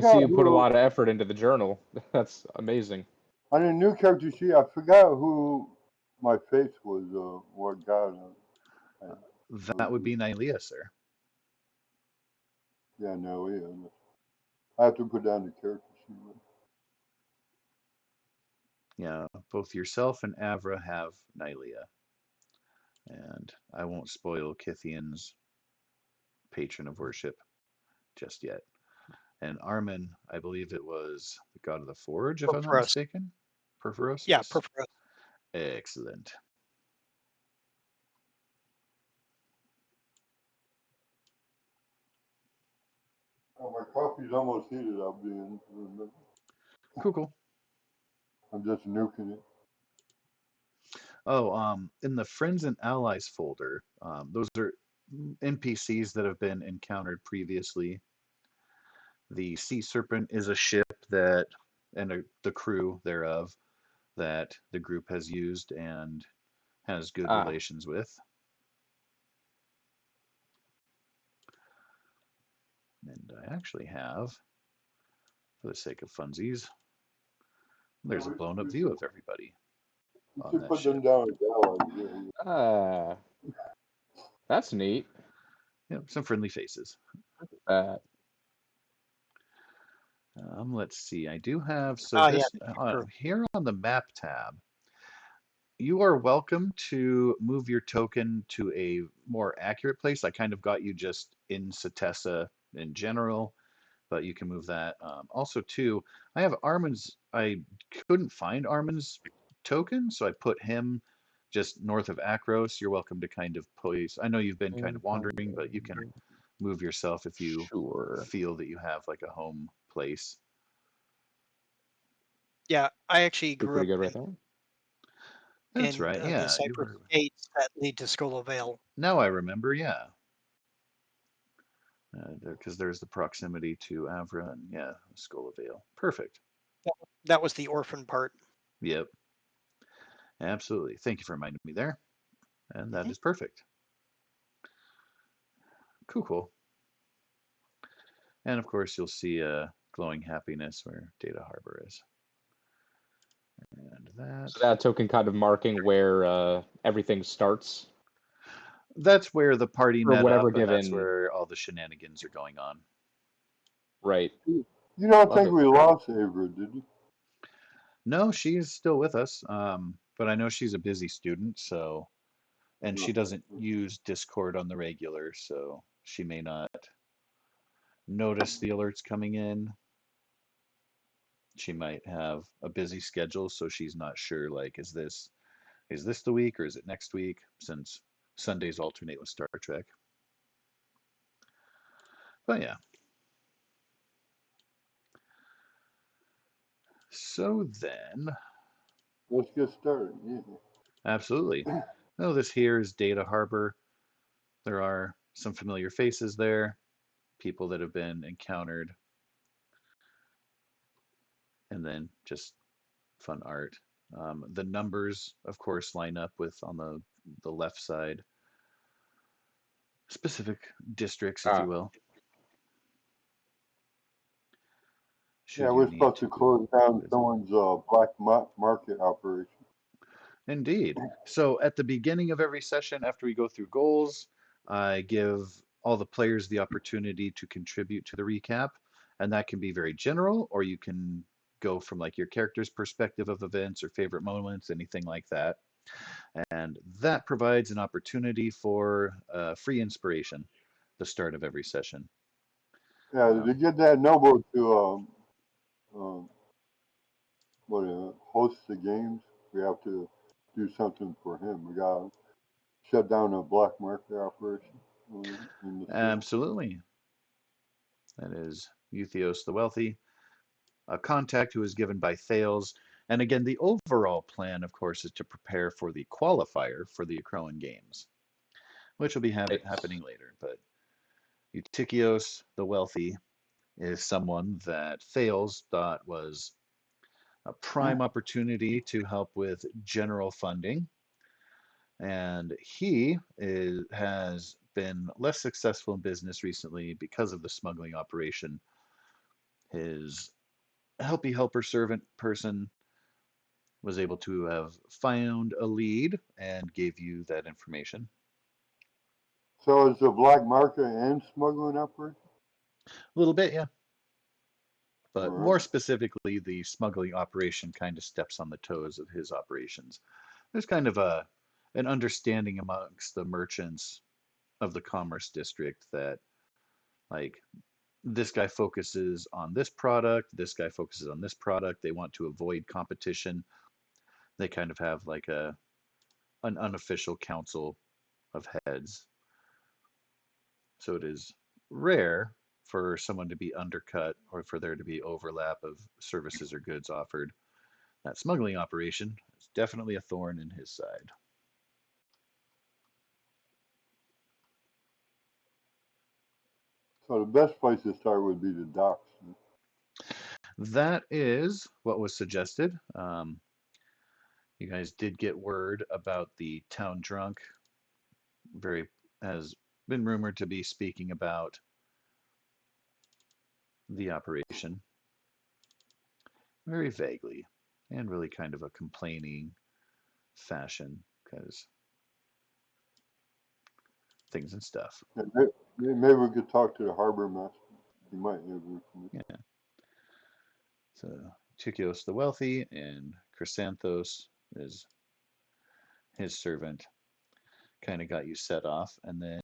see forgot you put a who lot of effort into the journal. That's amazing. on the new character sheet. I forgot who my face was. What god? I, I That was, would be Nylea, sir. yeah, no, yeah. I have to put down the character sheet. Yeah, both yourself and Avra have Nylea. And I won't spoil Kithian's patron of worship just yet. And Armin, I believe it was the god of the forge, if I'm not Perforos. mistaken. Perforos? Yeah, Yes. Perforos. Excellent. Oh, my coffee's almost heated. I'll be in. Cool. I'm just nuking it. Oh, in the Friends and Allies folder, those are NPCs that have been encountered previously. The Sea Serpent is a ship that, and the crew thereof, that the group has used and has good Ah, relations with. And I actually have, for the sake of funsies, there's a blown up view of everybody You on should that put them ship. down as allies. ah, that's neat. Yeah, some friendly faces. Uh, Let's see. I do have, so Oh, yeah. this here on the map tab, you are welcome to move your token to a more accurate place. I kind of got you just in Satessa in general, but you can move that. Also, too, I have Armin's. I couldn't find Armin's token, so I put him just north of Akros. You're welcome to kind of place. I know you've been kind of wandering, but you can move yourself if you sure. feel that you have like a home place. Yeah, I actually Be grew pretty up good right there. That's in right. the Yeah, you Cypress were. Gates that lead to Skola Vale. Now I remember. Yeah, because there's the proximity to Avra and yeah, Skull of Vale. Perfect. That was the orphan part. Yep. Absolutely. Thank you for reminding me there. And that Mhm. is perfect. Cool. And of course, you'll see glowing happiness where Data Harbor is. And that. So that token kind of marking where everything starts That's where the party for met whatever up, and that's given. where all the shenanigans are going on. Right. You don't Love think it. we lost Avra, did you? No, she's still with us, but I know she's a busy student, so, and she No. doesn't use Discord on the regular, so she may not notice the alerts coming in. She might have a busy schedule, so she's not sure, like, is this the week or is it next week, since Sundays alternate with Star Trek. But yeah. So then, Let's get started. Yeah. absolutely. Oh, this here is Data Harbor. There are some familiar faces there, people that have been encountered, and then just fun art. The numbers, of course, line up with on the left side, specific districts, if you Ah, will. Yeah, Should you we're need supposed to to close down visit. someone's black market operation. Indeed. So at the beginning of every session, after we go through goals, I give all the players the opportunity to contribute to the recap. And that can be very general, or you can go from like your character's perspective of events or favorite moments, anything like that. And that provides an opportunity for free inspiration, the start of every session. Yeah, to get that noble to um, host the games, we have to do something for him. We got to shut down a black market operation in the city. Absolutely. That is Euthios the Wealthy, a contact who is given by Thales. And again, the overall plan, of course, is to prepare for the qualifier for the Akroan Games, which will be right. happening later. But Eutychios the Wealthy is someone that Thales thought was a prime opportunity to help with general funding. And he has been less successful in business recently because of the smuggling operation. His helpy helper servant person was able to have found a lead and gave you that information. So it's a black market and smuggling operation? A little bit, yeah. All But right. more specifically, the smuggling operation kind of steps on the toes of his operations. There's kind of an understanding amongst the merchants of the commerce district that, like, this guy focuses on this product, this guy focuses on this product. They want to avoid competition. They kind of have like an unofficial council of heads. So it is rare for someone to be undercut or for there to be overlap of services or goods offered. That smuggling operation is definitely a thorn in his side. So the best place to start would be the docks. That is what was suggested. You guys did get word about the town drunk. Very has been rumored to be speaking about the operation very vaguely and really kind of a complaining fashion because things and stuff. And maybe we could talk to the harbor master. He might have information. Yeah. So Tychios the Wealthy and Chrysanthos is his servant. Kind of got you set off, and then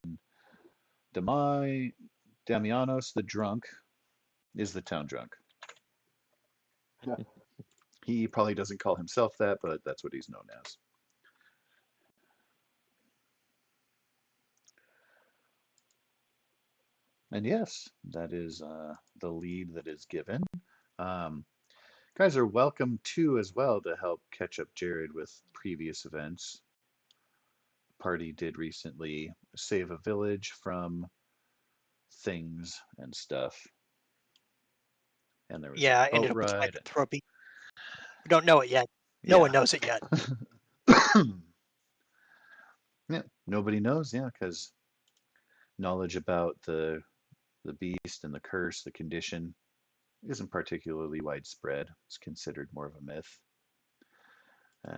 Damianos the drunk is the town drunk. Yeah. He probably doesn't call himself that, but that's what he's known as. And yes, that is the lead that is given. Um, guys are welcome too as well to help catch up Jared with previous events. The party did recently save a village from things and stuff. And there was Yeah, I a boat ended up with ride. lycanthropy. We don't know it yet. No Yeah. one knows it yet. Yeah, nobody knows, yeah, because knowledge about the beast and the curse, the condition, isn't particularly widespread. It's considered more of a myth.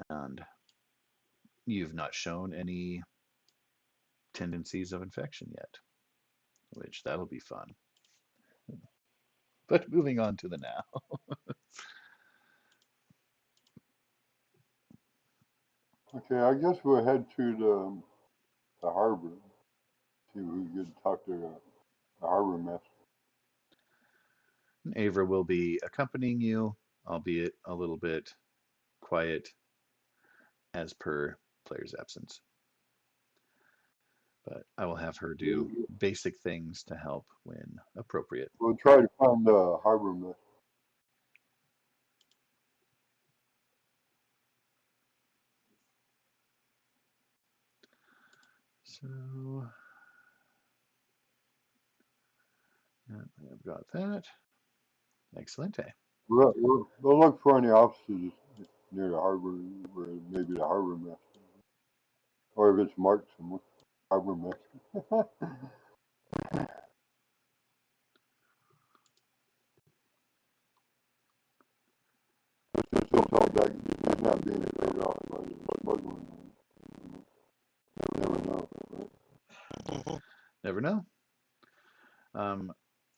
And you've not shown any tendencies of infection yet, which that'll be fun. But moving on to the now. Okay, I guess we'll head to the harbor. See if we could talk to the harbor master. Avra will be accompanying you, albeit a little bit quiet as per player's absence. But I will have her do basic things to help when appropriate. We'll try to find the harbor master. So, yeah, I've got that. Excellent. We'll look for any offices near the harbor, where maybe the harbor master, or if it's marked somewhere, harbor master. Just don't tell Jack he's not being paid off by the smuggling. Never know. Right? Never know.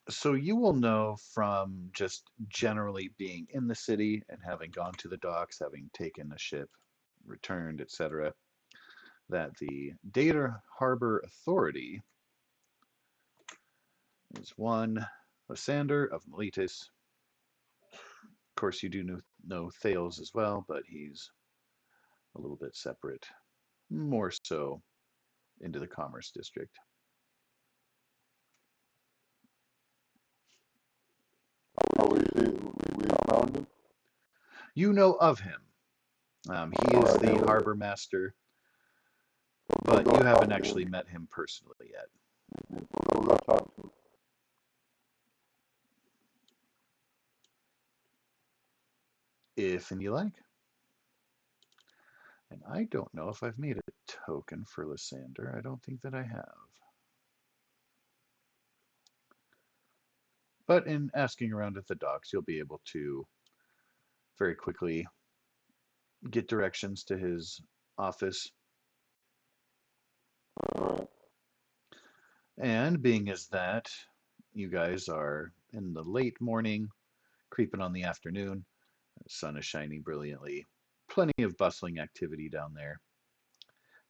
So you will know from just generally being in the city and having gone to the docks, having taken a ship, returned, etc., that the Data Harbor Authority is one Lysander of Miletus. Of course, you do know Thales as well, but he's a little bit separate, more so into the Commerce District. We found him. You know of him. He is the harbor master, but you haven't actually met him personally yet. We'll go talk to him. If and you like. And I don't know if I've made a token for Lysander. I don't think that I have. But in asking around at the docks, you'll be able to very quickly get directions to his office. Alright. And being as that you guys are in the late morning, creeping on the afternoon, the sun is shining brilliantly, plenty of bustling activity down there.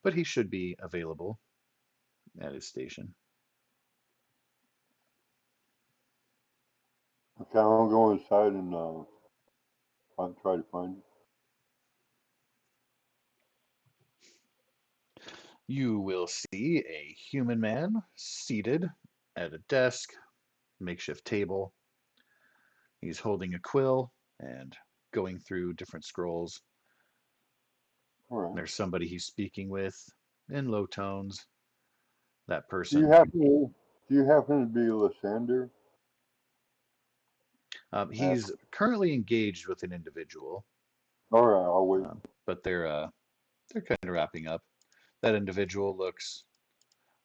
But he should be available at his station. Okay, I'll go inside and try to find it. You will see a human man seated at a desk, makeshift table. He's holding a quill and going through different scrolls. Alright. There's somebody he's speaking with in low tones. That Do you person, happen to be Lysander? he's currently engaged with an individual, Alright, I'll wait. but they're kind of wrapping up. That individual looks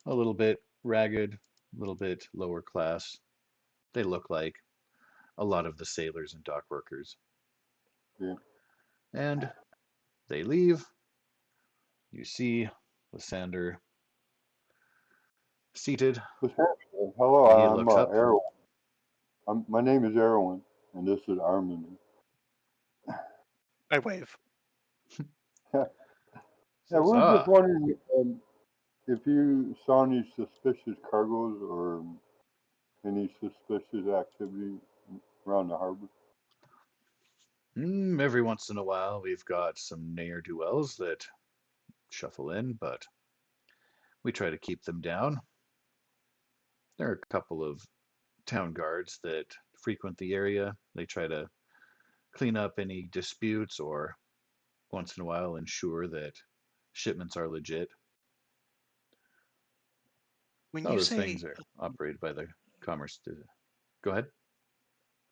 a little bit ragged, a little bit lower class. They look like a lot of the sailors and dock workers. Yeah. And they leave. You see Lysander seated. Hello, He I'm looks up. Erwin. My name is Erwin, and this is Armin. I wave. Yeah, Says, we're just wondering if you saw any suspicious cargoes or any suspicious activity around the harbor. every once in a while, we've got some ne'er-do-wells that shuffle in, but we try to keep them down. There are a couple of town guards that frequent the area. They try to clean up any disputes or once in a while ensure that shipments are legit. When All you those say, things are operated by the commerce. Go ahead.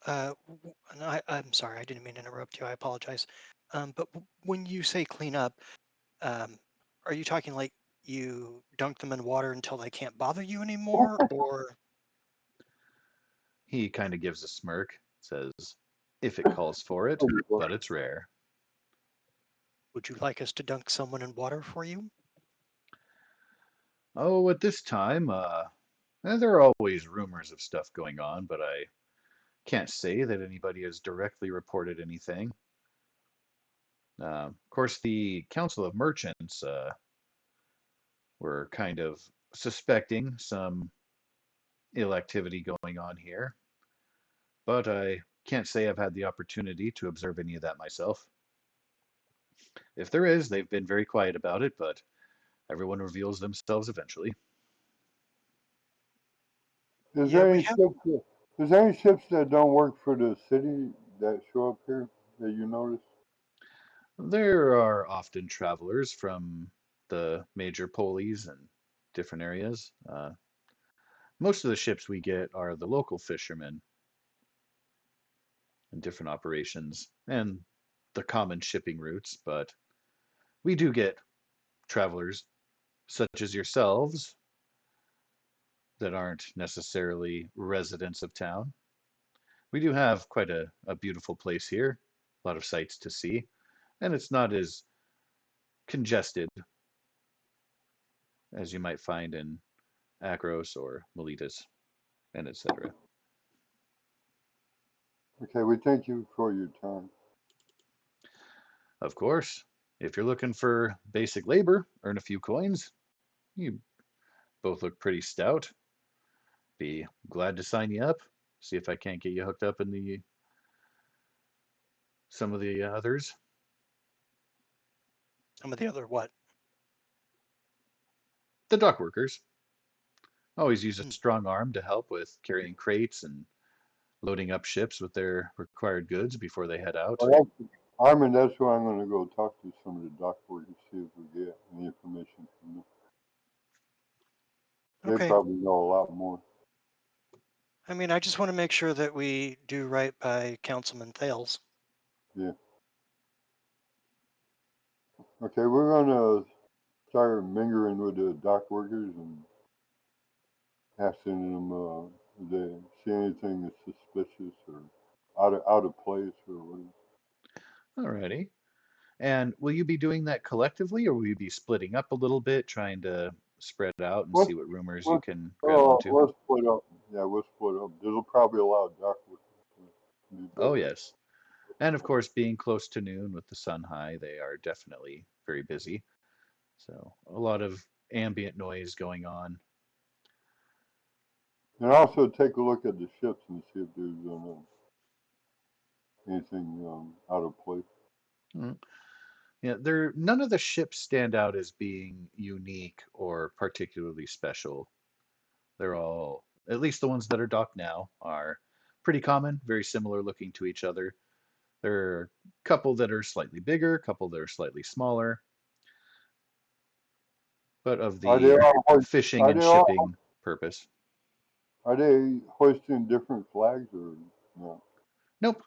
and I'm sorry, I didn't mean to interrupt you. I apologize. But when you say clean up, are you talking like you dunk them in water until they can't bother you anymore, or He kind of gives a smirk, says, if it calls for it, but it's rare. would you like us to dunk someone in water for you? Oh, at this time, there are always rumors of stuff going on, but I can't say that anybody has directly reported anything. Of course, the Council of Merchants were kind of suspecting some ill activity going on here, but I can't say I've had the opportunity to observe any of that myself. If there is, they've been very quiet about it, but everyone reveals themselves eventually. Is Yeah, there we any have. ships? Is there any ships that don't work for the city that show up here that you notice? There are often travelers from the major polies and different areas. Most of the ships we get are the local fishermen and different operations and the common shipping routes, but we do get travelers such as yourselves that aren't necessarily residents of town. We do have quite a beautiful place here, a lot of sights to see, and it's not as congested as you might find in Akros or Miletus, and etc. Okay, we thank you for your time. Of course, if you're looking for basic labor, earn a few coins. You both look pretty stout. Be glad to sign you up. See if I can't get you hooked up in some of the others. Some of the other what? The dock workers always use a Hmm. strong arm to help with carrying crates and loading up ships with their required goods before they head out. Well, Armin, that's why I'm going to go talk to some of the dock workers, see if we get any information from them. They Okay. probably know a lot more. I mean, I just want to make sure that we do right by Councilman Thales. Yeah. Okay, we're going to start mingling with the dock workers and asking them Did they see anything that's suspicious or out of place or whatever? Alrighty. And will you be doing that collectively, or will you be splitting up a little bit, trying to spread out and Let's see what rumors you let's can grab onto? let's split up. Yeah, we'll split up. This will probably allow Doc to be Oh, better. yes. And of course, being close to noon with the sun high, they are definitely very busy. So a lot of ambient noise going on. And also take a look at the ships and see if there's anything out of place. Mm. Yeah, none of the ships stand out as being unique or particularly special. They're all, at least the ones that are docked now, are pretty common, very similar looking to each other. There are a couple that are slightly bigger, a couple that are slightly smaller, but of Are they the all fishing are and they all shipping purpose. are they hoisting different flags or no? Nope,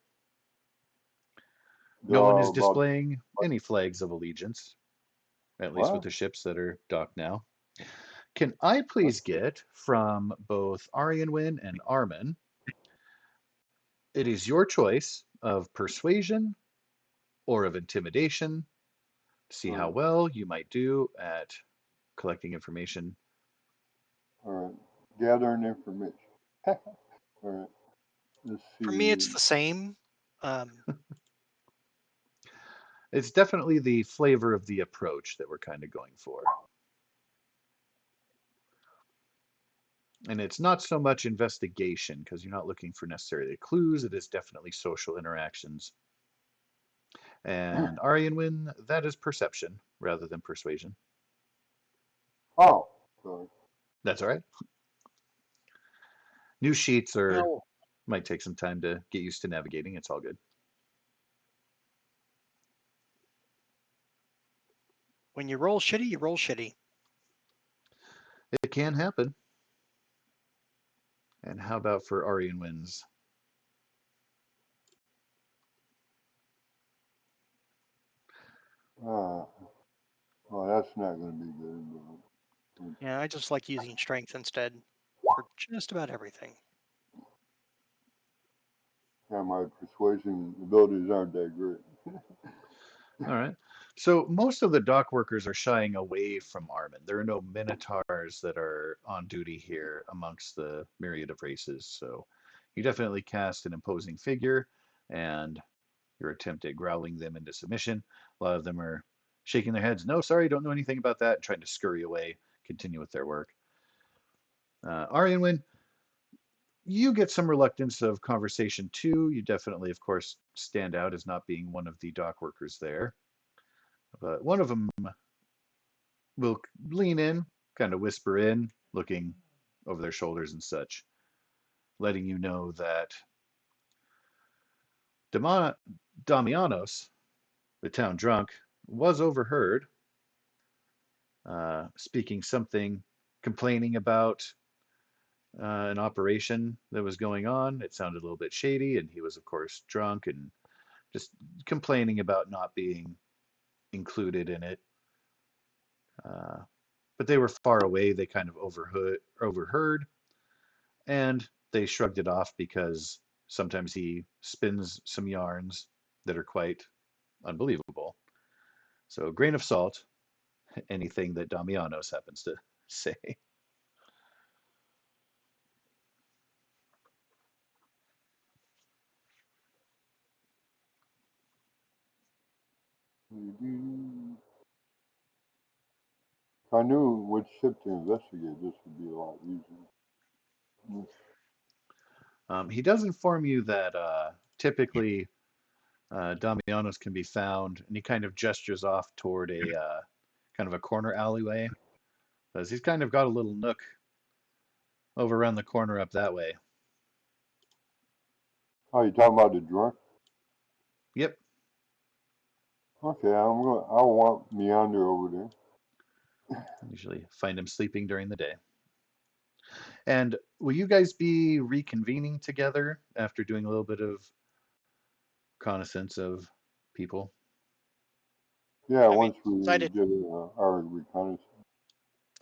They're no one all is about displaying any flags of allegiance, at least with what? the ships that are docked now. Can I please get from both Arianwin and Armin? It is your choice of persuasion or of intimidation. See how All well you might do at collecting information. right. Gathering information. All right. Let's For me, it's see. the same. Um, It's definitely the flavor of the approach that we're kind of going for. And it's not so much investigation because you're not looking for necessarily clues. It is definitely social interactions. And Arianwin, that is perception rather than persuasion. Oh, sorry. That's all right. New sheets are well, might take some time to get used to navigating. It's all good. when you roll shitty, you roll shitty. It can happen. And how about for Arianwin's? Ah, well, that's not going to be good. Yeah, I just like using strength instead for just about everything. Yeah, my persuasion abilities aren't that great. All right. So most of the dock workers are shying away from Armin. There are no minotaurs that are on duty here amongst the myriad of races. So you definitely cast an imposing figure, and your attempt at growling them into submission. A lot of them are shaking their heads. No, sorry, don't know anything about that, and trying to scurry away, continue with their work. Arianwin, you get some reluctance of conversation too. You definitely, of course, stand out as not being one of the dock workers there. But one of them will lean in, kind of whisper in, looking over their shoulders and such, letting you know that Damianos, the town drunk, was overheard speaking something, complaining about an operation that was going on. It sounded a little bit shady, and he was, of course, drunk and just complaining about not being included in it. Uh, but they were far away. They kind of overheard, and they shrugged it off because sometimes he spins some yarns that are quite unbelievable. So, grain of salt, anything that Damianos happens to say. If I knew which ship to investigate, this would be a lot easier. He does inform you that typically Damianos can be found, and he kind of gestures off toward a kind of a corner alleyway, because he's kind of got a little nook over around the corner up that way. Oh, you talking about the drunk? Yep. Okay, I'll want Meander over there. Usually find him sleeping during the day. And will you guys be reconvening together after doing a little bit of reconnaissance of people? Yeah, I mean, once I we did. get our reconnaissance.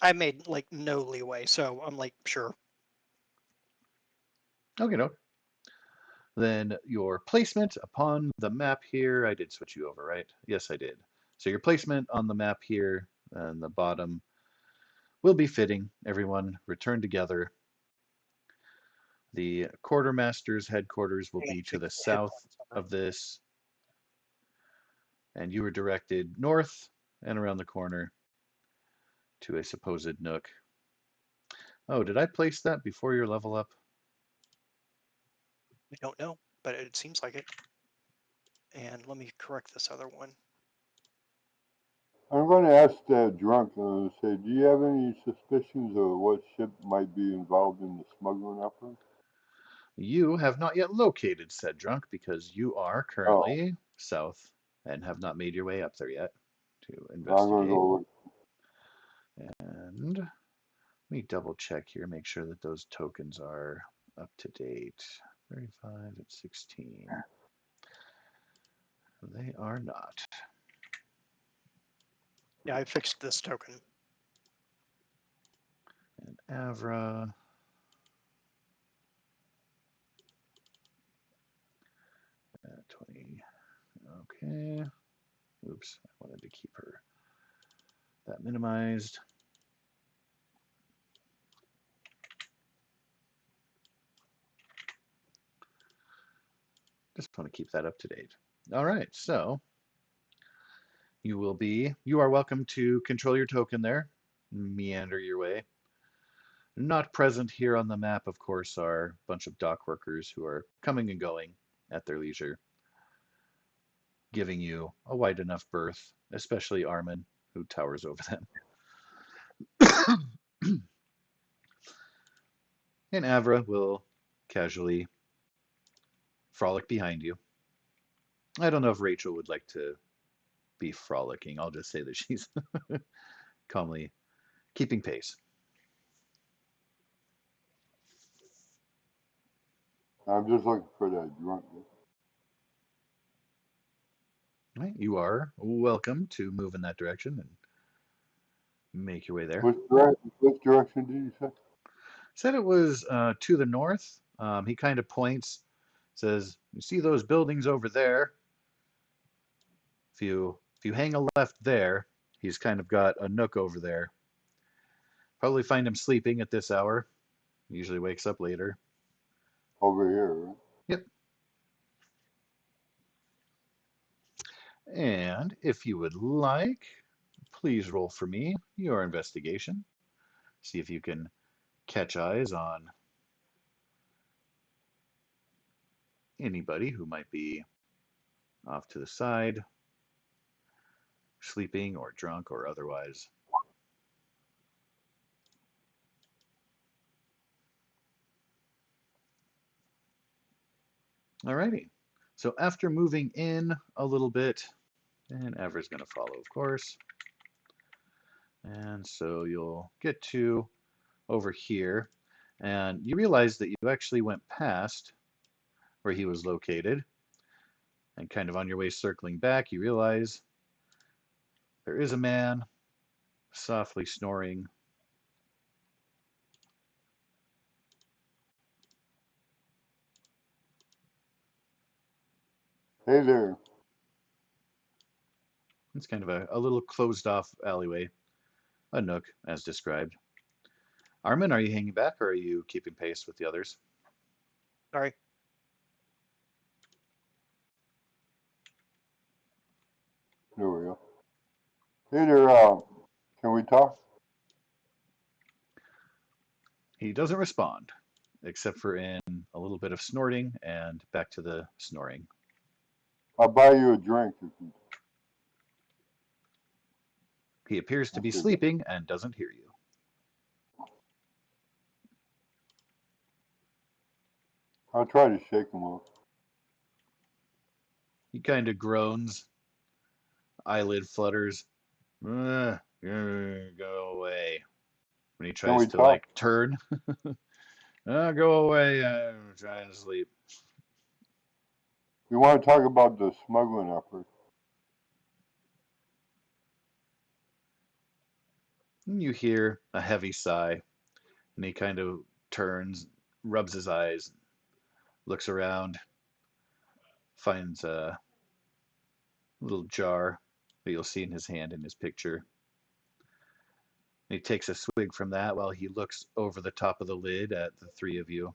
I made like no leeway, so I'm like, sure. Okay, no. Then your placement upon the map here, I did switch you over, right? Yes, I did. So your placement on the map here and the bottom will be fitting. Everyone return together. The quartermaster's headquarters will I gotta be to the fix the south headphones on. of this, and you were directed north and around the corner to a supposed nook. Oh, did I place that before your level up? I don't know, but it seems like it. And let me correct this other one. I'm going to ask that drunk, say, do you have any suspicions of what ship might be involved in the smuggling effort? You have not yet located said drunk because you are Oh, currently south and have not made your way up there yet to I'm going to investigate. go look. And let me double check here, make sure that those tokens are up to date. 35 at 16. They are not. Yeah, I fixed this token. And Avra. At 20. Okay. Oops, I wanted to keep her that minimized. Just want to keep that up to date. All right, so you are welcome to control your token there, meander your way. Not present here on the map, of course, are a bunch of dock workers who are coming and going at their leisure, giving you a wide enough berth, especially Armin, who towers over them. And Avra will casually frolic behind you. I don't know if Rachel would like to be frolicking. I'll just say that she's calmly keeping pace. I'm just looking for that drunk. Right, you are welcome to move in that direction and make your way there. Which direction did you say? Said it was to the north. He kind of points, says, "You see those buildings over there? If you hang a left there, he's kind of got a nook over there. Probably find him sleeping at this hour. Usually wakes up later. Over here, right? Yep. And if you would like, please roll for me your investigation. See if you can catch eyes on anybody who might be off to the side, sleeping or drunk or otherwise. Alrighty. So after moving in a little bit, and Ever's going to follow, of course. And so you'll get to over here, and you realize that you actually went past where he was located, and kind of on your way circling back, you realize there is a man softly snoring. Hey there. It's kind of a little closed off alleyway, a nook as described. Armin, are you hanging back or are you keeping pace with the others? Sorry. There we go. Hey there, can we talk? He doesn't respond, except for in a little bit of snorting and back to the snoring. I'll buy you a drink if you. He appears to I be said, sleeping and doesn't hear you. I'll try to shake him up. He kind of groans, eyelid flutters. Go away. When he Can tries we to talk? like turn, go away. I'm trying to sleep. We want to talk about the smuggling effort. And you hear a heavy sigh, and he kind of turns, rubs his eyes, looks around, finds a little jar that you'll see in his hand in his picture. He takes a swig from that while he looks over the top of the lid at the three of you.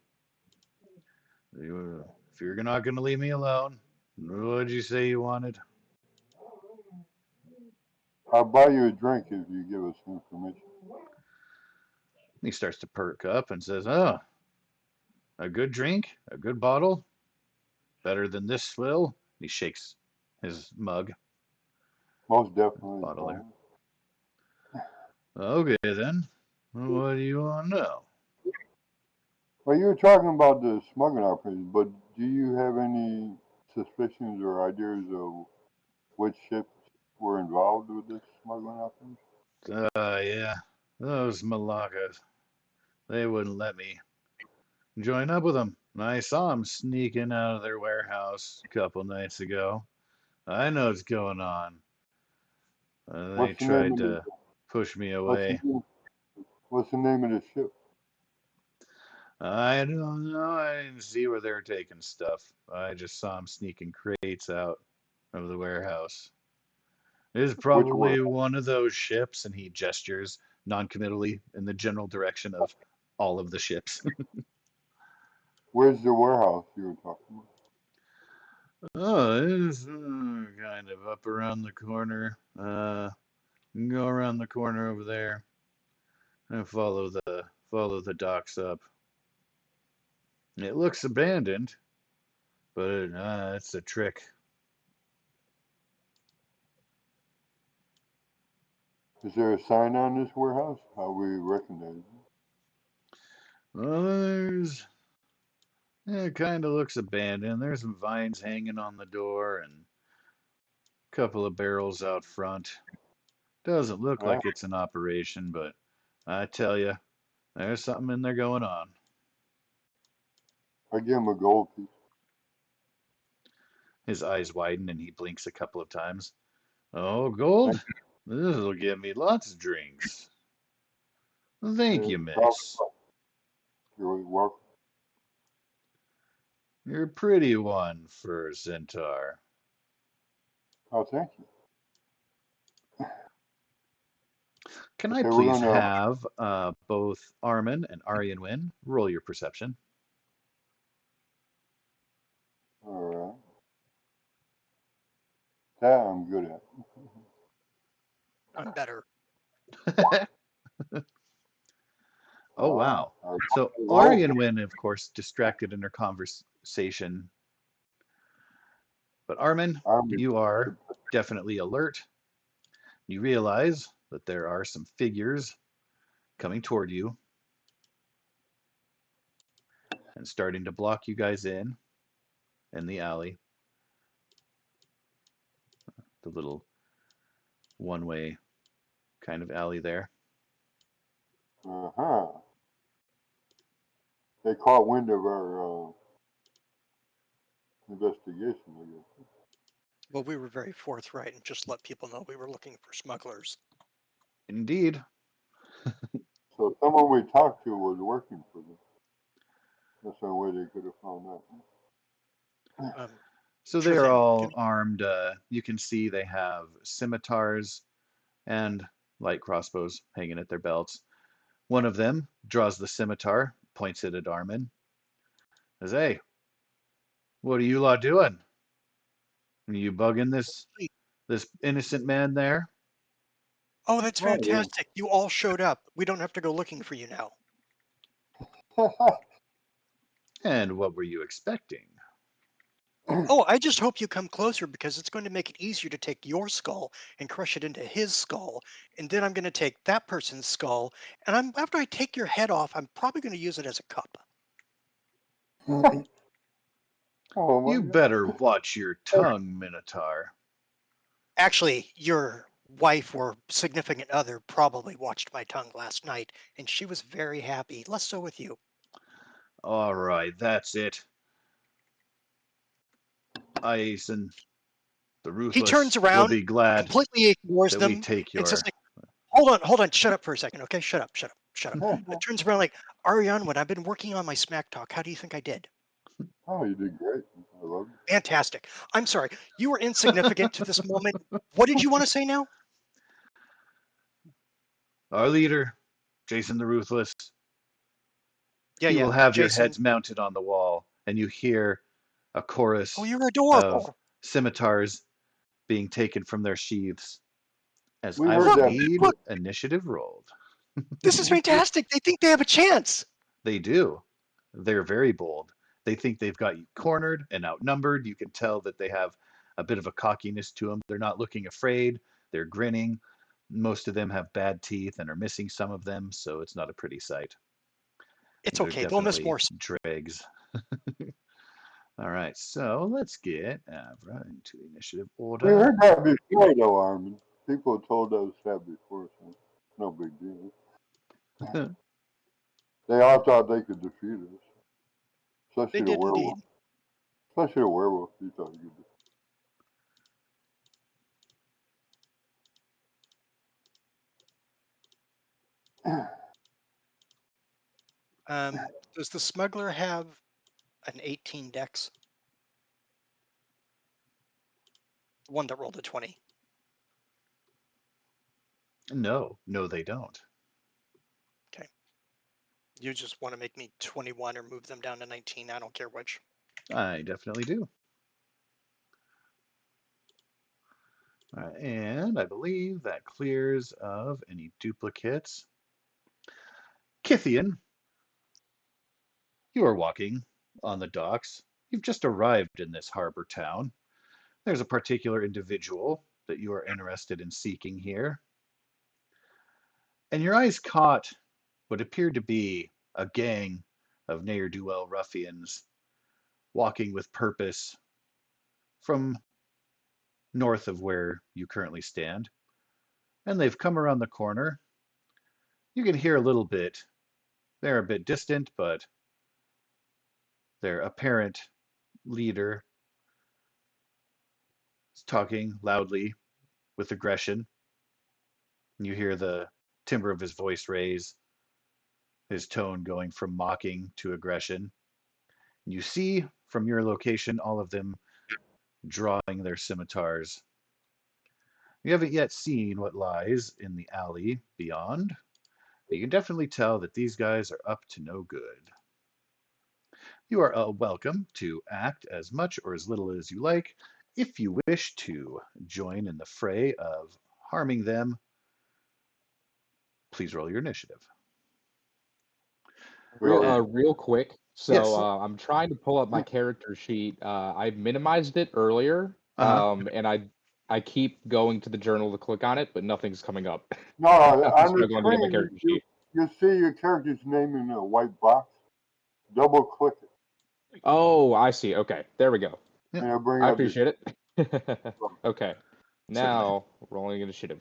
If you're not going to leave me alone, what did you say you wanted? I'll buy you a drink if you give us information. He starts to perk up and says, "Oh, a good drink, a good bottle, better than this swill." He shakes his mug, Most definitely. bottle there. Okay then, what do you want to know? Well, you were talking about the smuggling operation, but do you have any suspicions or ideas of which ships were involved with this smuggling operation? Yeah, those Malakas. They wouldn't let me join up with them. I saw them sneaking out of their warehouse a couple nights ago. I know what's going on. They What's the name tried of the to push me what's the away. name, what's the name of the ship? I don't know. I didn't see where they were taking stuff. I just saw them sneaking crates out of the warehouse. It is Which probably warehouse? one of those ships, and he gestures noncommittally in the general direction of all of the ships. Where's the warehouse you were talking about? Oh, it's kind of up around the corner. Go around the corner over there and follow the docks up. It looks abandoned, but it's a trick. Is there a sign on this warehouse? How we recognize it? Well, it kind of looks abandoned. There's some vines hanging on the door and a couple of barrels out front. Doesn't look Yeah, like it's an operation, but I tell you, there's something in there going on. I give him a gold piece. His eyes widen and he blinks a couple of times. Oh, gold? This'll give me lots of drinks. Thank you, miss. You're welcome. You're a pretty one for a centaur. Oh, thank you. Can I Okay, we're please gonna. have both Armin and Aryan Win roll your perception? All right. That I'm good at. I'm better. Oh, wow. I So roll. Aryan Win, of course, distracted in her conversation. But Armin, I'm you are definitely alert. You realize that there are some figures coming toward you and starting to block you guys in the alley. The little one-way kind of alley there. Uh-huh. They caught wind of our investigation, I guess. Well, we were very forthright and just let people know we were looking for smugglers. Indeed. So someone we talked to was working for them. That's the only way they could have found out. So Sure they are thing. all armed. You can see they have scimitars and light crossbows hanging at their belts. One of them draws the scimitar, points it at Armin, says, "Hey, what are you lot doing? Are you bugging this innocent man there?" Oh, that's Oh, fantastic. You all showed up. We don't have to go looking for you now. yeah. And what were you expecting? Oh, I just hope you come closer because it's going to make it easier to take your skull and crush it into his skull. And then I'm going to take that person's skull. And after I take your head off, I'm probably going to use it as a cup. Oh my You god. better watch your tongue, Minotaur. Actually, your wife or significant other probably watched my tongue last night, and she was very happy. Less so with you. All right, that's it. Aeson, the He turns ruthless, will around, be glad completely ignores that we them, take and says, your. like, hold on, shut up for a second, okay? Shut up, shut up, shut up. But turns around like, Ariane, when I've been working on my smack talk, how do you think I did? Oh, you did great. I love it. Fantastic. I'm sorry. You were insignificant to this moment. What did you want to say now? Our leader, Jason the Ruthless, Yeah, he yeah. will have your Jason. heads mounted on the wall, and you hear a Oh, chorus you're of adorable. scimitars being taken from their sheaths as We I heard will Look, that need before. look, initiative rolled. this is fantastic. They think they have a chance. They do. They're very bold. They think they've got you cornered and outnumbered. You can tell that they have a bit of a cockiness to them. They're not looking afraid. They're grinning. Most of them have bad teeth and are missing some of them, so it's not a pretty sight. It's These are okay. They'll miss definitely more. dregs. All right, so let's get Avra into the initiative We order. heard that before, though, Armin. People told us that before, so it's no big deal. They all thought they could defeat us, They especially the did indeed. werewolf. Especially the werewolf, he thought he could defeat. Does the smuggler have an 18 dex? The one that rolled a 20. No, they don't. Okay. You just want to make me 21 or move them down to 19. I don't care which. I definitely do. All right, and I believe that clears of any duplicates. Kithian, you are walking on the docks. You've just arrived in this harbor town. There's a particular individual that you are interested in seeking here. And your eyes caught what appeared to be a gang of ne'er-do-well ruffians walking with purpose from north of where you currently stand. And they've come around the corner. You can hear a little bit. They're a bit distant, but their apparent leader is talking loudly with aggression. You hear the timbre of his voice raise, his tone going from mocking to aggression. You see from your location all of them drawing their scimitars. You haven't yet seen what lies in the alley beyond, but you can definitely tell that these guys are up to no good. You are welcome to act as much or as little as you like. If you wish to join in the fray of harming them, please roll your initiative. Real quick. So Yes. I'm trying to pull up my character sheet. I minimized it earlier, Uh-huh. and I keep going to the journal to click on it, but nothing's coming up. No, I'm on the struggling to get my screen, character you, sheet. you see your character's name in a white box. Double click it, Oh, I see. Okay, there we go. Yeah, and it'll bring I up your. appreciate it. Okay, certainly. now rolling initiative.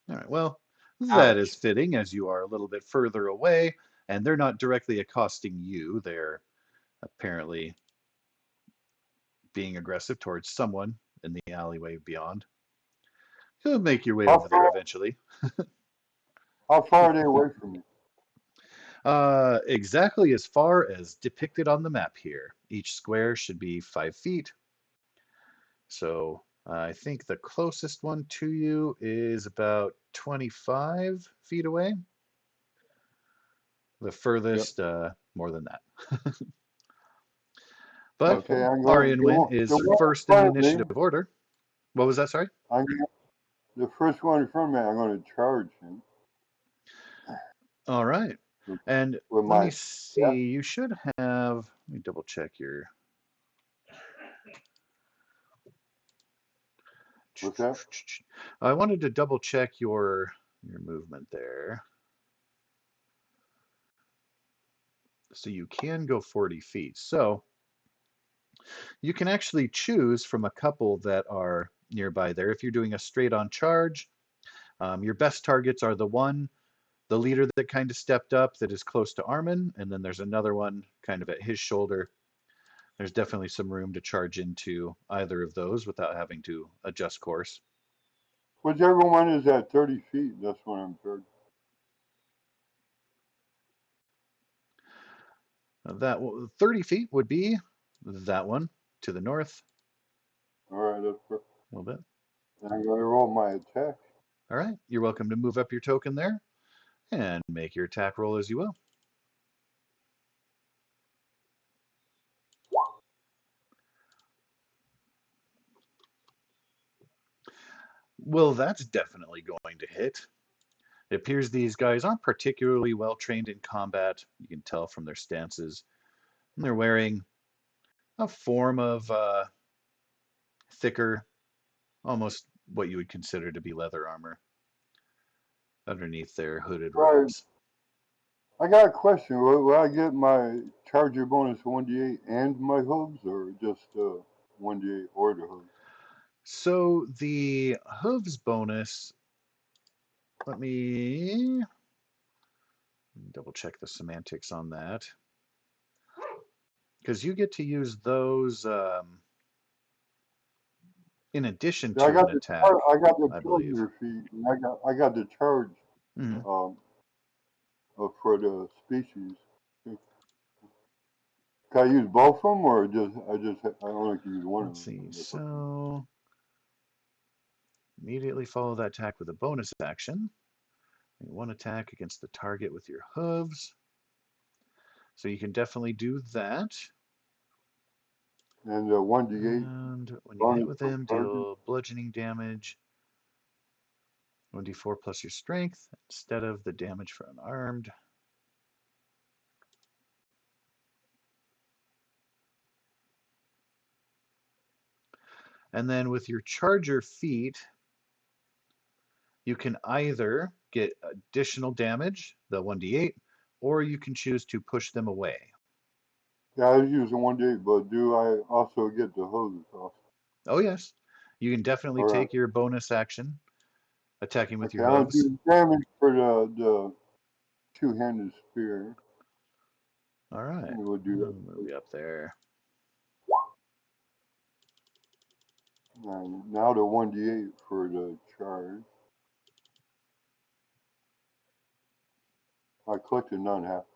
All right. Well, that is Ouch. fitting as you are a little bit further away and they're not directly accosting you. They're apparently being aggressive towards someone in the alleyway beyond. You'll make your way How over there far? eventually. How far are they away from you? Exactly as far as depicted on the map here. Each square should be 5 feet. So I think the closest one to you is about 25 feet away. The Yep. furthest, more than that. But Okay, I'm going. Arian Wynn is The one in first in the front of me. initiative order. What was that? Sorry? I'm gonna, the first one in front of me. I'm going to charge him All right. And with let my. me Yeah. see. You should have. Let me double check your. What's that? I wanted to double check your movement there. So you can go 40 feet. So you can actually choose from a couple that are nearby there. If you're doing a straight on charge, your best targets are the leader that kind of stepped up that is close to Armin, and then there's another one kind of at his shoulder. There's definitely some room to charge into either of those without having to adjust course. Whichever one is at 30 feet, that's when I'm charging. That 30 feet would be that one to the north All right, that's perfect. a little bit. I'm going to roll my attack. All right, you're welcome to move up your token there and make your attack roll as you will. Well, that's definitely going to hit. It appears these guys aren't particularly well trained in combat. You can tell from their stances. And they're wearing a form of thicker, almost what you would consider to be leather armor underneath their hooded Right. robes. I got a question. Will I get my charger bonus 1d8 and my hooves, or just 1d8 or the hooves? So the hooves bonus, let me double check the semantics on that. Because you get to use those in addition Yeah, to an attack, I got the I believe. charger feet, and I got the charge Mhm. for the species. Can I use both of them, or I only can use one of Let's see. them? So immediately follow that attack with a bonus action. One attack against the target with your hooves. So you can definitely do that. And 1d8 And when you hit bonus with per them, target. deal bludgeoning damage. 1d4 plus your strength instead of the damage for unarmed. And then with your charger feet, you can either get additional damage, the 1d8, or you can choose to push them away. Yeah, I was using 1d8, but do I also get the hooves? Also? Oh, yes. You can definitely All right. take your bonus action attacking with Okay, your I'm gonna hooves. do damage for the two-handed spear. All right. And we'll do that. Move you up there. And now the 1d8 for the charge. I clicked and none happened.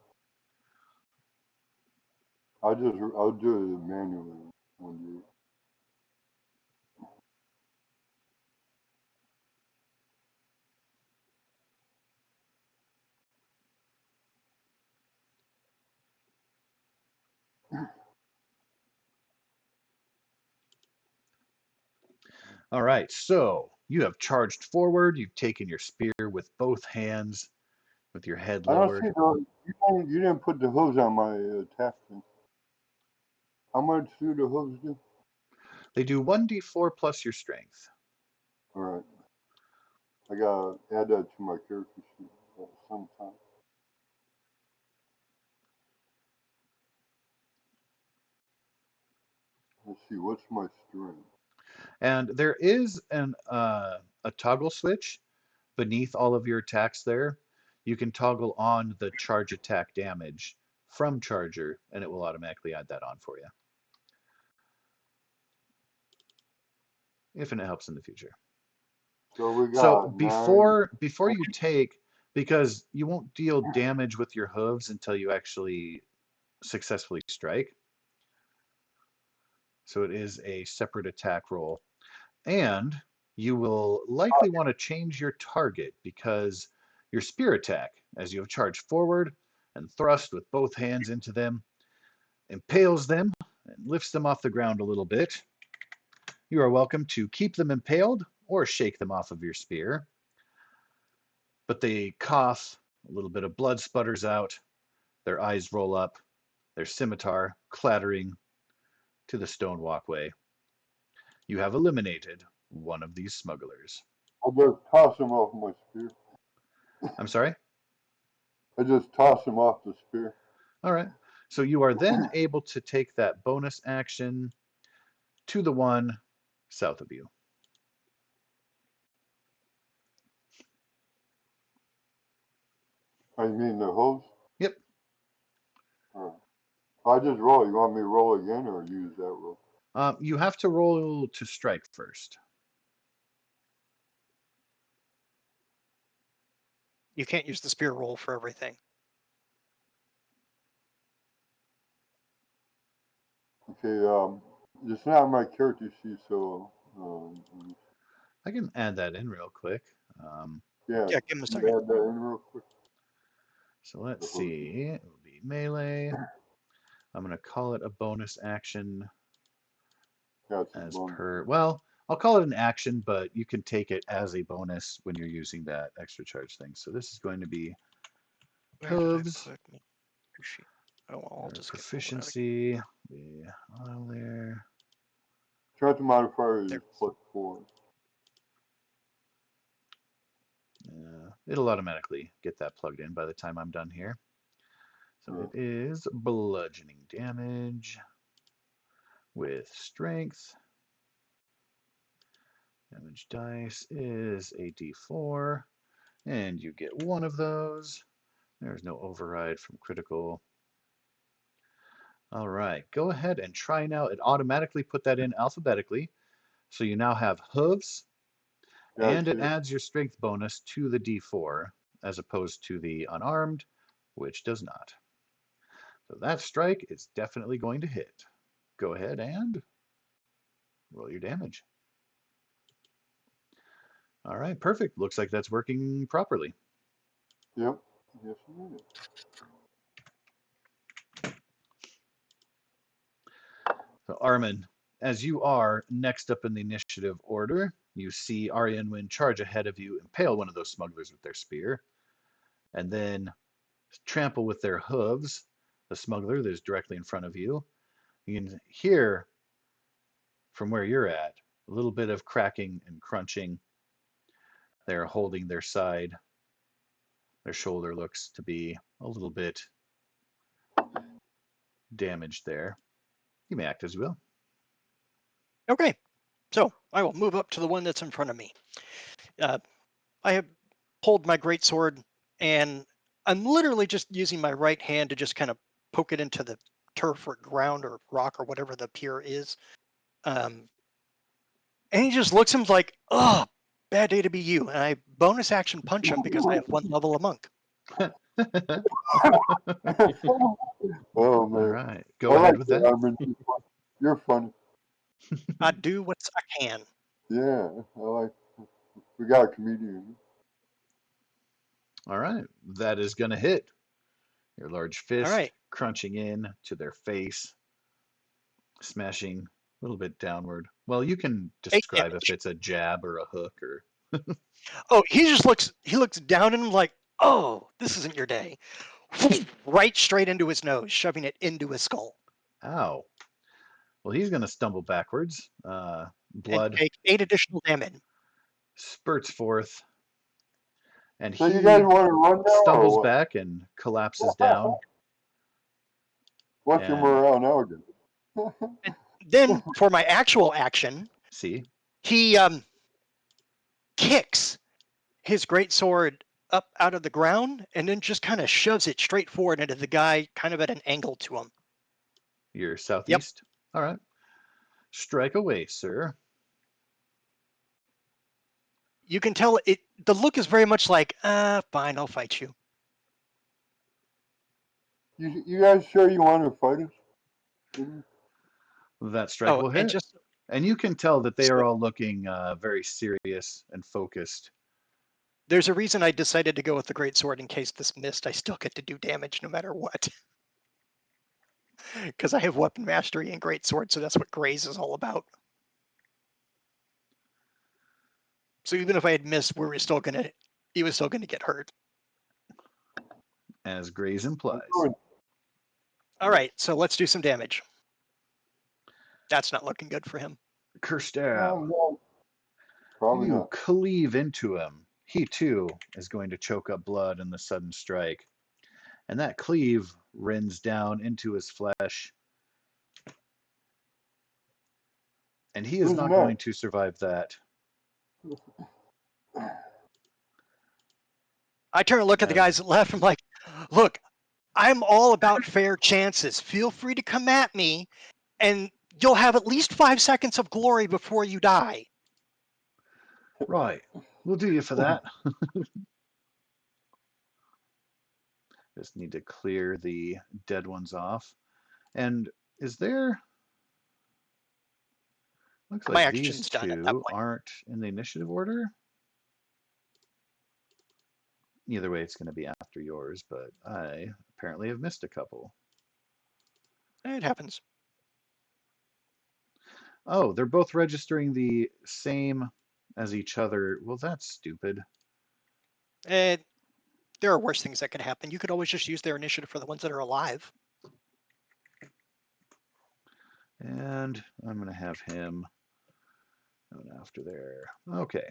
I'll do it manually. 1d8. All right. So you have charged forward. You've taken your spear with both hands with your head I don't see lowered. you didn't put the hooves on my attack thing. How much do the hooves do? They do 1d4 plus your strength. All right. I gotta add that to my character sheet sometime. Let's see, what's my strength? And there is a toggle switch beneath all of your attacks there. You can toggle on the charge attack damage from charger, and it will automatically add that on for you, if and it helps in the future. So we So got 9. before you take, because you won't deal damage with your hooves until you actually successfully strike. So it is a separate attack roll. And you will likely want to change your target because your spear attack, as you have charged forward and thrust with both hands into them, impales them and lifts them off the ground a little bit. You are welcome to keep them impaled or shake them off of your spear. But they cough, a little bit of blood sputters out, their eyes roll up, their scimitar clattering to the stone walkway. You have eliminated one of these smugglers. I'll just toss him off my spear. I'm sorry? I just toss him off the spear. All right. So you are then able to take that bonus action to the one south of you. I mean the hooves? Yep. All right. I just roll. You want me to roll again or use that roll? You have to roll to strike first. You can't use the spear roll for everything. Okay, it's not on my character sheet, so I can add that in real quick. yeah, Yeah, give him a can second. you add that in real quick? So let's The hook. see. It will be melee. I'm going to call it a bonus action Yeah, it's a as bonus. per. Well, I'll call it an action, but you can take it as a bonus when you're using that extra charge thing. So this is going to be Where did I hooves, put my sheet? Oh, well, I'll or just get pull it out again. proficiency. The auto there. Strength modifier is There. +4. It'll automatically get that plugged in by the time I'm done here. So Yeah. it is bludgeoning damage with strength. Damage dice is a d4, and you get one of those. There's no override from critical. All right, go ahead and try now. It automatically put that in alphabetically. So you now have hooves, Yeah, I and see it it. adds your strength bonus to the d4, as opposed to the unarmed, which does not. So that strike is definitely going to hit. Go ahead and roll your damage. All right, perfect. Looks like that's working properly. Yep. Yes, it is. So Armin, as you are next up in the initiative order, you see Arya and Wynn charge ahead of you, impale one of those smugglers with their spear, and then trample with their hooves the smuggler that is directly in front of you. You can hear from where you're at a little bit of cracking and crunching. They're holding their side. Their shoulder looks to be a little bit damaged there. You may act as you will. Okay, so I will move up to the one that's in front of me. I have pulled my great sword, and I'm literally just using my right hand to just kind of poke it into the turf or ground or rock or whatever the pier is. And he just looks at him like, "Oh, bad day to be you." And I bonus action punch him because I have one level of monk. Oh All man, right, I go ahead like with that, that. Armin. You're funny. I do what I can. Yeah, I like. We got a comedian. All right, that is going to hit. Your large All fist right, crunching in to their face, smashing a little bit downward. Well, you can 8 describe if damage. it's a jab or a hook or. Oh, he just looks. He looks down at him like, "Oh, this isn't your day." Right straight into his nose, shoving it into his skull, Ow. Well, he's going to stumble backwards. and Blood take 8 additional damage. spurts forth, and So you guys he want to run now stumbles or back and collapses what? down. What's your And morale now again? And then for my actual action, see, he kicks his great sword up out of the ground and then just kind of shoves it straight forward into the guy, kind of at an angle to him. you're Yep. southeast. All right. Strike away, sir. You can tell it. The look is very much like, fine, I'll fight you. You guys sure you want to fight us? That strike Oh, will and hit. just And you can tell that they are so all looking very serious and focused. there's a reason I decided to go with the great sword in case this missed. I still get to do damage no matter what. Because I have weapon mastery and great sword, so that's what Graze is all about. So even if I had missed, he was still gonna get hurt. As Graze I'm implies. doing. All right, so let's do some damage. That's not looking good for him. Kerstab, No, probably you not. cleave into him. He too is going to choke up blood in the sudden strike. And that cleave rins down into his flesh. And he is Who's not going next? to survive that. I turn and look at the As guys left. I'm like, look, I'm all about fair chances. Feel free to come at me, and you'll have at least 5 seconds of glory before you die. right, we'll do you for that. Just need to clear the dead ones off. And is there Looks My like these action's done at that two point. aren't in the initiative order. Either way, it's going to be after yours, but I apparently have missed a couple. It happens. Oh, they're both registering the same as each other. Well, that's stupid. There are worse things that could happen. You could always just use their initiative for the ones that are alive. And I'm going to have him going after there. Okay.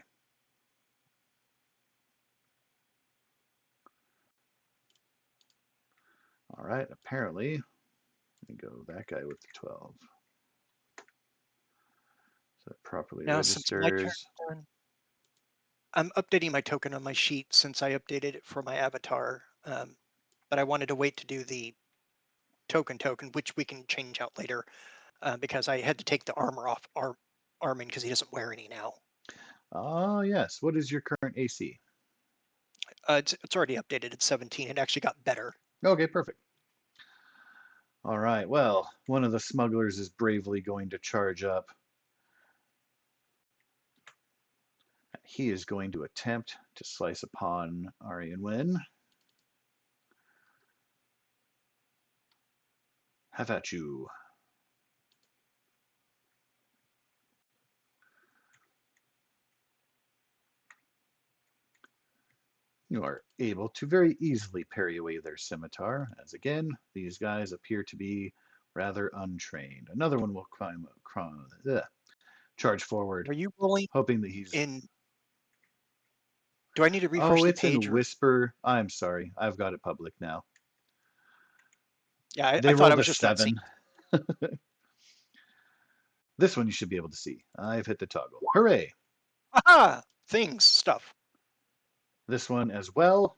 All right, apparently, let me go that guy with the 12. So that properly Now, since my turn's registers. done, I'm updating my token on my sheet since I updated it for my avatar. But I wanted to wait to do the token, which we can change out later, because I had to take the armor off Armin because he doesn't wear any now. Ah, yes. What is your current AC? It's already updated. It's 17. It actually got better. Okay, perfect. All right, well, one of the smugglers is bravely going to charge up. He is going to attempt to slice upon Ari and Wynn. Have at you. You are able to very easily parry away their scimitar, as again, these guys appear to be rather untrained. Another one will charge forward, Are you rolling hoping that he's... in? Do I need to refresh Oh, the it's page? in Whisper. I'm sorry. I've got it public now. Yeah, They I thought I rolled a was just not seeing. 7. This one you should be able to see. I've hit the toggle. Hooray! Aha! Stuff. This one as well.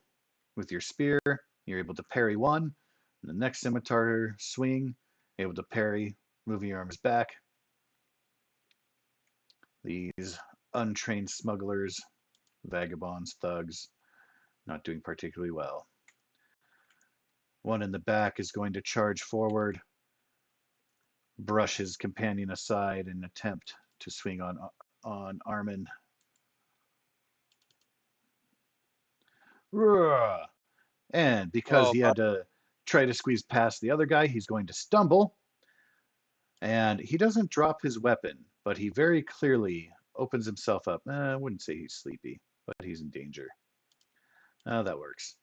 With your spear, you're able to parry one. And the next scimitar swing, able to parry, moving your arms back. These untrained smugglers, vagabonds, thugs, not doing particularly well. One in the back is going to charge forward, brush his companion aside, and attempt to swing on Armin. And because Oh, he had to try to squeeze past the other guy, he's going to stumble. And he doesn't drop his weapon, but he very clearly opens himself up. I wouldn't say he's sleepy, but he's in danger. That works.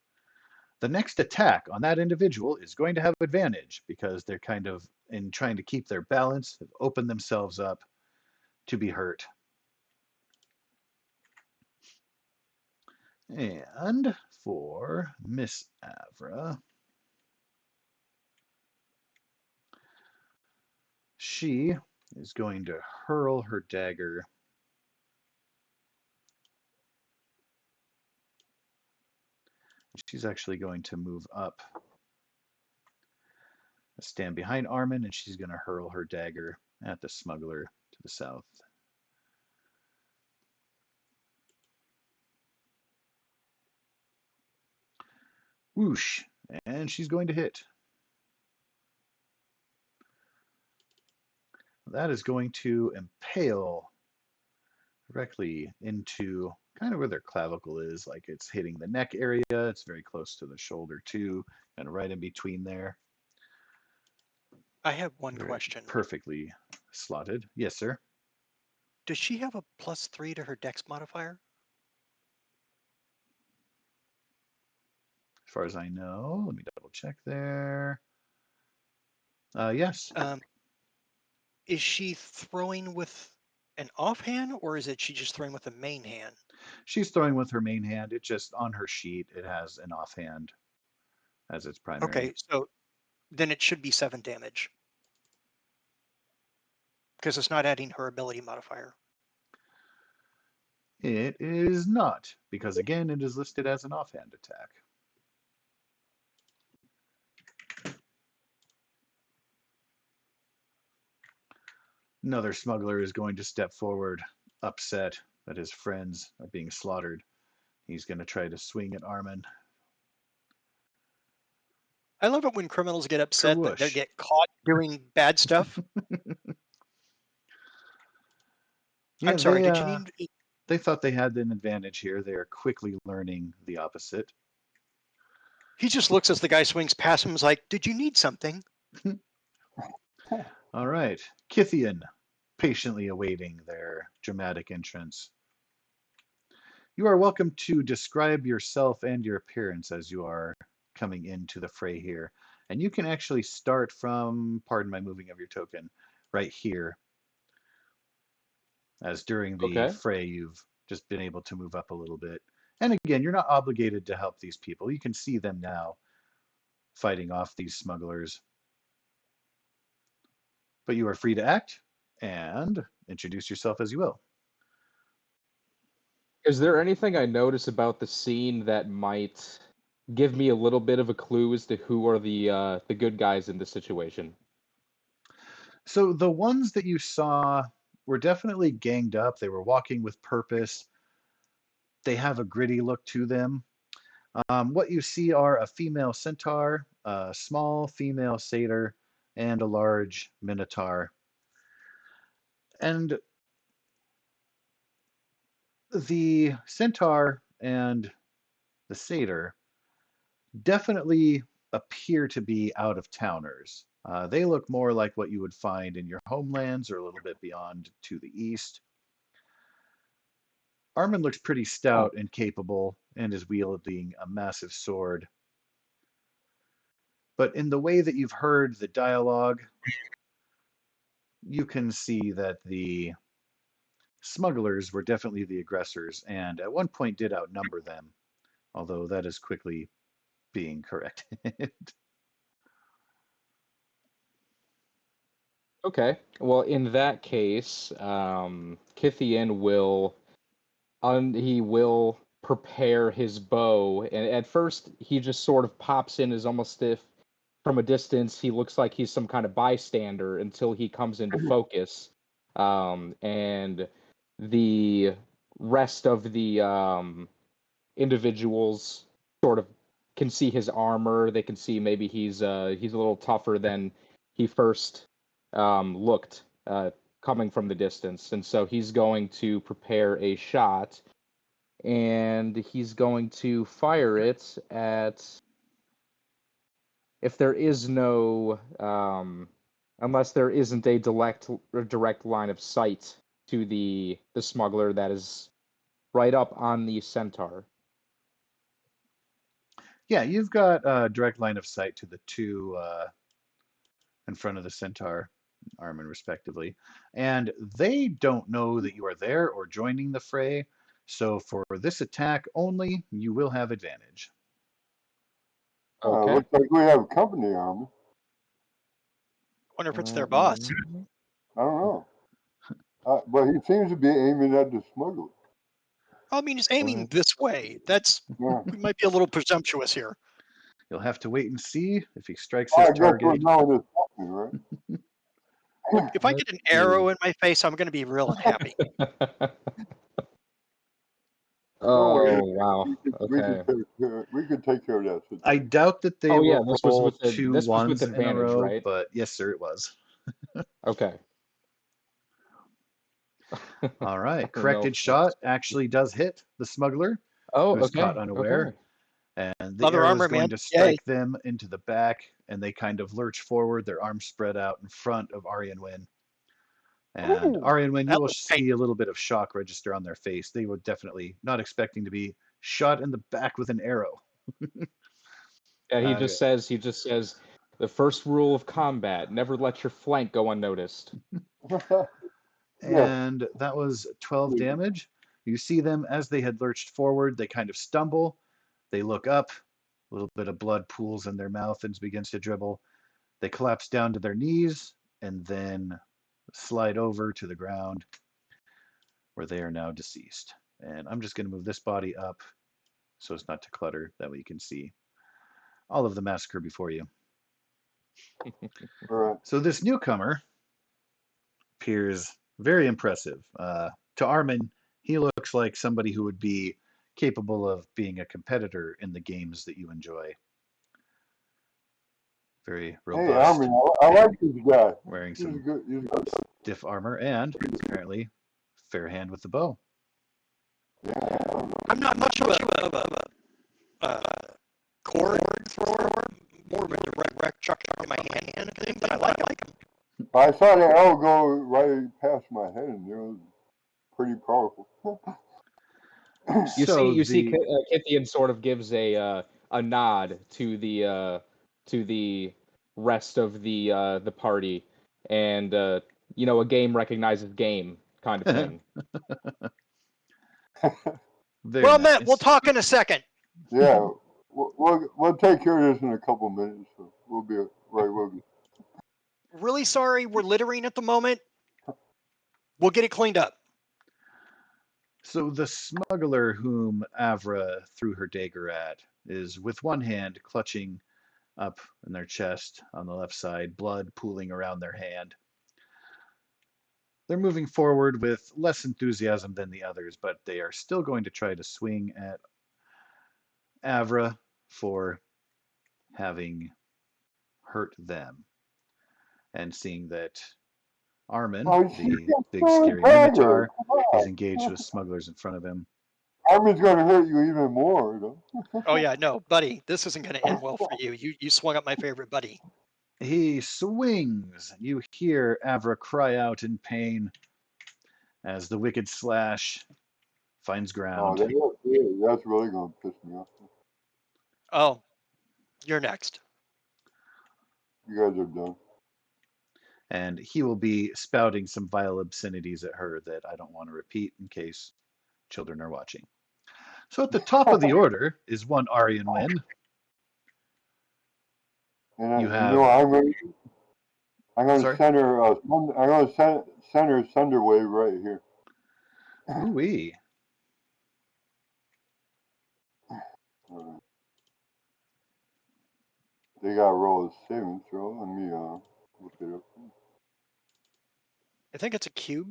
The next attack on that individual is going to have advantage because they're kind of, in trying to keep their balance, have opened themselves up to be hurt. And for Miss Avra, she is going to hurl her dagger. She's actually going to move up, stand behind Armin, and she's going to hurl her dagger at the smuggler to the south. Whoosh! And she's going to hit. That is going to impale directly into kind of where their clavicle is, like it's hitting the neck area. It's very close to the shoulder too, and right in between there. I have one Very question. perfectly slotted. Yes, sir. Does she have a +3 to her dex modifier? As far as I know, let me double check there. Yes. Is she throwing with an offhand, or is it she just throwing with a main hand? She's throwing with her main hand. It just, on her sheet, it has an offhand as its primary. Okay, so then it should be 7 damage. Because it's not adding her ability modifier. It is not, because again, it is listed as an offhand attack. Another smuggler is going to step forward, upset that his friends are being slaughtered. He's going to try to swing at Armin. I love it when criminals get upset that they Kerwhoosh. get caught doing bad stuff. Yeah, I'm sorry, did you need they thought they had an advantage here. They are quickly learning the opposite. he just looks as the guy swings past him and is like, did you need something? All right, Kithian, patiently awaiting their dramatic entrance. You are welcome to describe yourself and your appearance as you are coming into the fray here. And you can actually start from, pardon my moving of your token, right here. As during the Okay. fray, you've just been able to move up a little bit. And again, you're not obligated to help these people. You can see them now fighting off these smugglers. But you are free to act and introduce yourself as you will. Is there anything I notice about the scene that might give me a little bit of a clue as to who are the good guys in this situation? So the ones that you saw were definitely ganged up. They were walking with purpose. They have a gritty look to them. What you see are a female centaur, a small female satyr, and a large minotaur. And the centaur and the satyr definitely appear to be out of towners. They look more like what you would find in your homelands or a little bit beyond to the east. Armin looks pretty Oh, stout and capable and is wielding a massive sword. But in the way that you've heard the dialogue, you can see that the smugglers were definitely the aggressors and at one point did outnumber them, although that is quickly being corrected. okay. Well, in that case, Kithian will he will prepare his bow, and at first he just sort of pops in as almost if from a distance he looks like he's some kind of bystander until he comes into focus, and the rest of the individuals sort of can see his armor. They can see maybe he's a little tougher than he first looked coming from the distance, and so he's going to prepare a shot, and he's going to fire it at if there is no unless there isn't a direct line of sight to the smuggler that is right up on the centaur. Yeah, you've got a direct line of sight to the two in front of the centaur, Armin, respectively. And they don't know that you are there or joining the fray. So for this attack only, you will have advantage. Okay. Looks like we have company, Armin. Wonder if it's their boss. I don't know. But he seems to be aiming at the smuggler. I mean, he's aiming this way. Yeah. We might be a little presumptuous here. You'll have to wait and see if he strikes I his guess we're target. knowing this company, right? Look, if I get an Let's see. arrow in my face, I'm going to be real unhappy. Don't worry. Oh wow. Okay. We could take care of that I situation. doubt that they Oh yeah, will roll two this was with ones in a advantage, row, right? but yes, sir, it was. Okay. All right, I don't know corrected if shot that's... actually does hit the smuggler, Oh, who's caught okay. unaware. Okay. And the Leather arrow is armor, man. going to Yay. strike them into the back, and they kind of lurch forward, their arms spread out in front of Aryanwin. And Ooh, Aryanwin, you that will looks painful. see a little bit of shock register on their face. They were definitely not expecting to be shot in the back with an arrow. Yeah, he Uh, just says the first rule of combat, never let your flank go unnoticed. Yes. and that was 12 damage. You see them as they had lurched forward, they kind of stumble, they look up, a little bit of blood pools in their mouth and begins to dribble. They collapse down to their knees and then slide over to the ground where they are now deceased. And I'm just going to move this body up so as not to clutter. That way you can see all of the massacre before you. All right. So this newcomer appears very impressive. To Armin, he looks like somebody who would be capable of being a competitor in the games that you enjoy. Very Hey, robust, Armin, I like this guy. wearing He's some good. He's good. stiff armor, and apparently Fair hand with the bow. I'm not much of a cord thrower, more of a direct chuck in my hand kind of thing, but I like them. I saw the arrow go right past my head, and it was pretty powerful. You So see, the Kithian sort of gives a nod to the rest of the party, and you know, a game recognizes game kind of thing. very Well, nice. Matt, we'll talk in a second. Yeah, we'll take care of this in a couple minutes. So we'll be right. We'll be. Really sorry, we're littering at the moment. We'll get it cleaned up. So the smuggler whom Avra threw her dagger at is with one hand clutching up in their chest on the left side, blood pooling around their hand. They're moving forward with less enthusiasm than the others, but they are still going to try to swing at Avra for having hurt them. And seeing that Armin, Oh, the she's big so scary tired. minotaur, Come is on. engaged with smugglers in front of him. Armin's gonna hurt you even more. Though. Oh yeah, no, buddy, this isn't going to end well for you. You swung up my favorite buddy. He swings. You hear Avra cry out in pain as the wicked slash finds Oh, ground. that's really gonna piss me off. Oh, you're next. You guys are done. And he will be spouting some vile obscenities at her that I don't want to repeat in case children are watching. So at the top of the order is one Aryan win. And You you have know what I'm gonna do? I'm gonna sorry. center. I'm gonna center Thunderwave right here. Ooh-wee. They got to roll a saving throw. Let me look it up. I think it's a cube,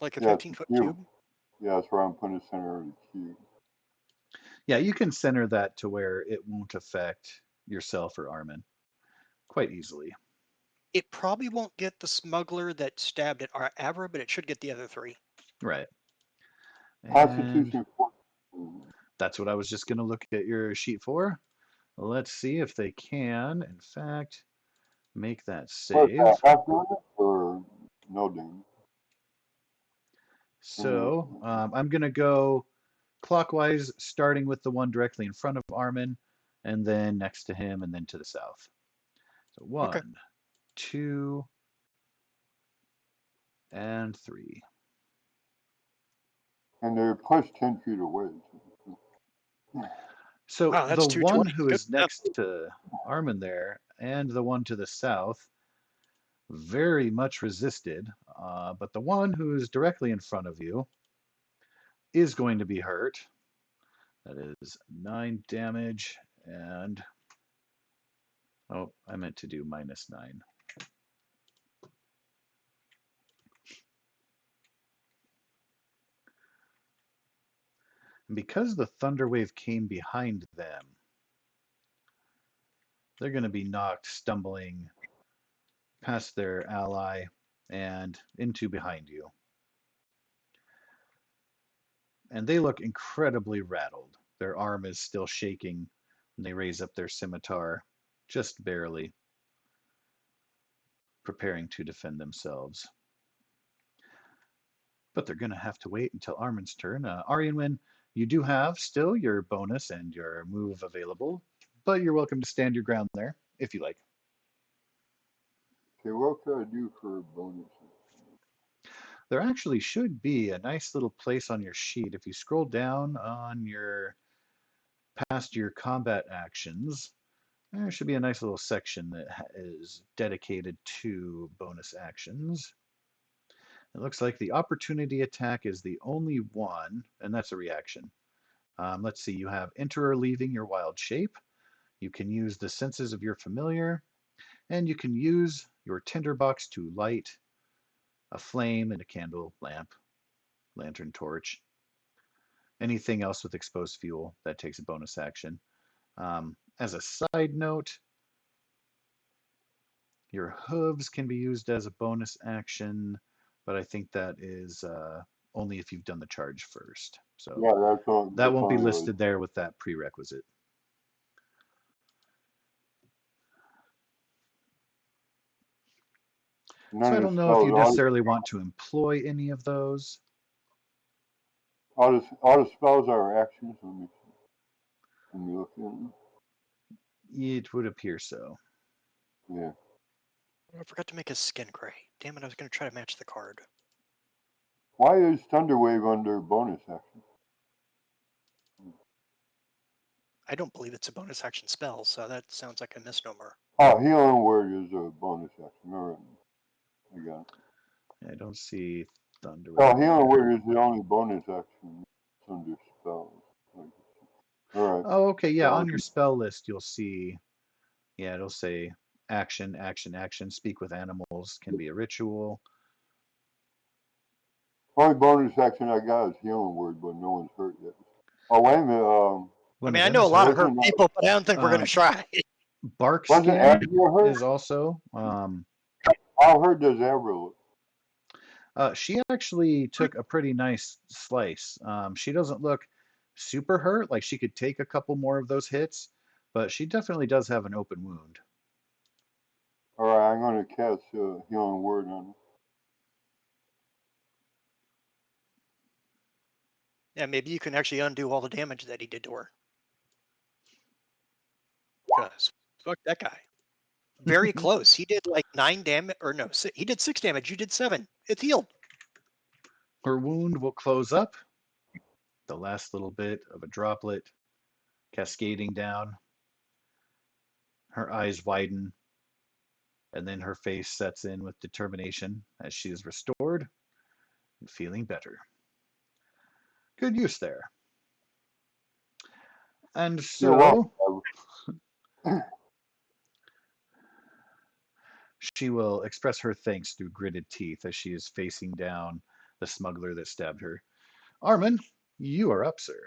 like a Yeah, it's a 15-foot cube. cube. Yeah, that's where I'm putting the center of the cube. Yeah, you can center that to where it won't affect yourself or Armin quite easily. It probably won't get the smuggler that stabbed at Avra, but it should get the other three. Right. And Constitution 14. that's what I was just going to look at your sheet for. Let's see if they can, in fact, make that What's save. that? Half damage or no damage? So I'm going to go clockwise, starting with the one directly in front of Armin, and then next to him, and then to the south. So one, Okay. 2, and 3. And they're pushed 10 feet away. So Wow, that's the one 220. who Good. is next to Armin there, and the one to the south, very much resisted. But the one who is directly in front of you is going to be hurt. That is 9 damage, and oh, I meant to do -9. And because the thunder wave came behind them, they're going to be knocked stumbling past their ally and into behind you. And they look incredibly rattled. Their arm is still shaking, and they raise up their scimitar, just barely, preparing to defend themselves. But they're going to have to wait until Armin's turn. Aryanwin, you do have still your bonus and your move available, but you're welcome to stand your ground there if you like. Okay, what could I do for bonuses? There actually should be a nice little place on your sheet. If you scroll down on your past your combat actions, there should be a nice little section that is dedicated to bonus actions. It looks like the opportunity attack is the only one, and that's a reaction. Let's see, you have enter or leaving your wild shape. You can use the senses of your familiar, and you can use your tinderbox to light a flame and a candle, lamp, lantern, torch. Anything else with exposed fuel, that takes a bonus action. As a side note, your hooves can be used as a bonus action, but I think that is only if you've done the charge first. So Yeah, that's all. that won't be listed there with that prerequisite. None So I of the don't know if you spells. necessarily want to employ any of those. All the spells are actions. Let me look at them. It would appear so. Yeah. I forgot to make his skin gray. Damn it, I was going to try to match the card. Why is Thunderwave under bonus action? I don't believe it's a bonus action spell, so that sounds like a misnomer. Oh, Healing Word is a bonus action. All right. I got it. I don't see Thunder. Oh, Healing Word is the only bonus action under spells. All right. Oh, okay. Yeah, So on your spell list, you'll see, yeah, it'll say action, action, action. Speak with animals can be a ritual. only bonus action I got is Healing Word, but no one's hurt yet. Oh, wait a minute. I mean, I know a lot of hurt wasn't, people, but I don't think we're going to try. Bark wasn't skin Abigail hurt? is also. How hurt does Avril look? She actually took a pretty nice slice. She doesn't look super hurt, like she could take a couple more of those hits, but she definitely does have an open wound. All right, I'm going to cast Healing Word on her. Yeah, maybe you can actually undo all the damage that he did to her. Because fuck that guy. Very close. He did like 9 damage, or no, he did 6 damage. You did 7. It's healed. Her wound will close up. The last little bit of a droplet cascading down. Her eyes widen, and then her face sets in with determination as she is restored and feeling better. Good use there. And You're welcome. she will express her thanks through gritted teeth as she is facing down the smuggler that stabbed her. Armin, you are up, sir.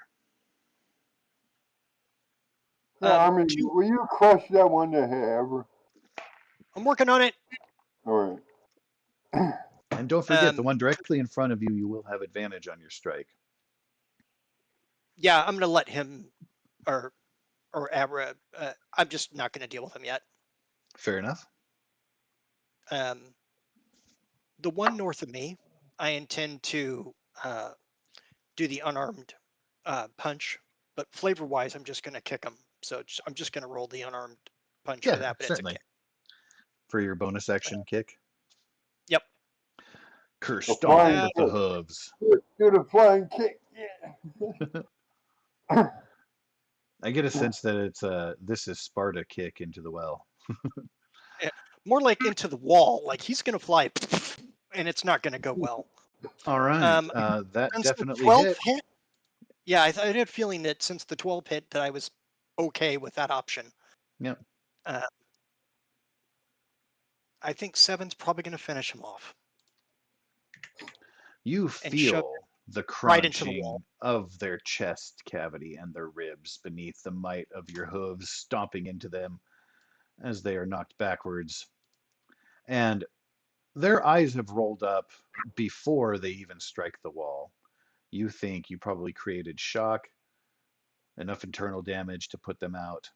Yeah, I mean, will you crush that one to have? I'm working on it. All right. And don't forget, the one directly in front of you, you will have advantage on your strike. Yeah, I'm going to let him, or Abra, I'm just not going to deal with him yet. Fair enough. The one north of me, I intend to do the unarmed punch, but flavor-wise, I'm just going to kick him. So I'm just going to roll the unarmed punch for that, but certainly. it's a kick. For your bonus action kick? Yep. Curse stomp with the kick. hooves. Do the flying kick. Yeah. I get a sense that it's this is Sparta kick into the well. Yeah, more like into the wall. Like he's going to fly, and it's not going to go well. All right, that since definitely the 12 hit. Yeah, I had a feeling that since the 12 hit, that I was okay with that option. Yep. I think 7's probably going to finish him off. You feel the right into the crunching wall of their chest cavity and their ribs beneath the might of your hooves stomping into them as they are knocked backwards. And their eyes have rolled up before they even strike the wall. You think you probably created shock, enough internal damage to put them out.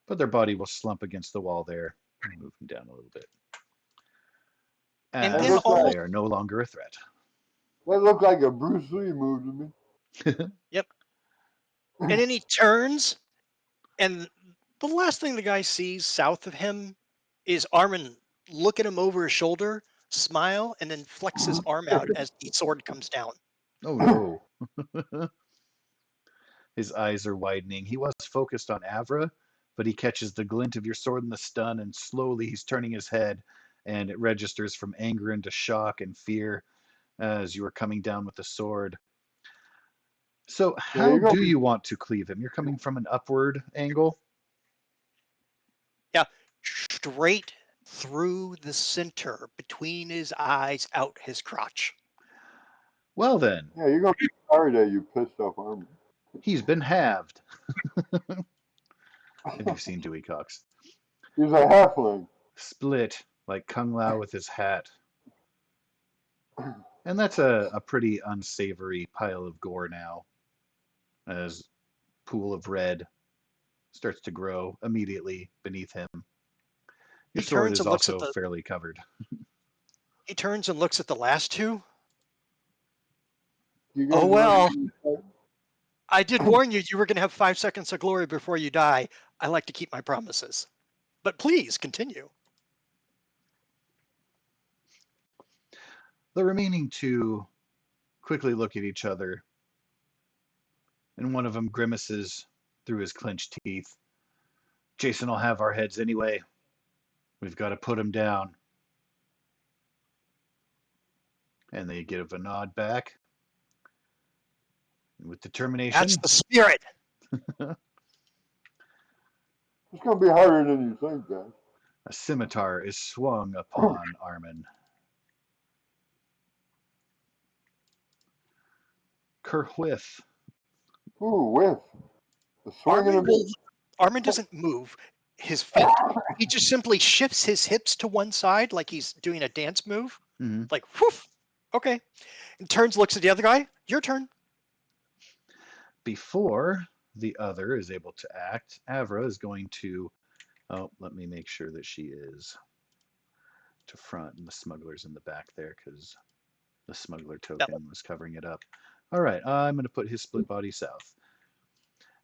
But their body will slump against the wall there, moving down a little bit. As they are no longer a threat. That looked like a Bruce Lee move to me. Yep. And then he turns, and the last thing the guy sees south of him is Armin look at him over his shoulder, smile, and then flex his arm out as the sword comes down. Oh no. His eyes are widening. He was focused on Avra, but he catches the glint of your sword in the stun, and slowly he's turning his head, and it registers from anger into shock and fear as you are coming down with the sword. So how do you want to cleave him? You're coming from an upward angle? Yeah, straight through the center, between his eyes, out his crotch. Well then. Yeah, you're going to be sorry that you pissed off Armin. He's been halved. Have you seen Dewey Cox? He's a halfling. Split like Kung Lao with his hat. And that's a pretty unsavory pile of gore now, as pool of red starts to grow immediately beneath him. Your He sword turns is and looks at also the fairly covered. he turns and looks at the last two. You Oh guys ready well, to start? I did warn you you were going to have 5 seconds of glory before you die. I like to keep my promises. But please continue. The remaining two quickly look at each other, and one of them grimaces through his clenched teeth. Jason will have our heads anyway. We've got to put him down. And they give a nod back. And with That's determination, the spirit. It's going to be harder than you think, guys. a scimitar is swung upon Armin. Kerwith. Ooh, with the swing and a miss. Armin doesn't move his feet. He just simply shifts his hips to one side like he's doing a dance move. Mm-hmm. Like, whoof. Okay. And turns, looks at the other guy. Your turn. Before the other is able to act, Avra is going to. Oh, let me make sure that she is to front and the smuggler's in the back there because the smuggler token was covering it up. All right, I'm going to put his split body south.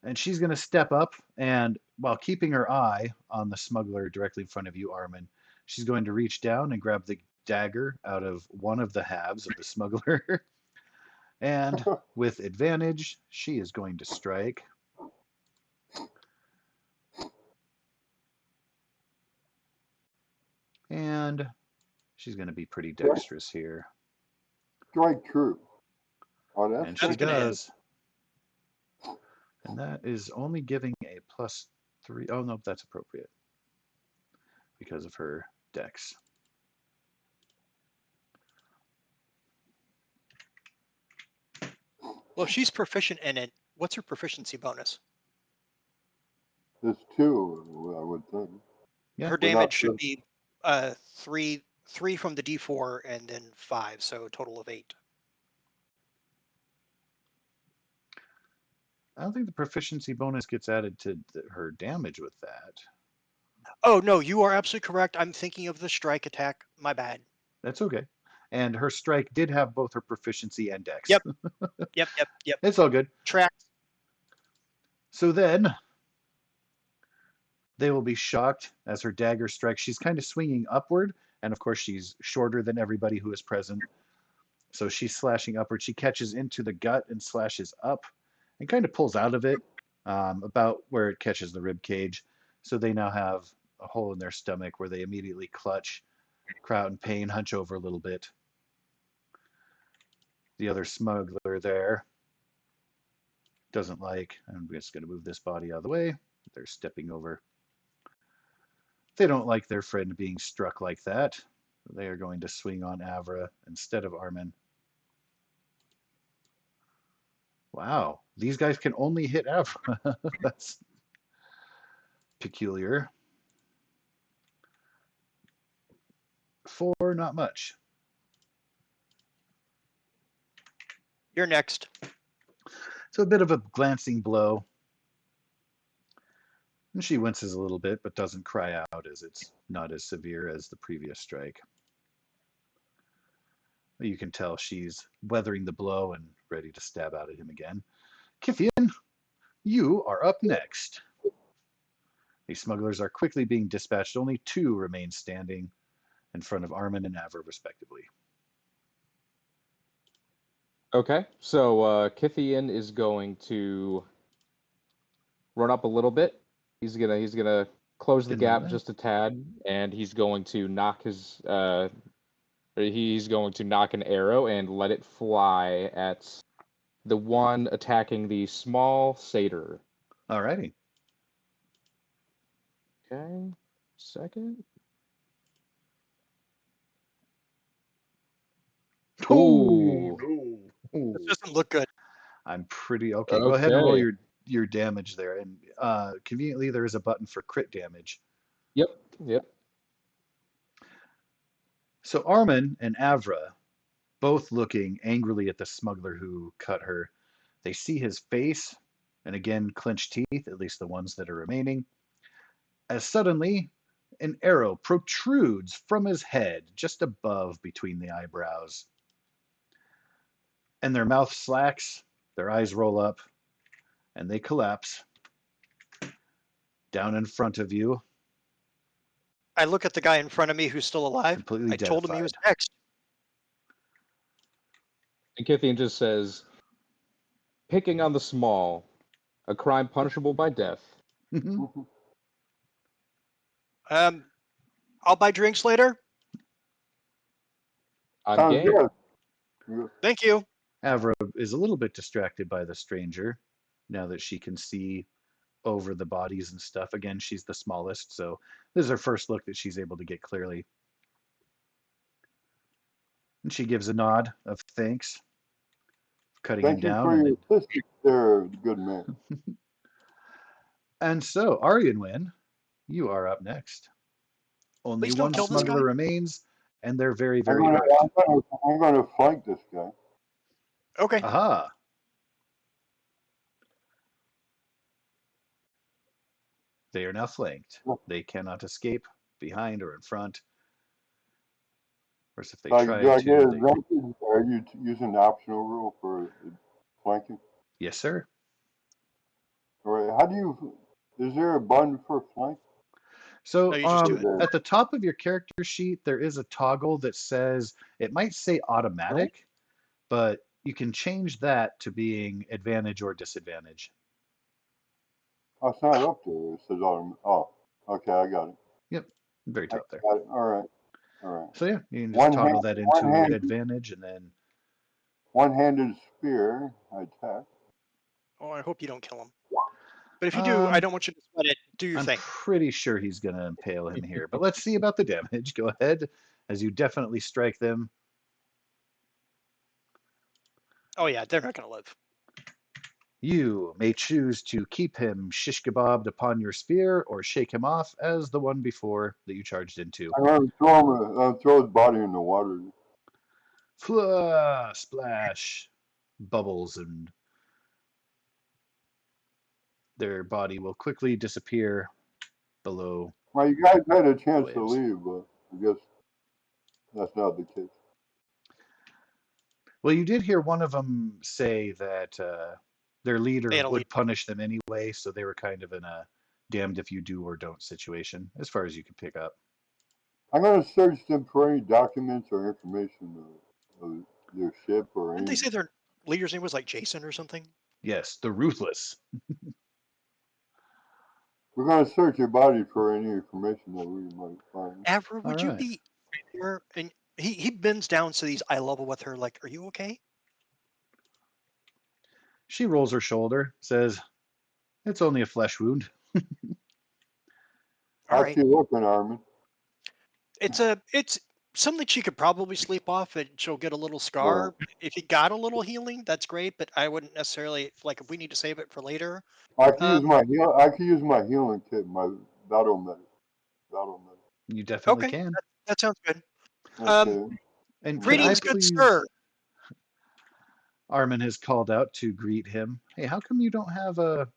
And she's going to step up, and while keeping her eye on the smuggler directly in front of you, Armin, she's going to reach down and grab the dagger out of one of the halves of the smuggler. And with advantage, she is going to strike. And she's going to be pretty dexterous here. Strike true. Oh, that's And she gonna hit. does. And that is only giving a +3. Oh, no, that's appropriate because of her dex. Well, if she's proficient in it, what's her proficiency bonus? It's 2, I would think. Yeah. Her But not damage should this. be three from the D4 and then 5, so a total of 8. I don't think the proficiency bonus gets added to her damage with that. Oh no, you are absolutely correct. I'm thinking of the strike attack. My bad. That's okay. And her strike did have both her proficiency and dex. Yep. Yep. It's all good. Tracks. So then they will be shocked as her dagger strikes. She's kind of swinging upward, and of course she's shorter than everybody who is present. So she's slashing upward. She catches into the gut and slashes up and kind of pulls out of it about where it catches the rib cage. So they now have a hole in their stomach where they immediately clutch, cry out in pain, hunch over a little bit. The other smuggler there doesn't like, I'm just going to move this body out of the way. They're stepping over. They don't like their friend being struck like that. They are going to swing on Avra instead of Armin. Wow, these guys can only hit Avra. That's peculiar. 4, not much. You're next. So a bit of a glancing blow. And she winces a little bit, but doesn't cry out as it's not as severe as the previous strike. You can tell she's weathering the blow and ready to stab out at him again. Kithian, you are up next. These smugglers are quickly being dispatched. Only 2 remain standing in front of Armin and Avra, respectively. Okay, so Kithian is going to run up a little bit. He's gonna close the Didn't know gap that. just a tad, and he's going to knock his he's going to knock an arrow and let it fly at the one attacking the small satyr. Alrighty. Okay, second. Ooh. No. This doesn't look good. I'm pretty okay. Go ahead and roll Okay. your damage there. And conveniently, there is a button for crit damage. Yep. So Armin and Avra both looking angrily at the smuggler who cut her. They see his face, and again clenched teeth, at least the ones that are remaining, as suddenly an arrow protrudes from his head just above between the eyebrows. And their mouth slacks, their eyes roll up, and they collapse down in front of you, I look at the guy in front of me who's still alive. completely I told him he was deadified. next. And Kithian just says, "Picking on the small, a crime punishable by death." I'll buy drinks later. I'm Sounds game. good. Yeah. Thank you. Avra is a little bit distracted by the stranger now that she can see over the bodies and stuff. Again, she's the smallest, so this is her first look that she's able to get clearly. And she gives a nod of thanks for cutting him Thank you down. for your assistance there, good man. And so, Aryanwin, you are up next. Only Please don't one kill this smuggler guy. remains, and they're very, I'm very gonna, hurt. I'm gonna flank this guy. Okay. Aha! They are now flanked. They cannot escape behind or in front. Of course, if they Like, do tried I get to, they... advantage? Are you using the optional rule for flanking? Yes, sir. Or how do you? Is there a button for flank? So No, you just do it. at the top of your character sheet, there is a toggle that says, it might say automatic, but you can change that to being advantage or disadvantage. Oh, it's not up there. It says automatic. Oh, okay, I got it. Yep, very I top there. got it. All right, all right. So yeah, you can just toggle that into advantage, and then One-handed spear attack. Oh, I hope you don't kill him. But if you do, I don't want you to sweat it. Do your I'm thing. pretty sure he's going to impale him here. But let's see about the damage. Go ahead, as you definitely strike them. Oh yeah, they're not gonna live. You may choose to keep him shish kebabbed upon your spear or shake him off as the one before that you charged into. I'm gonna throw his body in the water. Flah, splash, bubbles, and their body will quickly disappear below Well, you guys had a the chance to waves. leave, but I guess that's not the case. Well, you did hear one of them say that their They leader had a lead. would punish them anyway, so they were kind of in a damned if you do or don't situation, as far as you could pick up. I'm gonna search them for any documents or information of their ship or Didn't they any. say their leader's name was like Jason or something? Yes, the ruthless. We're gonna search your body for any information that we might find. Avra, All would you right. be here? And he bends down so he's eye level with her. Like, are you okay? She rolls her shoulder, says, "It's only a flesh wound." All How's right. she looking, Armin? It's something she could probably sleep off, and she'll get a little scar. If you got a little healing, that's great. But I wouldn't necessarily like if we need to save it for later. I can use my healing kit, my battle medic. Battle medic. You definitely Okay, can. that sounds good. Okay. And can I Greetings, good please, sir. Armin has called out to greet him. Hey, how come you don't have a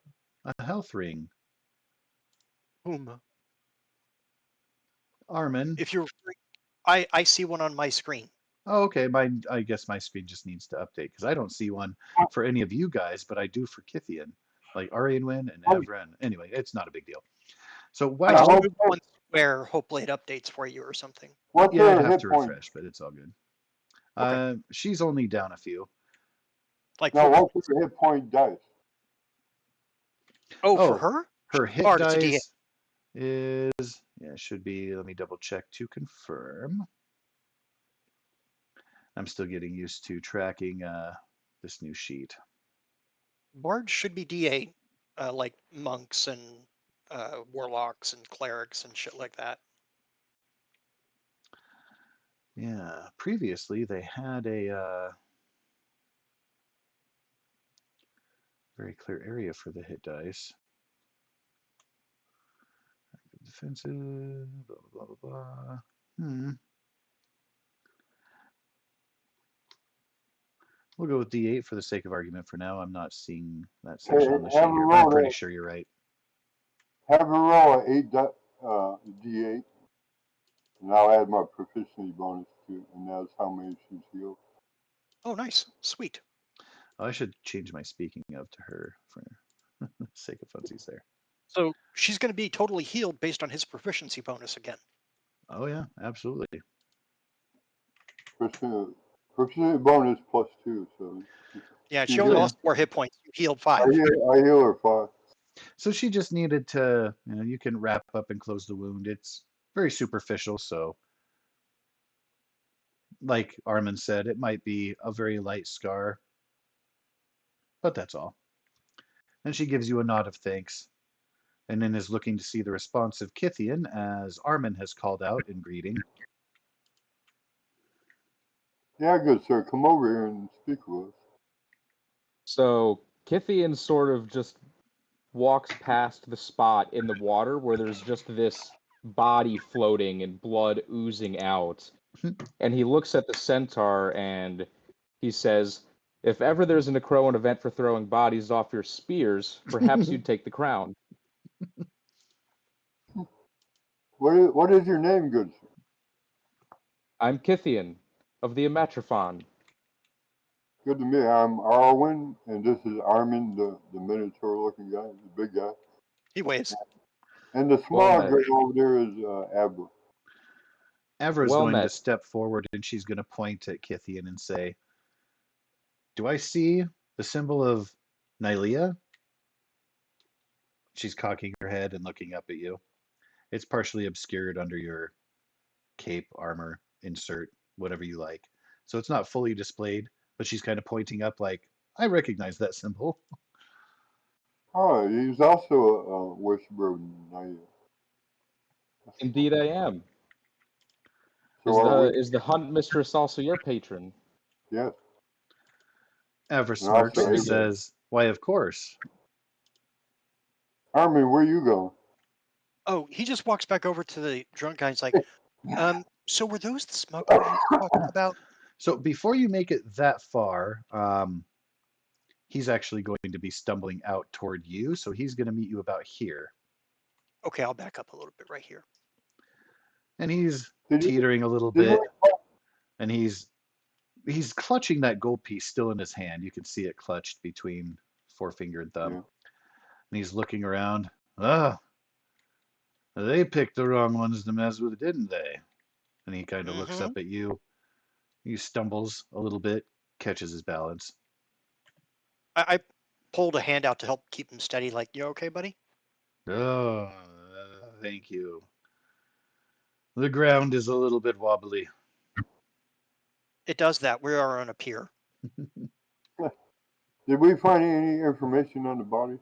health ring? Whom? Armin. If you're, I see one on my screen. Oh, okay. I guess my screen just needs to update because I don't see one for any of you guys, but I do for Kithian, like Arianwin and Evren. Anyway, it's not a big deal. So I why just don't? moved one square. Hopefully, it updates for you or something. What's Yeah, I'd her have hit to point? refresh, but it's all good. Okay. She's only down a few. Like No, for what's her hit point dice? for Oh, her? her hit Bard, it's a D8. dice is, yeah, it should be. Let me double check to confirm. I'm still getting used to tracking this new sheet. Bards should be D8, like monks and warlocks and clerics and shit like that. Yeah, previously they had a very clear area for the hit dice. Defensive, blah, blah, blah, blah. We'll go with D8 for the sake of argument for now. I'm not seeing that Hey, section on the have sheet a here, but I'm roll pretty that. sure you're right. Have a roll at D8, and I'll add my proficiency bonus to it, and that's how many she's healed. Oh, nice. Sweet. Oh, I should change my speaking of to her for the sake of funsies there. So she's going to be totally healed based on his proficiency bonus again. Oh, yeah, absolutely. Proficiency bonus +2, so Yeah, she she only Oh, healed. yeah. lost 4 hit points. You healed 5. I heal her 5. So she just needed to, you can wrap up and close the wound. It's very superficial, so like Armin said, it might be a very light scar, but that's all. And she gives you a nod of thanks, and then is looking to see the response of Kithian as Armin has called out in greeting. Yeah, good sir. Come over here and speak with us. So Kithian sort of just walks past the spot in the water where there's just this body floating and blood oozing out. And he looks at the centaur and he says, "If ever there's a Necroan event for throwing bodies off your spears, perhaps you'd take the crown." What is your name, good sir? I'm Kithian of the Amatrophon. Good to meet you. I'm Arwen, and this is Armin, the Minotaur-looking guy, the big guy. He waves. And the Well small met. girl over there is Abra. Avra is Well going to met. step forward and she's going to point at Kithian and say, "Do I see the symbol of Nylea?" She's cocking her head and looking up at you. It's partially obscured under your cape, armor, insert, whatever you like. So it's not fully displayed, but she's kind of pointing up like, "I recognize that symbol." Oh, he's also a worshiper of Naya. Indeed I am. So are we? Is the hunt mistress also your patron? Yes. Avra And smirks also Very and good. says, "Why, of course." Armin, where you going? Oh, he just walks back over to the drunk guy. He's like, so were those the smugglers you were talking about? So before you make it that far, he's actually going to be stumbling out toward you. So he's going to meet you about here. Okay, I'll back up a little bit right here. And he's Did you? teetering a little Did bit, you? and he's clutching that gold piece still in his hand. You can see it clutched between forefinger and thumb. Yeah. And he's looking around. Ah, they picked the wrong ones to mess with, didn't they? And he kind of looks Mm-hmm. up at you. He stumbles a little bit, catches his balance. I pulled a hand out to help keep him steady. Like, you okay, buddy? Oh, thank you. The ground is a little bit wobbly. It does that. We are on a pier. Did we find any information on the bodies?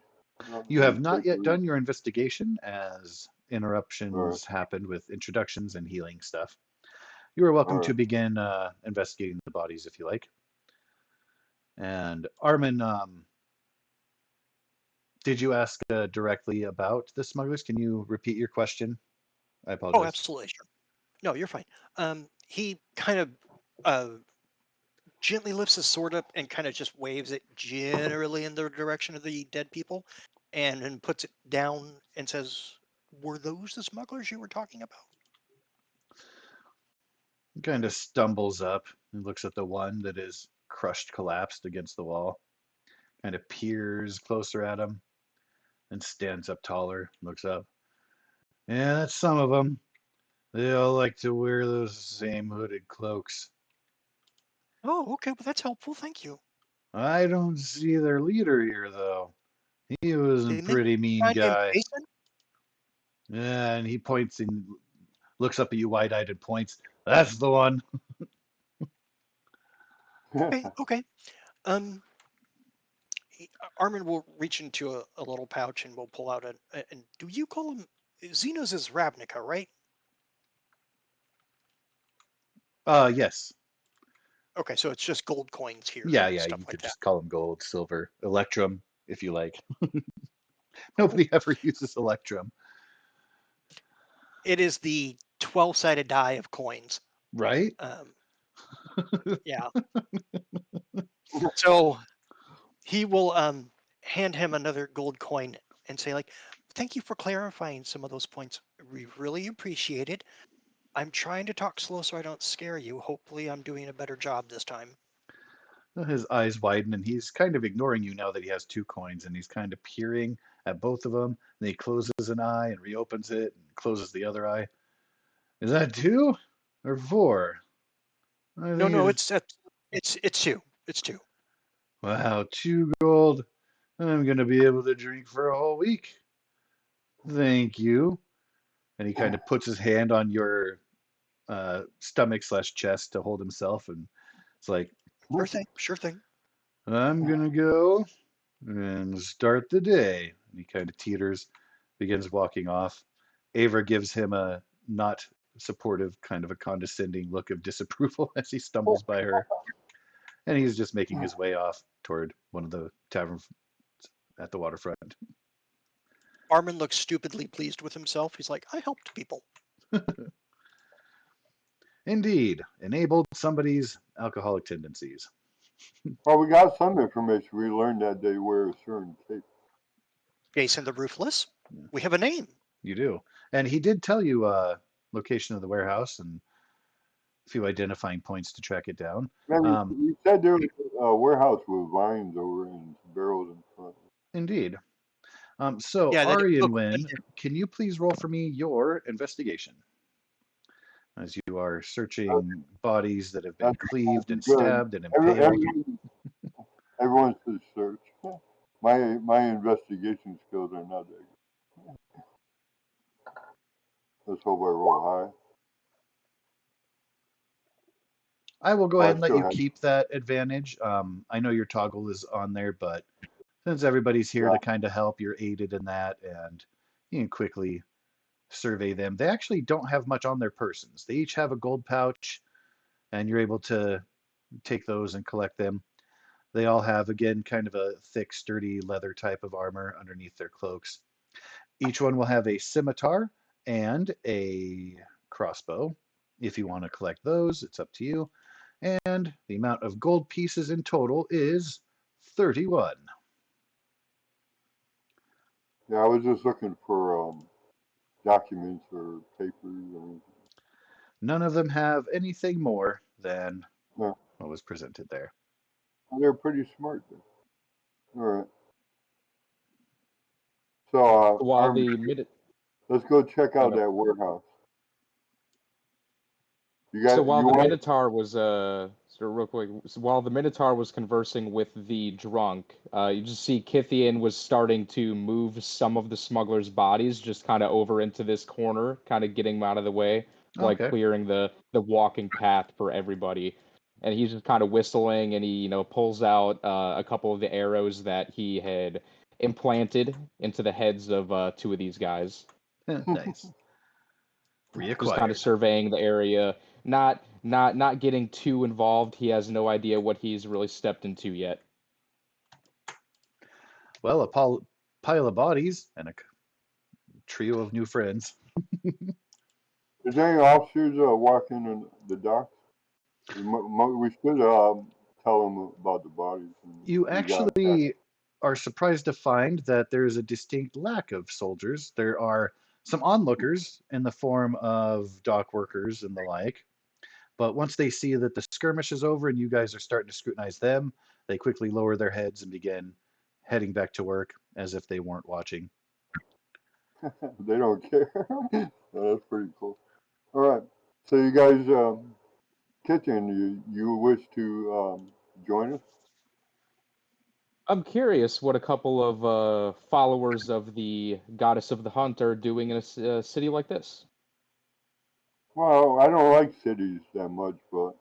You Any have not yet takeaways? done your investigation as All right. interruptions happened with introductions and healing stuff. You are welcome All to right. begin investigating the bodies if you like. And Armin, did you ask directly about the smugglers? Can you repeat your question? I Oh, apologize. absolutely. Sure. No, you're fine. He kind of uh, gently lifts his sword up and kind of just waves it generally in the direction of the dead people and then puts it down and says, were those the smugglers you were talking about? He kind of stumbles up and looks at the one that is crushed, collapsed against the wall, kind of peers closer at him and stands up taller, looks up. Yeah, that's some of them. They all like to wear those same hooded cloaks. Oh, okay. Well, that's helpful. Thank you. I don't see their leader here, though. He was a Did they mention pretty a mean guy named guy. Jason? Yeah, and he points and looks up at you wide eyed and points. That's the one. Okay, okay. Um, Armin will reach into a little pouch and will pull out and do you call him Xenos is Ravnica, right? Yes. Okay, so it's just gold coins here Yeah, and yeah, stuff you like could that. just call them gold, silver, electrum, if you like. Cool. Nobody ever uses electrum, It is the 12-sided die of coins. right? Um, yeah. So he will hand him another gold coin and say, like, thank you for clarifying some of those points. We really appreciate it. I'm trying to talk slow so I don't scare you. Hopefully I'm doing a better job this time. His eyes widen and he's kind of ignoring you now that he has 2 coins and he's kind of peering at both of them. And he closes an eye and reopens it and closes the other eye. Is that 2 or 4? I think No, it's it's two. It's two. wow, 2 gold. I'm gonna be able to drink for a whole week. Thank you. And he kind of puts his hand on your stomach slash chest to hold himself, and it's like, Sure thing. Sure thing. I'm gonna go and start the day. And he kind of teeters, begins walking off. Ava gives him a not supportive, kind of a condescending look of disapproval as he stumbles by her. And he's just making his way off toward one of the taverns at the waterfront. Armin looks stupidly pleased with himself. He's like, I helped people. Indeed, enabled somebody's alcoholic tendencies. Well, we got some information. We learned that they wear a certain cape. Jason the Ruthless. Yeah. We have a name. You do. And he did tell you location of the warehouse and a few identifying points to track it down. Man, you said there was a warehouse with vines over and barrels in front. Indeed. So, Yeah, Ari and look, Wynn, can you please roll for me your investigation? As you are searching bodies that have been cleaved and Good. stabbed and impaled. Everyone should search. My investigation skills are not that good. Let's hope I roll high. I will go ahead and let you have. keep that advantage. I know your toggle is on there, but since everybody's here to kind of help, you're aided in that, and you can quickly survey them. They actually don't have much on their persons. They each have a gold pouch, and you're able to take those and collect them. They all have, again, kind of a thick, sturdy leather type of armor underneath their cloaks. Each one will have a scimitar and a crossbow. If you want to collect those, it's up to you. And the amount of gold pieces in total is 31. Yeah, I was just looking for documents or papers. None of them have anything more than No, what was presented there. they're pretty smart. Then. All right. So While the minute, let's go check oh out no, that warehouse. so while You the want? Minotaur was so real quick, so while the Minotaur was conversing with the drunk, you just see Kithian was starting to move some of the smugglers' bodies just kind of over into this corner, kind of getting them out of the way, like Okay. clearing the walking path for everybody. And he's just kind of whistling, and he pulls out a couple of the arrows that he had implanted into the heads of 2 of these guys. Nice. Just kind of Reacquired. surveying the area, not getting too involved. He has no idea what he's really stepped into yet. Well, a pile of bodies and a trio of new friends. Is there any officers walking in the docks? We should tell them about the bodies. You actually are surprised to find that there is a distinct lack of soldiers. There are some onlookers in the form of dock workers and the like. But once they see that the skirmish is over and you guys are starting to scrutinize them, they quickly lower their heads and begin heading back to work as if they weren't watching. They don't care. That's pretty cool. All right. So you guys, Kitchen, you wish to join us? I'm curious what a couple of followers of the goddess of the hunt are doing in a city like this. Well, I don't like cities that much, but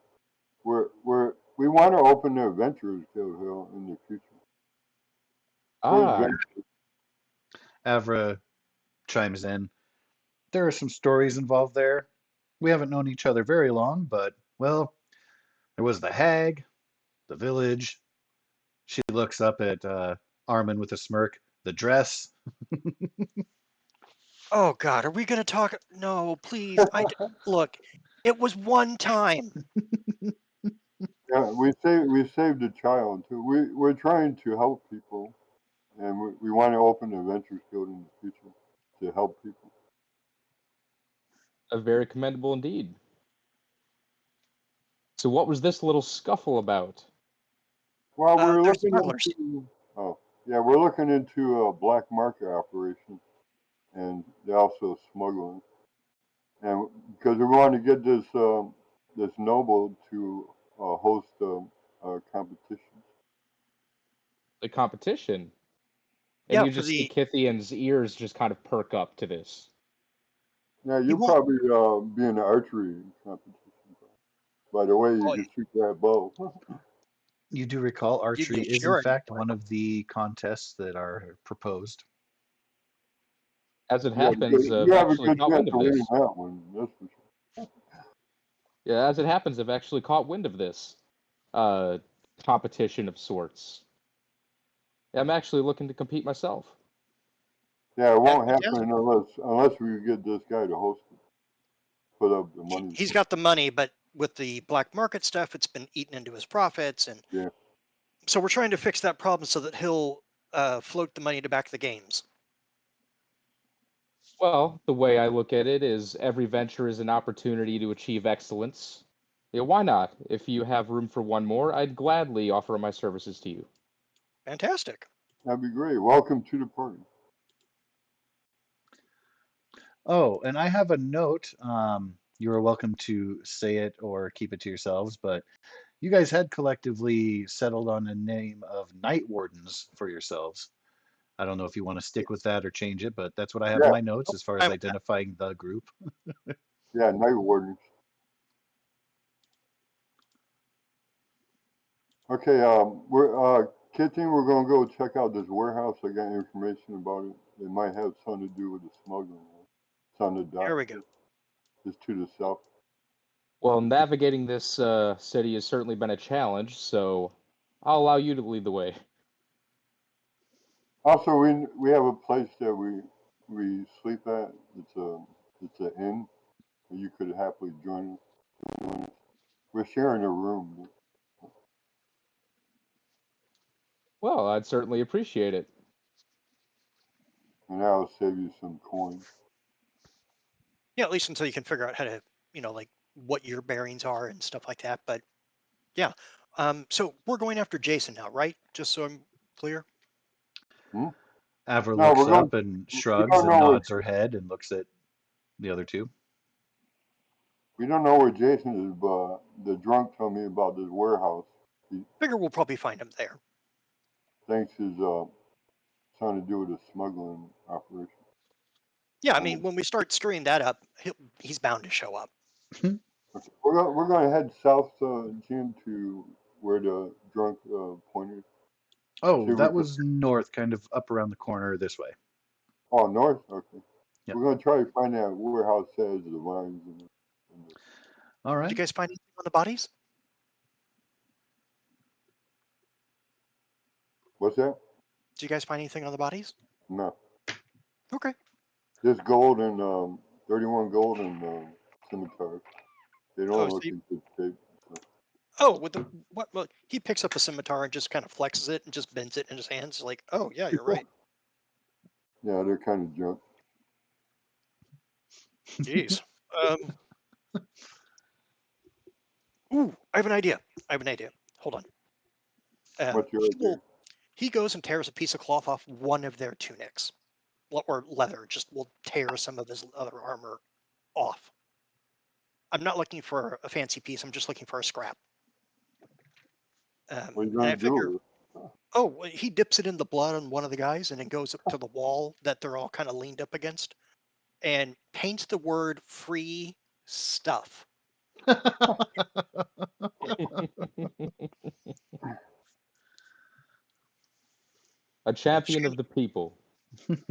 we want to open the Adventurers Guild in the future. Ah, Avra chimes in. There are some stories involved there. We haven't known each other very long, but, well, there was the hag, the village. She looks up at Armin with a smirk. The dress. Oh God, are we gonna talk? No, please. Look. It was one time. Yeah, we saved a child too. We're trying to help people, and we want to open a venture field in the future to help people. Very commendable indeed. So what was this little scuffle about? Well, we're There's looking smugglers. into we're looking into a black market operation, and they're also smuggling, and because we want to get this noble to host a competition. The competition? And Yeah, you for just see the Kithian's ears just kind of perk up to this. Now he you'll won't. probably be in the archery competition. By the way, you Oh, can shoot that bow. You do recall you'd archery be is in sure. fact one of the contests that are proposed. As it Yeah, happens, you I've have a actually good caught chance wind of of winning this. that one. That's for sure. Yeah, as it happens, I've actually caught wind of this competition of sorts. I'm actually looking to compete myself. Yeah, it won't Fantastic. happen unless we get this guy to host it. Put up the money. He's got the money, but with the black market stuff, it's been eaten into his profits, and Yeah. so we're trying to fix that problem so that he'll float the money to back the games. Well, the way I look at it is every venture is an opportunity to achieve excellence. Yeah, why not? If you have room for one more, I'd gladly offer my services to you. Fantastic. That'd be great. Welcome to the party. Oh, and I have a note. You are welcome to say it or keep it to yourselves, but you guys had collectively settled on a name of Night Wardens for yourselves. I don't know if you want to stick with that or change it, but that's what I have in Yeah, my notes as far as Fine with that. identifying the group. yeah, night wardens. Okay, Kitty, we're gonna go check out this warehouse. I got information about it. It might have something to do with the smuggling. It's on the dock. Here we go. It's to the south. Well, navigating this city has certainly been a challenge, so I'll allow you to lead the way. Also, we have a place that we sleep at. It's an inn. You could happily join us. We're sharing a room, Well, I'd certainly appreciate it. and that'll save you some coin. Yeah, at least until you can figure out how to, like what your bearings are and stuff like that. But yeah, so we're going after Jason now, right? Just so I'm clear. Hmm? Avra No, looks up and we shrugs don't and know where nods her head and looks at the other two. we don't know where Jason is, but the drunk told me about this warehouse. He Figure we'll probably find him there. thinks is something to do with a smuggling operation. Yeah, I mean, when we start stirring that up, he's bound to show up. Okay. We're gonna head south, Jim, to where the drunk pointed. See Oh, if we that can. was north, kind of up around the corner this way. Oh, north. Okay. Yep. We're gonna try to find out warehouse has the vines and the All Did you right. guys find anything on the bodies? what's that? Did you guys find anything on the bodies? No, Okay. just gold and 31 gold and scimitar. They Oh, don't so look in good shape. So. with the what? Well, he picks up a scimitar and just kind of flexes it and just bends it in his hands, like, oh yeah, you're right. Yeah, they're kind of junk. Jeez. Um. Ooh, I have an idea. Hold on. What's your He idea? will. He goes and tears a piece of cloth off one of their tunics, or leather. Just will tear some of his other armor off. I'm not looking for a fancy piece. I'm just looking for a scrap. What are you And I gonna do figure, with it? oh, well, he dips it in the blood on one of the guys and then goes up to the wall that they're all kind of leaned up against and paints the word free stuff. A champion Shane of the people.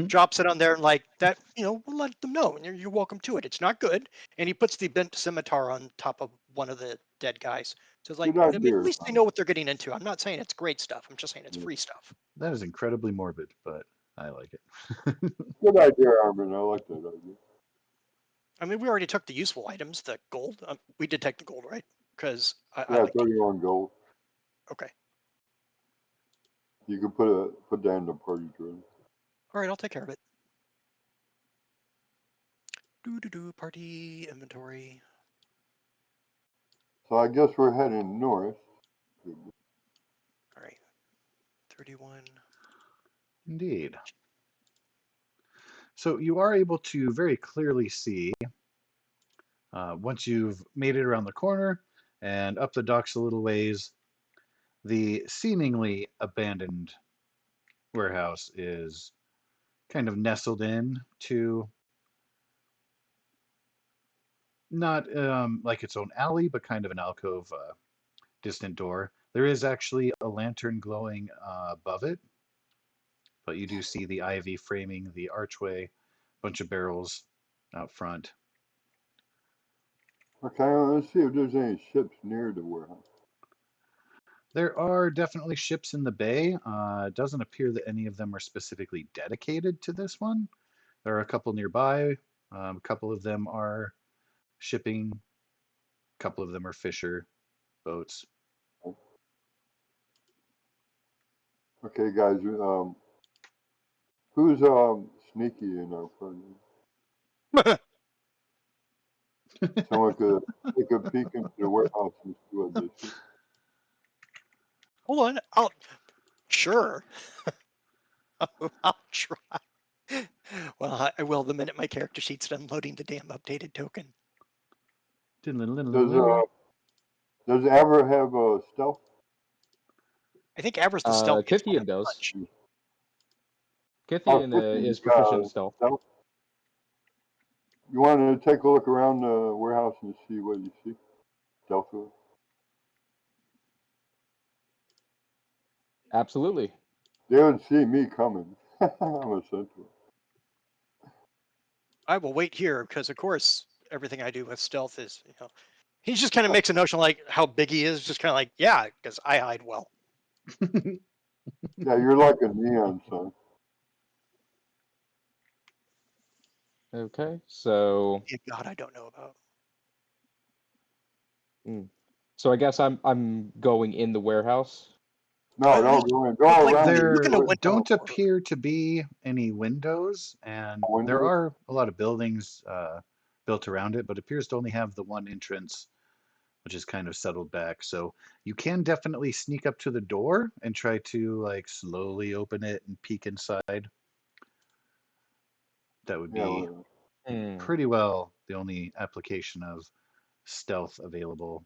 drops it on there and like that, we'll let them know. And you're welcome to it. It's not good. And he puts the bent scimitar on top of one of the dead guys. So it's like, Good I mean, at idea, least they Tom. know what they're getting into. I'm not saying it's great stuff. I'm just saying it's Yeah. free stuff. That is incredibly morbid, but I like it. Good idea, Armin. I like that idea. I mean, we already took the useful items, the gold. We did take the gold, right? Because I Yeah, like. 31 gold. Okay. You can put that in the party drill. All right, I'll take care of it. Party inventory. So I guess we're heading north. All right. 31. Indeed. So you are able to very clearly see, once you've made it around the corner and up the docks a little ways, the seemingly abandoned warehouse is kind of nestled in to not like its own alley, but kind of an alcove, distant door. There is actually a lantern glowing above it, but you do see the ivy framing the archway, bunch of barrels out front. Okay, let's see if there's any ships near the warehouse. There are definitely ships in the bay. It doesn't appear that any of them are specifically dedicated to this one. There are a couple nearby. A couple of them are shipping. A couple of them are fisher boats. Okay, guys. Who's sneaky in our party? Someone could take a peek into the warehouse and see what they see. Hold on. I'll. Sure. I'll try. Well, I will the minute my character sheet's done loading the damn updated token. Does Ever have a stealth? I think Avera's the stealthiest one Kithian of the does. bunch. Kithian is proficient in stealth. You want to take a look around the warehouse and see what you see? Stealthily. Absolutely. They would see me coming. I'm a centaur. I will wait here because, of course, everything I do with stealth is, he just kind of makes a notion like how big he is, just kind of like, yeah, because I hide well. Yeah, you're like a neon son. Okay, so Dear God, I don't know about. so I guess I'm going in the warehouse. No, Well, don't go in. look Go like around. look in There a window. don't appear to be any windows, and there Windows? are a lot of buildings built around it, but appears to only have the one entrance, which is kind of settled back. So you can definitely sneak up to the door and try to like slowly open it and peek inside. That would Yeah, be Hmm. pretty well the only application of stealth available.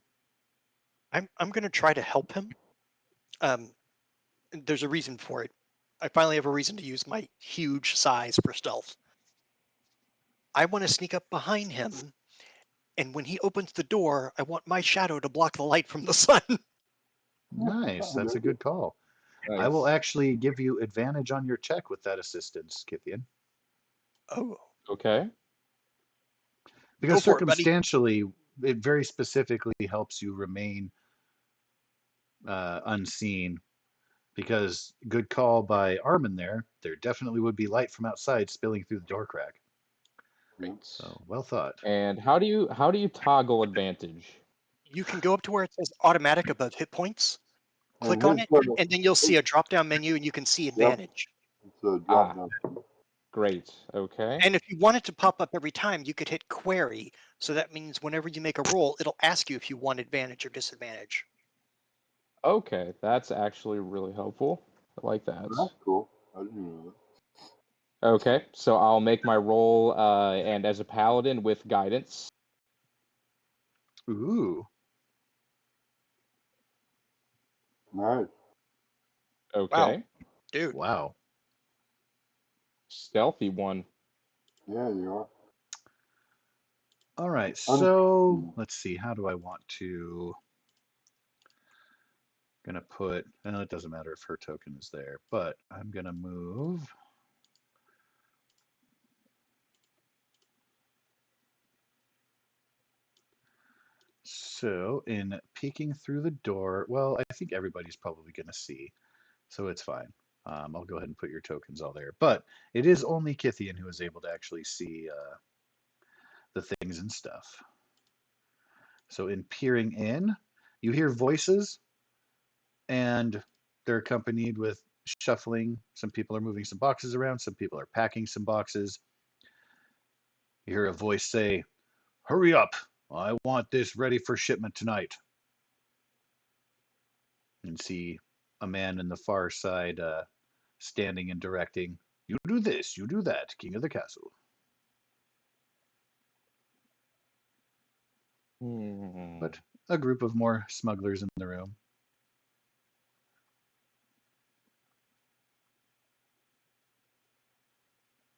I'm going to try to help him. There's a reason for it. I finally have a reason to use my huge size for stealth. I want to sneak up behind him, and when he opens the door, I want my shadow to block the light from the sun. Nice, that's a good call. I will Nice. actually give you advantage on your check with that assistance, Kithian. Oh, Okay. go Because for it, buddy. circumstantially, it very specifically helps you remain unseen. Because good call by Armin there. There definitely would be light from outside spilling through the door crack. Great. So well thought. And how do you toggle advantage? You can go up to where it says automatic above hit points, And click on his it, and then you'll see a drop down menu and you can see Yep, advantage. it's a drop Ah, down. great. Okay. And if you want it to pop up every time, you could hit query. So that means whenever you make a roll, it'll ask you if you want advantage or disadvantage. Okay, that's actually really helpful. I like that. That's cool. I didn't know that. Okay, so I'll make my roll, and as a paladin with guidance. Ooh. Nice. Wow, Okay. dude. Wow. Stealthy one. Yeah, you are. All right. Un- So let's see. How do I want to? Gonna put. It doesn't matter if her token is there, but I'm gonna move. So in peeking through the door, well, I think everybody's probably gonna see, so it's fine. I'll go ahead and put your tokens all there. But it is only Kithian who is able to actually see the things and stuff. So in peering in, you hear voices, and they're accompanied with shuffling. Some people are moving some boxes around. Some people are packing some boxes. You hear a voice say, "Hurry up! I want this ready for shipment tonight." And see a man in the far side standing and directing. "You do this, you do that, king of the castle." But a group of more smugglers in the room.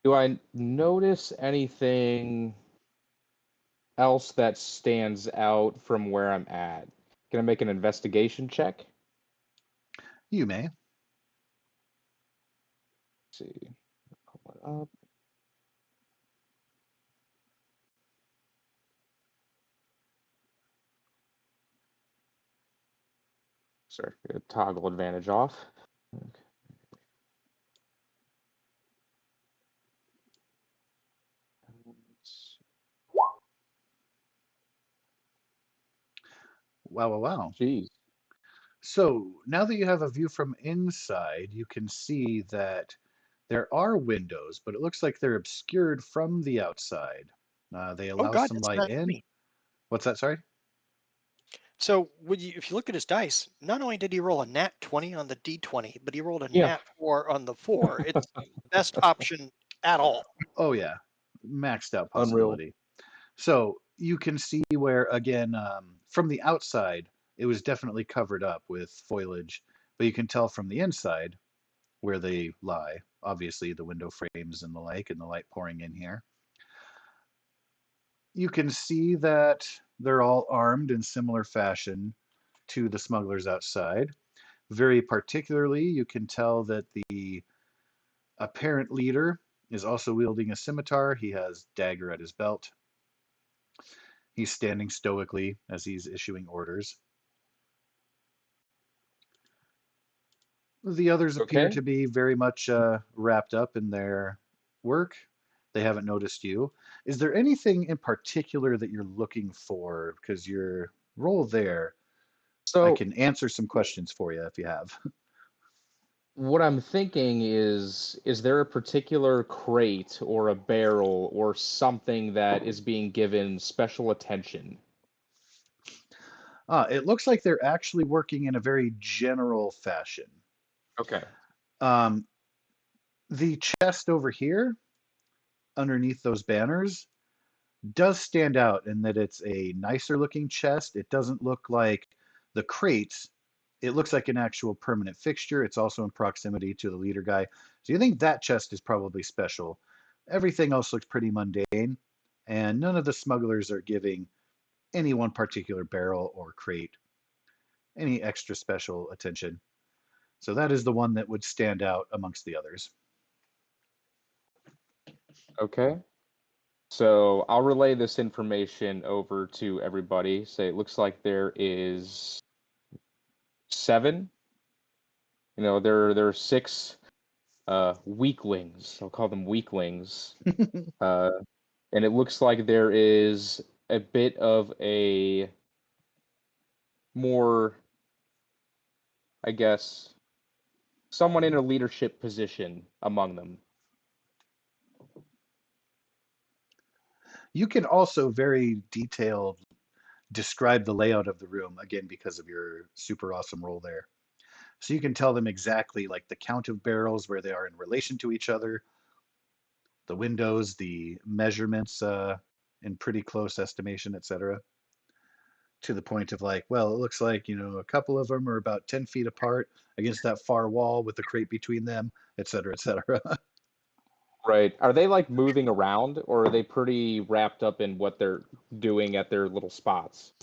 Do I notice anything else that stands out from where I'm at? Can I make an investigation check? You may. Let's see. Pull it up. Sorry, toggle advantage off. Okay. Wow, wow, wow. Jeez. So now that you have a view from inside, you can see that there are windows, but it looks like they're obscured from the outside. They Oh allow God, some that's light not in. me. What's that? Sorry? So if you look at his dice, not only did he roll a nat 20 on the d20, but he rolled a Yeah. nat 4 on the 4. It's best option at all. Oh, yeah. Maxed out Unreal. possibility. So you can see where, again, from the outside, it was definitely covered up with foliage, but you can tell from the inside where they lie. Obviously, the window frames and the like, and the light pouring in here. You can see that they're all armed in similar fashion to the smugglers outside. Very particularly, you can tell that the apparent leader is also wielding a scimitar. He has dagger at his belt. He's standing stoically as he's issuing orders. The others appear Okay. to be very much wrapped up in their work. They haven't noticed you. Is there anything in particular that you're looking for? Because your role there, I So can answer some questions for you if you have. what I'm thinking is there a particular crate or a barrel or something that is being given special attention? It looks like they're actually working in a very general fashion. Okay. Um, the chest over here, underneath those banners, does stand out in that it's a nicer looking chest. It doesn't look like the crates. It looks like an actual permanent fixture. It's also in proximity to the leader guy. So you think that chest is probably special. Everything else looks pretty mundane, and none of the smugglers are giving any one particular barrel or crate any extra special attention. So that is the one that would stand out amongst the others. Okay. So I'll relay this information over to everybody. Say it looks like there is 7. There are 6 weaklings. I'll call them weaklings. Uh, and it looks like there is a bit of a more, I guess, someone in a leadership position among them. You can also very detailed describe the layout of the room, again, because of your super awesome role there. So you can tell them exactly like the count of barrels, where they are in relation to each other, the windows, the measurements in pretty close estimation, etc. To the point of like, well, it looks like, a couple of them are about 10 feet apart against that far wall with the crate between them, etc., etc. Right. Are they like moving around or are they pretty wrapped up in what they're doing at their little spots?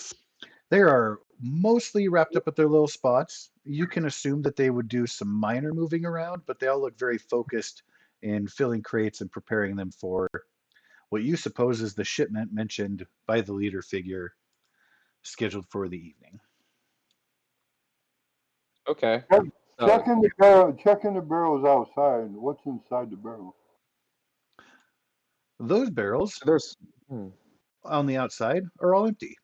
They are mostly wrapped up at their little spots. You can assume that they would do some minor moving around, but they all look very focused in filling crates and preparing them for what you suppose is the shipment mentioned by the leader figure scheduled for the evening. Okay. Check, So checking the barrels outside. What's inside the barrel? Those barrels there's hmm, on the outside are all empty.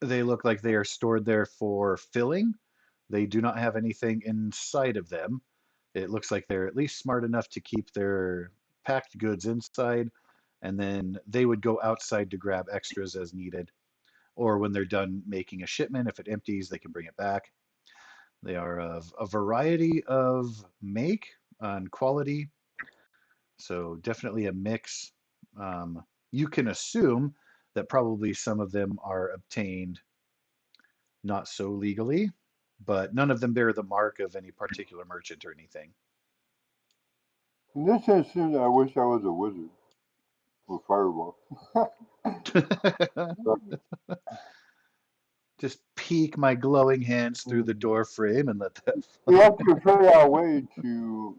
They look like they are stored there for filling. They do not have anything inside of them. It looks like they're at least smart enough to keep their packed goods inside, and then they would go outside to grab extras as needed. Or when they're done making a shipment, if it empties, they can bring it back. They are of a variety of make and quality, so definitely a mix. You can assume that probably some of them are obtained not so legally, but none of them bear the mark of any particular merchant or anything. In this instance, I wish I was a wizard with fireball. Just peek my glowing hands through the door frame and let that We fly. have to figure out a way to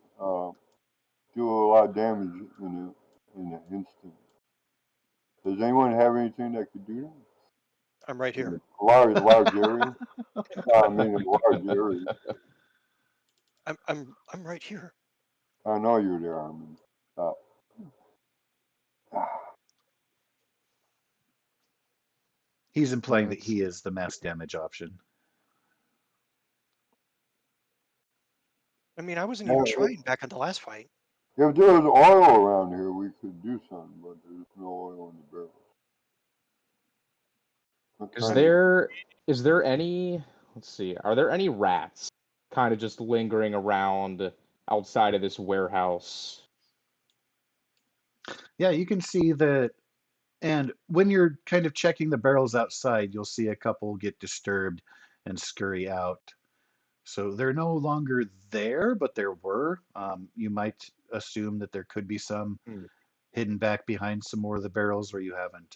do a lot of damage in an instant. Does anyone have anything that could do that? I'm right here. In a large area? I mean, a large area. I'm right here. I know you're there, Armin. He's implying that he is the mass damage option. I mean, I wasn't even trying back in the last fight. If there was oil around here, we could do something, but there's no oil in the barrels. Is there any, let's see, are there any rats kind of just lingering around outside of this warehouse? Yeah, you can see that. And when you're kind of checking the barrels outside, you'll see a couple get disturbed and scurry out. So they're no longer there, but there were. You might assume that there could be some hidden back behind some more of the barrels where you haven't.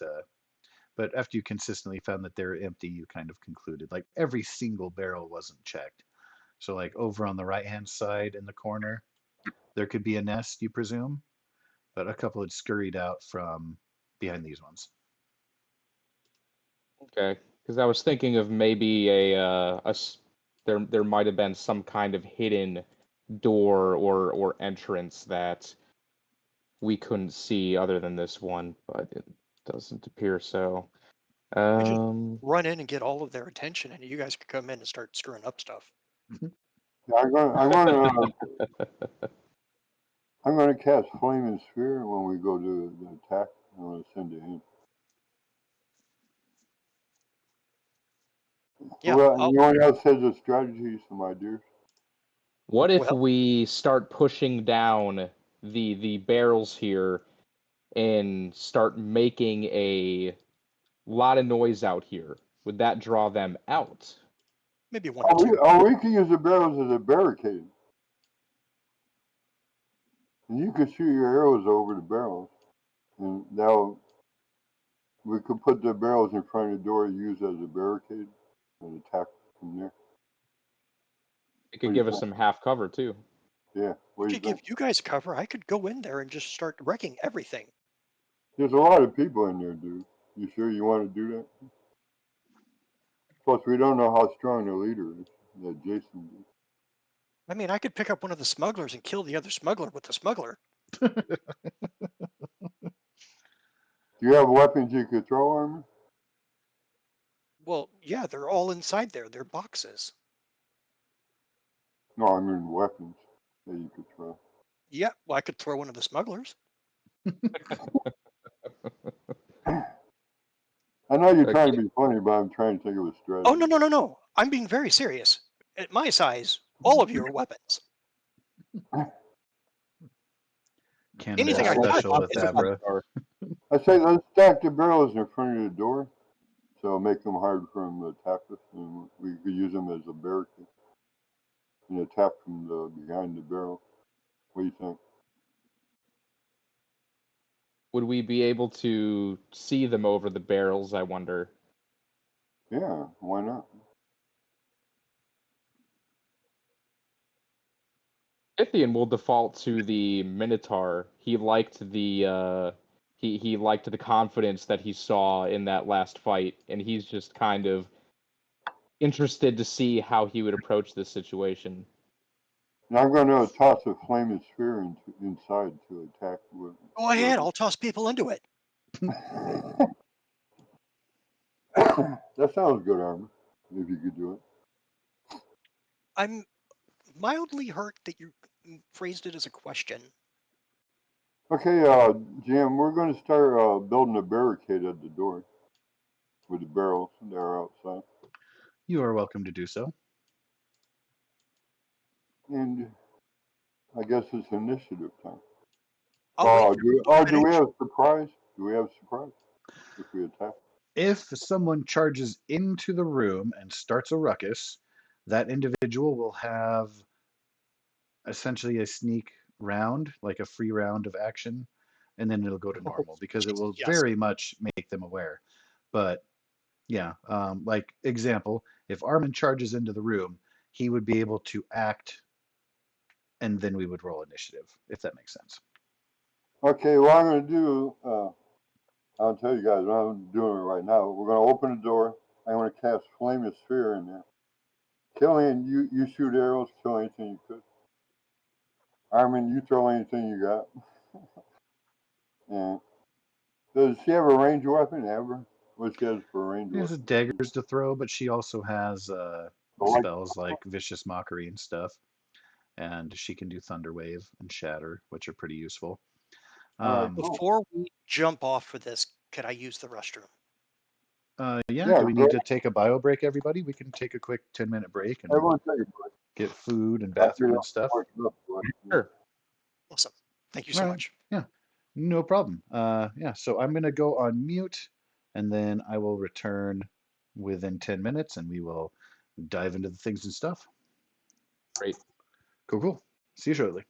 But after you consistently found that they're empty, you kind of concluded like every single barrel wasn't checked. So like over on the right-hand side in the corner, there could be a nest, you presume, but a couple had scurried out from behind these ones. Okay, because I was thinking of maybe there might have been some kind of hidden door or entrance that we couldn't see other than this one, but it doesn't appear so. We just run in and get all of their attention, and you guys could come in and start screwing up stuff. I'm gonna cast Flaming Sphere when we go to the attack. I'm gonna send it in. Yeah. Anyone else has a strategy, some ideas? What if Well, we start pushing down the barrels here and start making a lot of noise out here? Would that draw them out? maybe one or two. We can use the barrels as a barricade. And you can shoot your arrows over the barrels. And now we could put the barrels in front of the door, use as a barricade, and attack from there. It could give us some half cover too. Yeah. We could give you guys cover. I could go in there and just start wrecking everything. There's a lot of people in there, dude. You sure you want to do that? Plus, we don't know how strong the leader is, that Jason is. I mean, I could pick up one of the smugglers and kill the other smuggler with the smuggler. Do you have weapons you could throw, Armin? Well, yeah, they're all inside there. They're boxes. No, I mean weapons that you could throw. Yeah, well, I could throw one of the smugglers. I know you're trying to be funny, but I'm trying to think of a strategy. Oh, no. I'm being very serious. At my size, all of you are weapons. Anything I touch special with is a Abra. I say let's stack the barrels in front of the door, so make them hard for them to attack us, and we could use them as a barricade and attack from behind the barrel. What do you think? Would we be able to see them over the barrels, I wonder? Yeah, why not? Scythian will default to the Minotaur. He liked the he liked the confidence that he saw in that last fight, and he's just kind of interested to see how he would approach this situation. And I'm going to toss a flaming sphere inside to attack. Go ahead, I'll toss people into it. That sounds good, Armor. If you could do it. I'm mildly hurt that you phrased it as a question. Okay, Jim, we're going to start building a barricade at the door with the barrels that are outside. You are welcome to do so. And I guess it's initiative time. I'll wait for Do we have a surprise? Do we have a surprise if we attack? If someone charges into the room and starts a ruckus, that individual will have essentially a sneak round, like a free round of action, and then it'll go to normal because it will yes. very much make them aware. But yeah, like example, if Armin charges into the room, he would be able to act, and then we would roll initiative, if that makes sense. Okay, what I'm going to do, I'll tell you guys what I'm doing right now. We're going to open the door. I'm going to cast Flame of Sphere in there. Killian, you shoot arrows, kill anything you could. Armin, you throw anything you got. And does she have a ranged weapon ever? What she has for a ranged He has weapon? daggers to throw, but she also has So like, spells like Vicious Mockery and stuff. And she can do Thunder Wave and Shatter, which are pretty useful. all right, cool. Before we jump off for this, could I use the restroom? Yeah, do we need to take a bio break, everybody? We can take a quick 10-minute break and Everyone take a break. get food and I'll get bathroom it and stuff. worked up, right? Sure. Awesome. Thank you All so right. much. Yeah, no problem. Yeah, so I'm going to go on mute and then I will return within 10 minutes and we will dive into the things and stuff. Great. Cool, cool. See you shortly.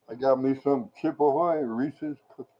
I got me some Chip Ahoy Reese's cookies.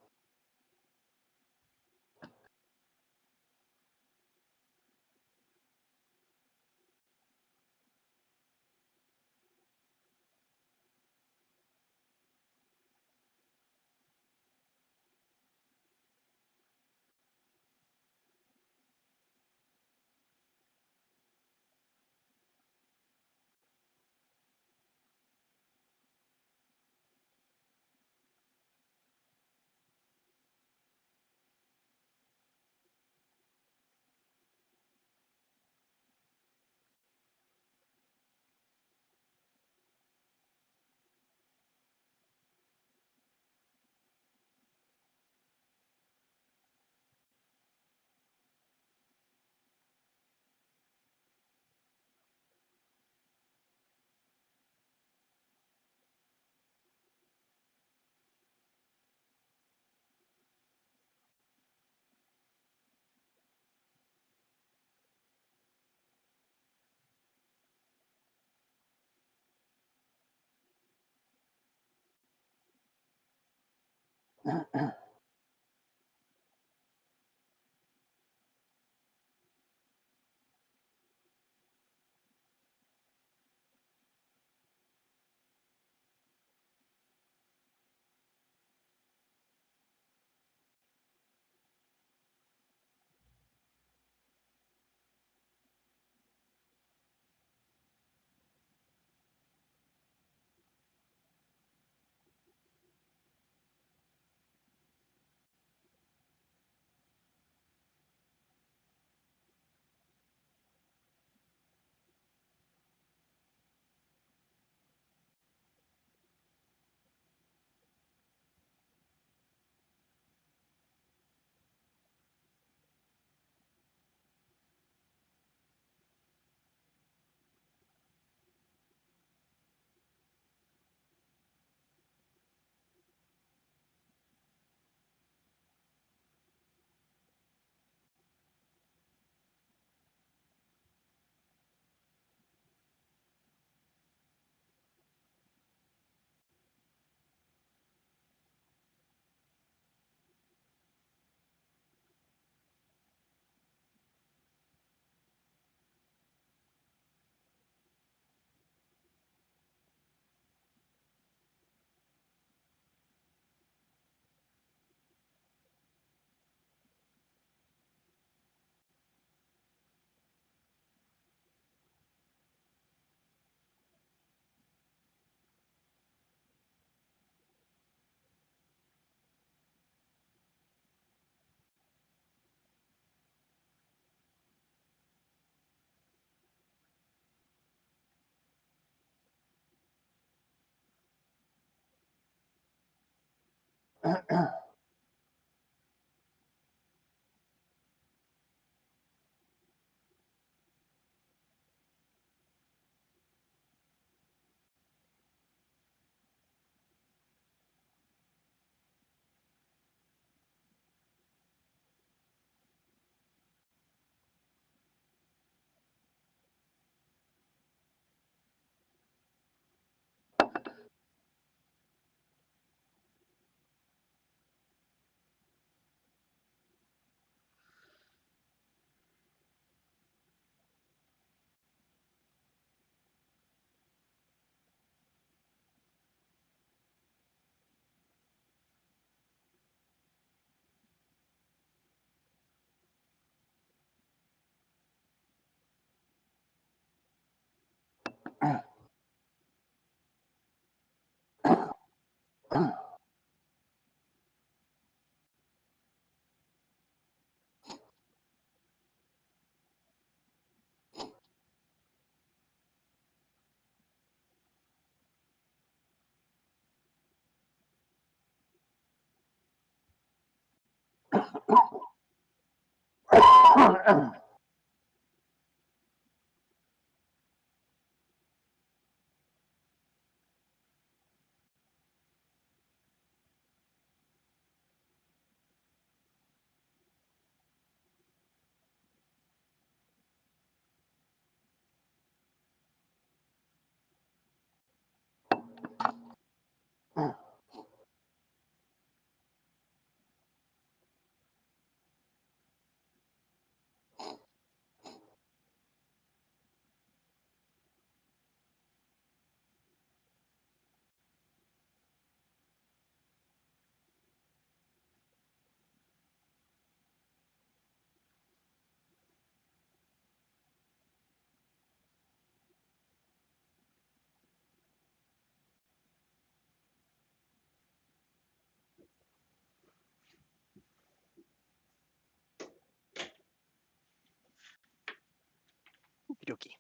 Okie dokie.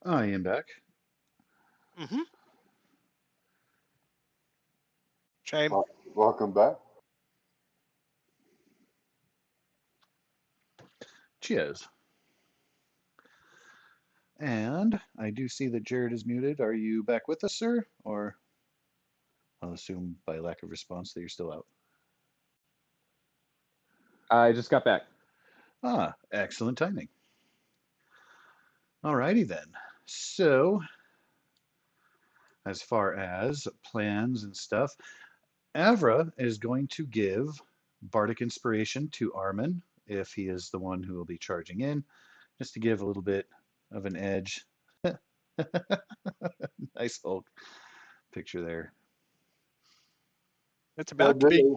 I am back. Mm-hmm. Shame. Welcome back. Cheers. And I do see that Jared is muted. Are you back with us, sir? Or I'll assume by lack of response that you're still out. I just got back. Ah, excellent timing. Alrighty then. So, as far as plans and stuff, Avra is going to give Bardic Inspiration to Armin if he is the one who will be charging in, just to give a little bit of an edge. Nice Hulk picture there. It's about to be.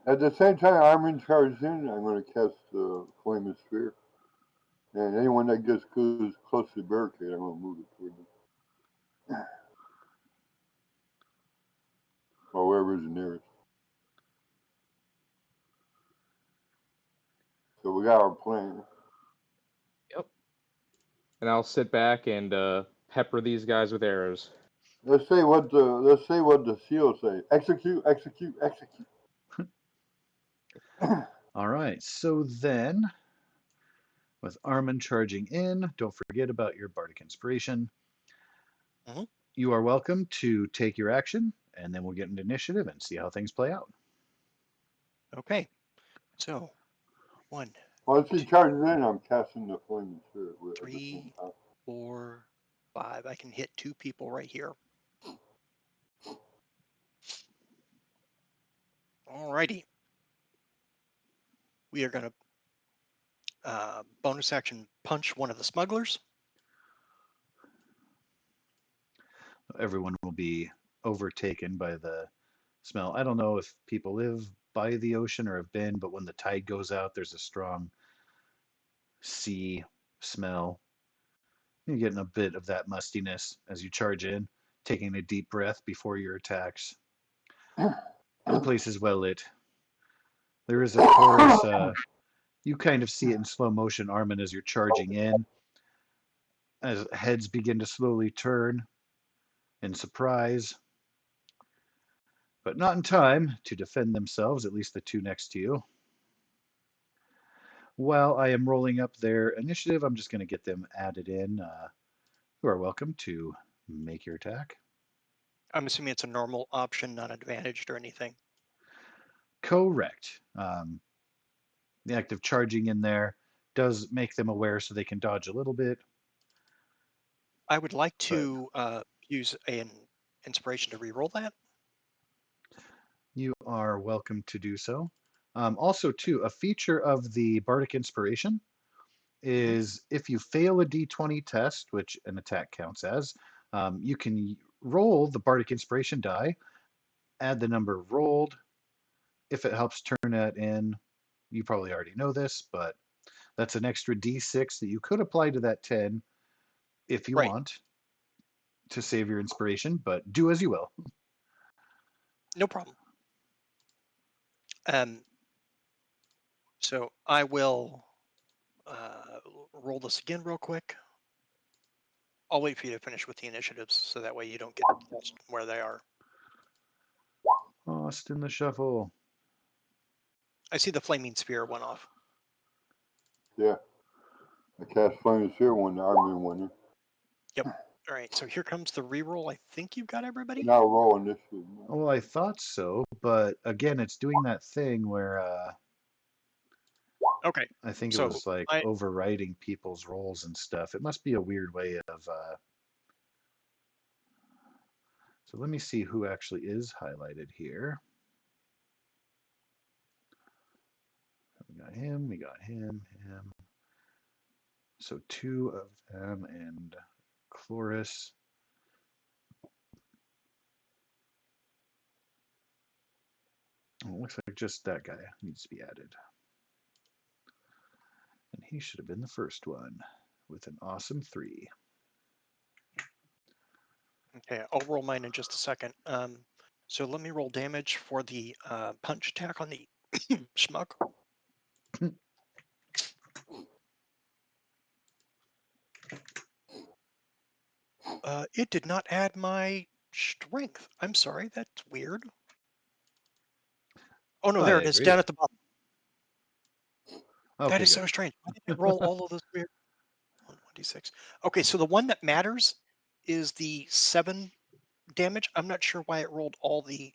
At the same time, Armin charges in. I'm going to cast the Flaming Sphere. And anyone that gets close to the barricade, I'm going to move it toward them. Or wherever is nearest. So we got our plan. Yep. And I'll sit back and pepper these guys with arrows. Let's say what the seal say. Execute, execute, execute. All right, so then with Armin charging in, don't forget about your Bardic Inspiration. Mhm. You are welcome to take your action, and then we'll get into initiative and see how things play out. Okay. So, 1, Once he charges in, I'm casting the Flaming Sphere at the same 3, time. 4, 5. I can hit 2 people right here. Alrighty. We are going to bonus action punch one of the smugglers. Everyone will be overtaken by the smell. I don't know if people live by the ocean or have been, but when the tide goes out, there's a strong sea smell. You're getting a bit of that mustiness as you charge in. taking a deep breath before your attacks. The place is well lit. There is, of course, you kind of see it in slow motion, Armin, as you're charging in, as heads begin to slowly turn in surprise, but not in time to defend themselves, at least the two next to you. While I am rolling up their initiative, I'm just going to get them added in. You are welcome to make your attack. I'm assuming it's a normal option, not advantaged or anything. Correct. The act of charging in there does make them aware so they can dodge a little bit. I would like But to use an inspiration to reroll that. you are welcome to do so. Also, too, a feature of the Bardic Inspiration Mhm. is if you fail a d20 test, which an attack counts as, you can roll the Bardic Inspiration die, add the number rolled. If it helps turn that in, you probably already know this, but that's an extra d6 that you could apply to that 10 if you Right. want to save your inspiration, but do as you will. No problem. So I will roll this again real quick. I'll wait for you to finish with the initiatives so that way you don't get lost where they are. Lost in the shuffle. I see the flaming sphere went off. Yeah. I cast Flaming Sphere when the Armin went in. Yep. All right. So here comes the reroll. I think you've got everybody. Now rolling this shit. Well, I thought so, but again, it's doing that thing where Okay. I think it So was like I overriding people's roles and stuff. It must be a weird way of. So let me see who actually is highlighted here. We got him, we got him, him. So two of them and Chloris. Oh, it looks like just that guy needs to be added. And he should have been the first one with an awesome 3. okay. I'll roll mine in just a second. So let me roll damage for the punch attack on the schmuck. It did not add my strength. I'm sorry. That's weird. Oh no, I there it is, agree. down at the bottom. That Okay, is so good. strange. Why did it roll all of those weird 1d6? Okay, so the one that matters is the 7 damage. I'm not sure why it rolled all the,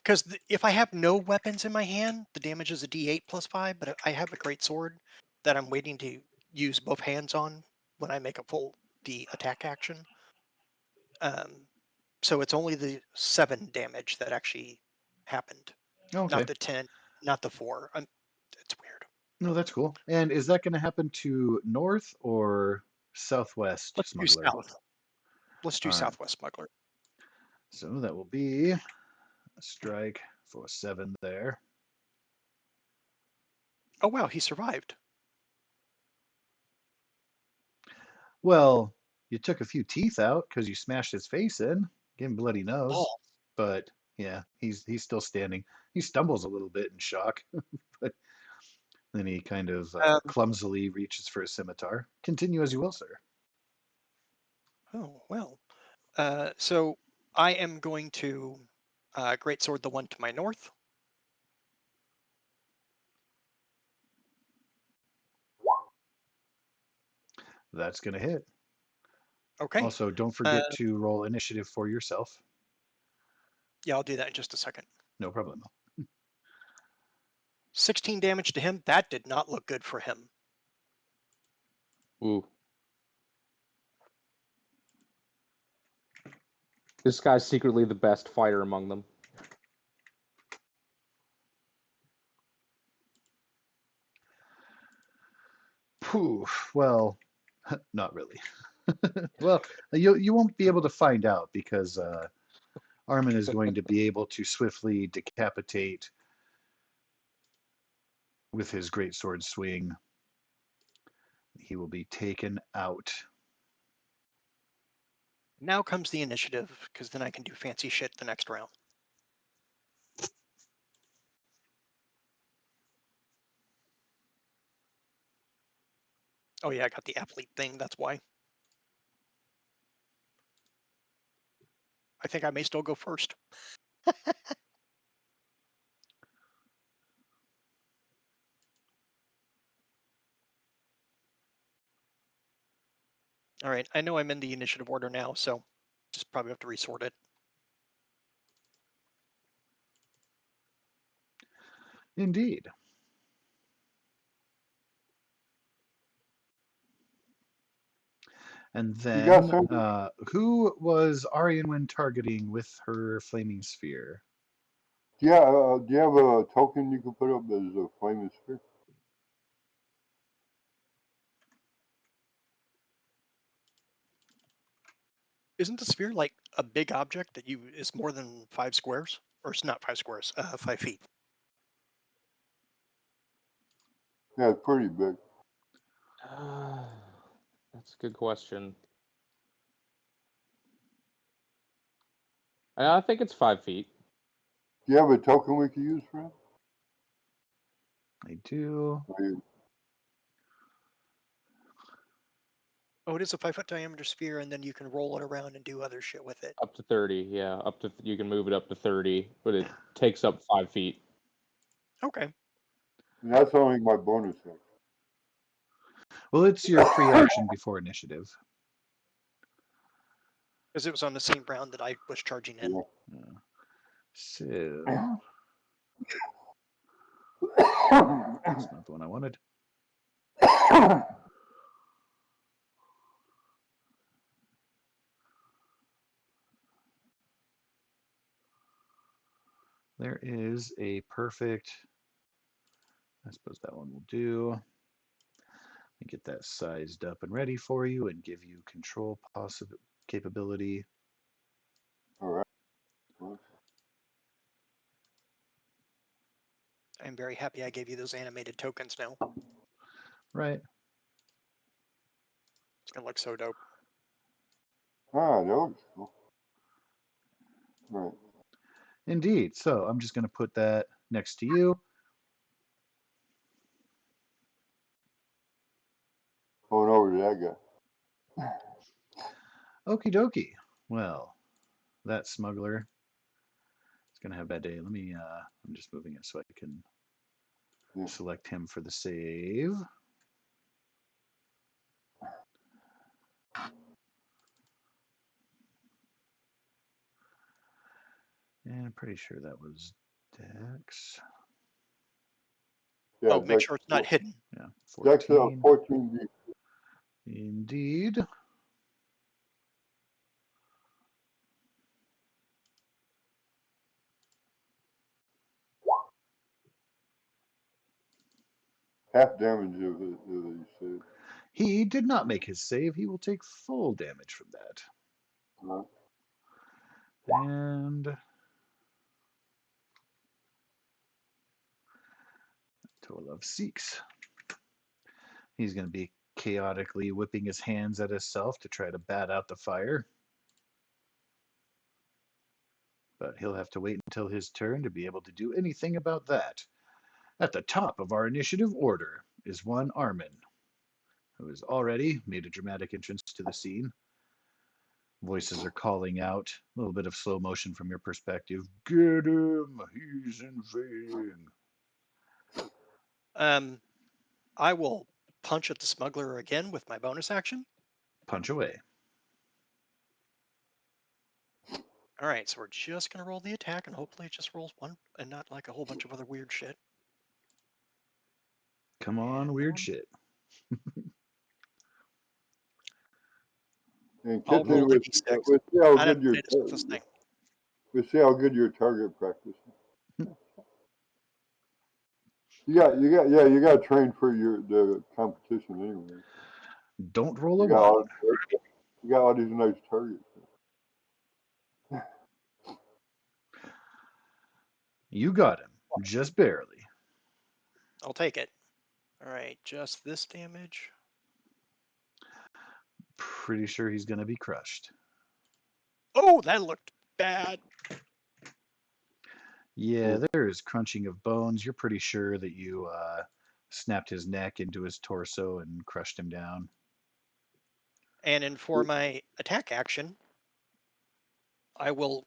because if I have no weapons in my hand, the damage is a d8 plus 5. But I have a great sword that I'm waiting to use both hands on when I make the attack action. So it's only the 7 damage that actually happened, not Okay. the 10, not the 4. It's weird. No, that's cool. And is that going to happen to North or Southwest Let's do Smuggler? south. Let's do All right. southwest smuggler. So that will be a strike for 7 there. Oh wow, he survived. Well, you took a few teeth out because you smashed his face in, gave him bloody nose. Oh, But yeah, he's still standing. He stumbles a little bit in shock, but then he kind of um, clumsily reaches for his scimitar. Continue as you will, sir. oh well. So I am going to great sword the one to my north. That's going to hit. Okay. Also, don't Uh, forget to roll initiative for yourself. yeah, I'll do that in just a second. No problem. 16 damage to him. That did not look good for him. Ooh. This guy's secretly the best fighter among them. Poof. Well, not really. Well, you won't be able to find out because Armin is going to be able to swiftly decapitate with his great sword swing. He will be taken out. Now comes the initiative, because then I can do fancy shit the next round. Oh yeah, I got the athlete thing, that's why. I think I may still go first. All right, I know I'm in the initiative order now, so just probably have to resort it. Indeed. And You got then, something? who was Arianwen targeting with her flaming sphere? Yeah. Do you have a token you can put up as a flaming sphere? Isn't the sphere like a big object that is more than 5 squares? Or it's not 5 squares, 5 feet. Yeah, it's pretty big. That's a good question. I think it's 5 feet. Do you have a token we can use for it? I do. Or you- Oh, it is a 5-foot diameter sphere, and then you can roll it around and do other shit with it. Up to 30, yeah. Up to you can move it up to 30, but it takes up 5 feet. Okay. And that's only my bonus action. Well, it's your free action before initiative. Because it was on the same round that I was charging in. Yeah. So, that's not the one I wanted. There is a perfect, I suppose that one will do. Let me get that sized up and ready for you and give you control capability. All right. Well, I'm very happy I gave you those animated tokens now. Right. It's going to look so dope. that looks cool. All right. Indeed. So I'm just going to put that next to you. Going over to that guy. Okie dokie. Well, that smuggler is going to have a bad day. Let me, I'm just moving it so I can Yeah. select him for the save. And I'm pretty sure that was Dex. Yeah, Oh, make sure it's not hidden. Yeah, Dex 14. 14D. Indeed. Half damage of it, you said. He did not make his save. He will take full damage from that. Right. And total of 6. He's going to be chaotically whipping his hands at himself to try to bat out the fire. But he'll have to wait until his turn to be able to do anything about that. At the top of our initiative order is one Armin, who has already made a dramatic entrance to the scene. Voices are calling out, a little bit of slow motion from your perspective. Get him! He's invading. I will punch at the smuggler again with my bonus action. Punch away. All right, so we're just going to roll the attack, and hopefully it just rolls one and not like a whole bunch of other weird shit. Come on, And weird shit. And I'll roll Kitten, the with, d6. with see how I don't good your know this is this thing. we see how good your target practice. You got trained for the competition anyway. Don't roll a You got 1. all, you got all these nice targets. You got him, just barely. I'll take it. All right, just this damage. Pretty sure he's going to be crushed. Oh, that looked bad. Yeah, there's crunching of bones. You're pretty sure that you snapped his neck into his torso and crushed him down. And then for my attack action, I will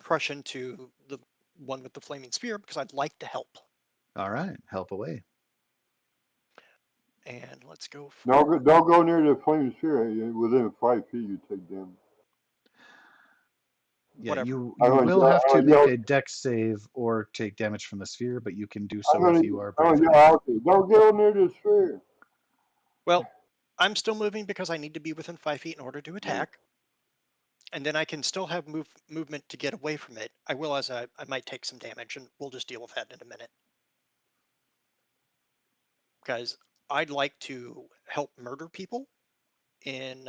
crush into the one with the flaming spear because I'd like to help. All right, help away. And let's go Don't go near the flame sphere. Within 5 feet, you take damage. Yeah, whatever. you I'm gonna will yell. have I'm to gonna make yell. a dex save or take damage from the sphere, but you can do I'm so gonna. if you are I'm brave gonna yell enough. out there. Don't go near the sphere. Well, I'm still moving because I need to be within 5 feet in order to attack. And then I can still have movement to get away from it. I realize I might take some damage, and we'll just deal with that in a minute. Because I'd like to help murder people in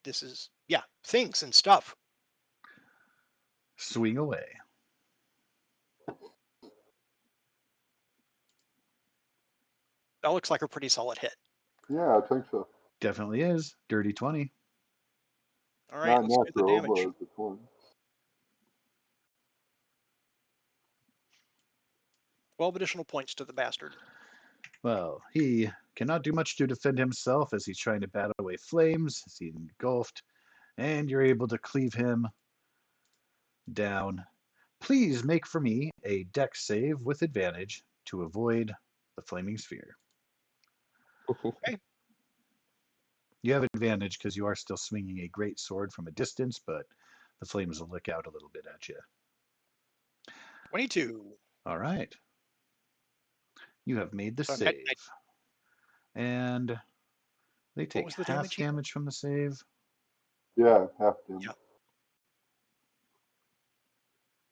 this is things and stuff. Swing away. That looks like a pretty solid hit. Yeah, I think so. Definitely is. Dirty 20. All right, Not let's do the natural, damage. but it's one. Twelve additional points to the bastard. Well, he cannot do much to defend himself as he's trying to bat away flames, as he's engulfed, and you're able to cleave him down. Please make for me a dex save with advantage to avoid the flaming sphere. Okay. You have advantage because you are still swinging a great sword from a distance, but the flames will lick out a little bit at you. 22. All right. You have made the So save. And they what take was the half damage here? damage from the save. Yeah, half damage. Yeah.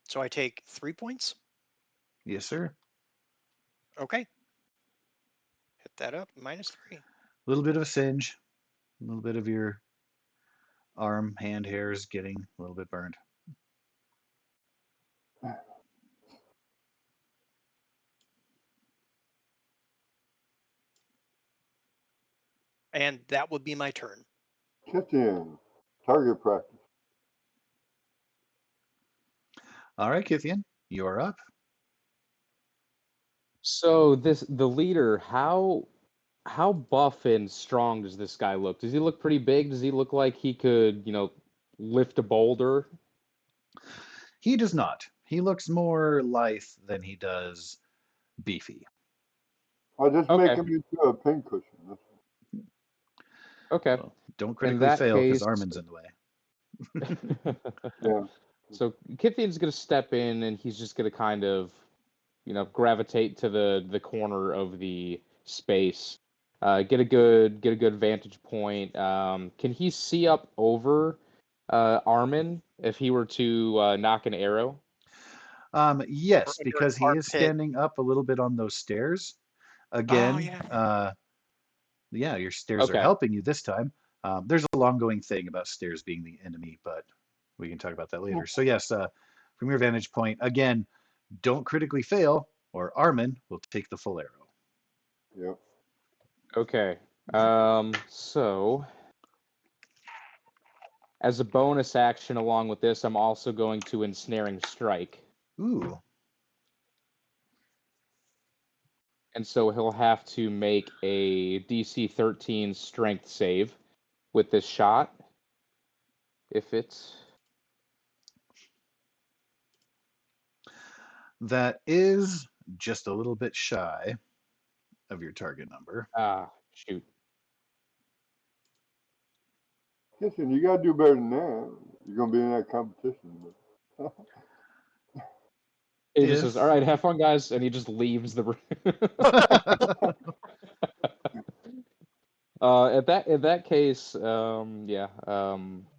So I take 3 points. Yes, sir. Okay. Hit that up. -3. A little bit of a singe. A little bit of your arm, hand hairs getting a little bit burned. And that would be my turn. Kitchen. Target practice. All right, Kithian, you're up. So the leader, how buff and strong does this guy look? Does he look pretty big? Does he look like he could, lift a boulder? He does not. He looks more lithe than he does beefy. I'll just make Okay. him into a pincushion. Okay. Well, don't In critically that fail because case, Armin's in the way. Yeah. so Kithian's gonna step in and he's just gonna kind of, gravitate to the corner of the space, get a good vantage point. Can he see up over Armin if he were to knock an arrow? Or Yes, under his because he is armpit. standing up a little bit on those stairs. Oh, Again, yeah. yeah, your stairs are Okay. helping you this time. There's a long going thing about stairs being the enemy, but we can talk about that later. So yes, from your vantage point, again, don't critically fail, or Armin will take the full arrow. Yep. Okay. So as a bonus action along with this, I'm also going to ensnaring strike. Ooh, And so he'll have to make a DC 13 strength save with this shot. If it's that is just a little bit shy of your target number. shoot. Kitchen, you gotta do better than that. You're gonna be in that competition. But He just says, "All If right, have fun, guys," and he just leaves the room. In that case, yeah,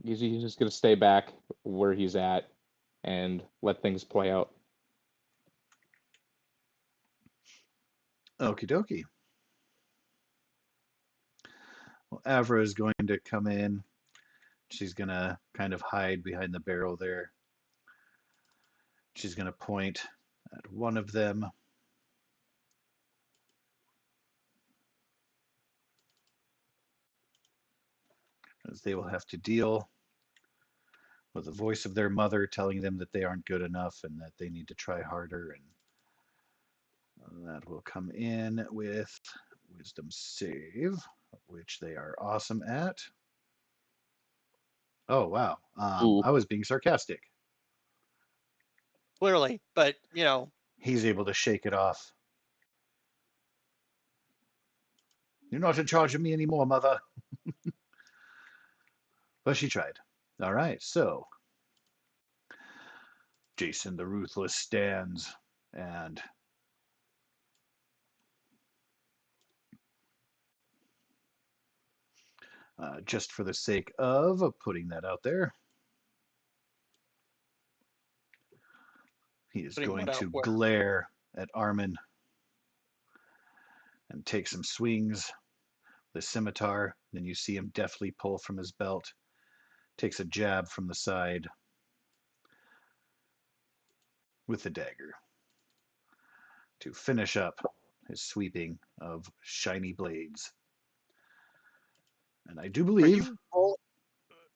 he's just gonna stay back where he's at and let things play out. Okie dokie. Well, Avra is going to come in. She's going to kind of hide behind the barrel there. She's going to point at one of them. As they will have to deal with the voice of their mother telling them that they aren't good enough and that they need to try harder. And that will come in with wisdom save, which they are awesome at. Oh, wow. Ooh. I was being sarcastic. Clearly, but He's able to shake it off. You're not in charge of me anymore, mother. But she tried. All right, so Jason the Ruthless stands and just for the sake of putting that out there, he is putting going what out to where? glare at Armin and take some swings with the scimitar. Then you see him deftly pull from his belt, takes a jab from the side with the dagger to finish up his sweeping of shiny blades. And I do Are believe, you roll?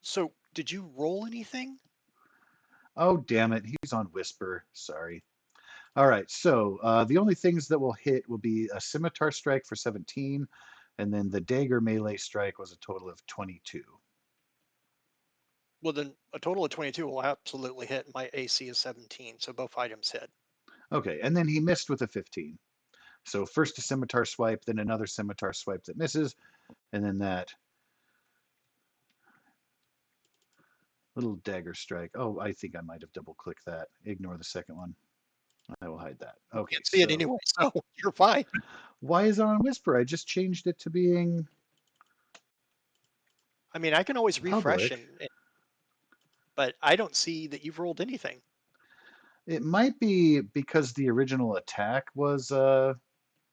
So did you roll anything? oh, damn it, he's on Whisper. Sorry. All right, so the only things that will hit will be a scimitar strike for 17, and then the dagger melee strike was a total of 22. Well, then a total of 22 will absolutely hit. My AC is 17, so both items hit. Okay, and then he missed with a 15. So first a scimitar swipe, then another scimitar swipe that misses, and then that little dagger strike. Oh, I think I might have double clicked that. Ignore the second one. I will hide that. Okay, Can't see it so anyway, so you're fine. why is it on Whisper? I just changed it to being I mean, I can always refresh, public. but I don't see that you've rolled anything. It might be because the original attack was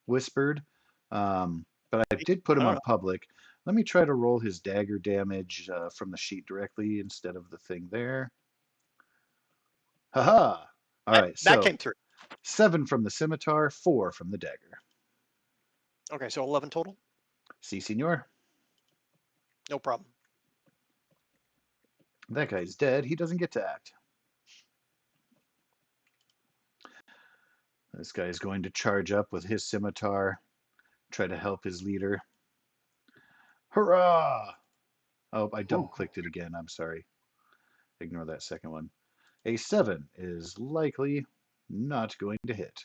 whispered, but I did put I him don't on know. public. Let me try to roll his dagger damage from the sheet directly instead of the thing there. Haha! All right, That so came through. 7 from the scimitar, 4 from the dagger. Okay, so 11 total. Si, senor. No problem. That guy's dead. He doesn't get to act. This guy is going to charge up with his scimitar, try to help his leader. Hurrah! Oh, I double clicked it again. I'm sorry. Ignore that second one. A 7 is likely not going to hit.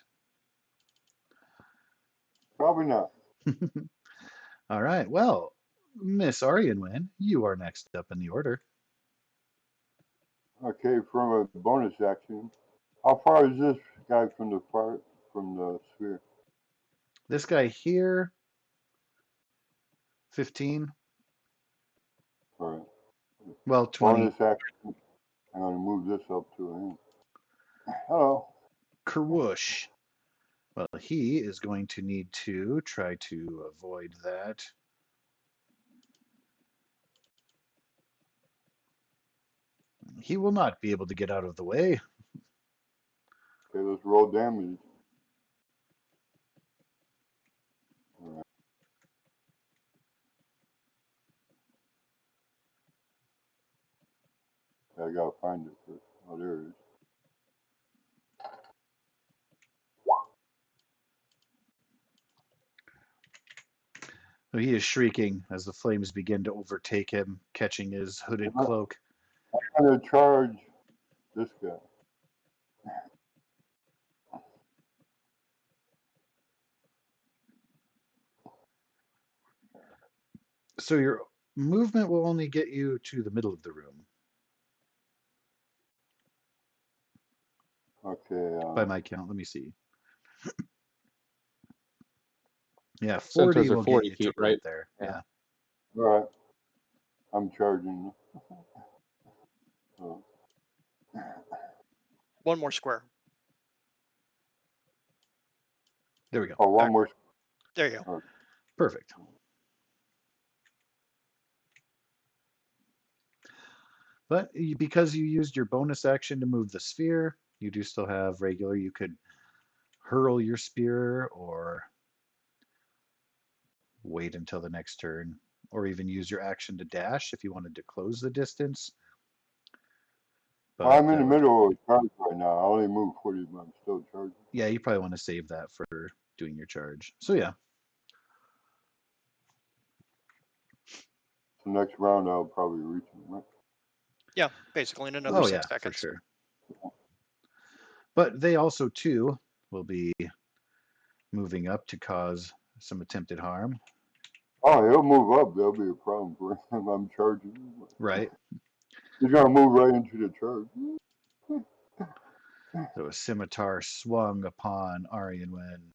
Probably not. All right. Well, Miss Aryanwen, you are next up in the order. Okay, from a bonus action, how far is this guy from the sphere? This guy here, 15. All right. Well, 20. Bonus action. I'm gonna move this up to him. Hello. Kerwoosh. Well, he is going to need to try to avoid that. He will not be able to get out of the way. Okay, let's roll damage. All right. I gotta find it first. Oh, there it is. So he is shrieking as the flames begin to overtake him, catching his hooded cloak. I'm gonna charge this guy. So your movement will only get you to the middle of the room Okay. by my count. Let me see. Yeah, 40 Centaurs are will get 40 you to feet, right right? there. Yeah. Yeah. All right. I'm charging. Oh. One more square. There we go. Oh, one more. There you go. Okay. Perfect. But because you used your bonus action to move the sphere, you do still have regular. You could hurl your spear or wait until the next turn, or even use your action to dash if you wanted to close the distance. But I'm in the middle of a charge right now. I only moved 40, but I'm still charging. yeah, you probably want to save that for doing your charge. So yeah. So next round I'll probably reach him, right? Yeah, basically in another Oh 6 yeah, for seconds. sure. But they also too will be moving up to cause some attempted harm. Oh, he'll move up. There'll be a problem for him. I'm charging. Right. He's gonna move right into the charge. So a scimitar swung upon Armin.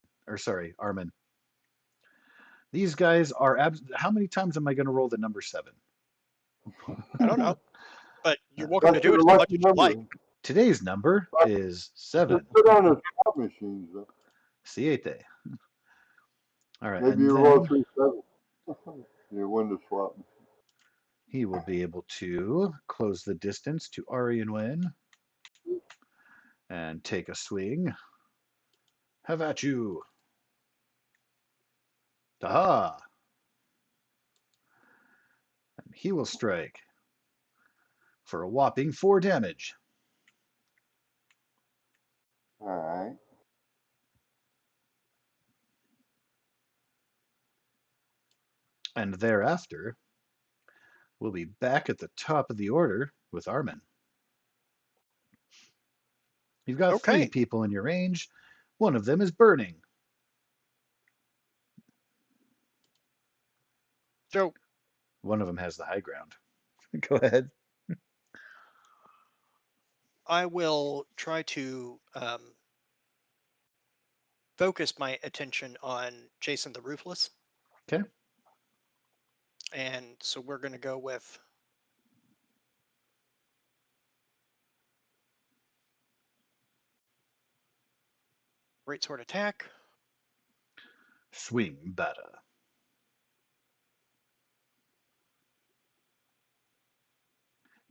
These guys are how many times am I going to roll the number 7? I don't know, but you're welcome to That's do it the as much lucky as you like. number. Today's number is 7. Put on the slot machines. Though. Siete. All right, Maybe and you roll then 3 7. You win the slot. he will be able to close the distance to Arianwen and take a swing. Have at you. Aha! And he will strike for a whopping 4 damage. All right. And thereafter, we'll be back at the top of the order with Armin. You've got 3 Okay. people in your range. One of them is burning. So One of them has the high ground. Go ahead. I will try to focus my attention on Jason the Ruthless. Okay. And so we're going to go with Great Sword Attack. Swing batter.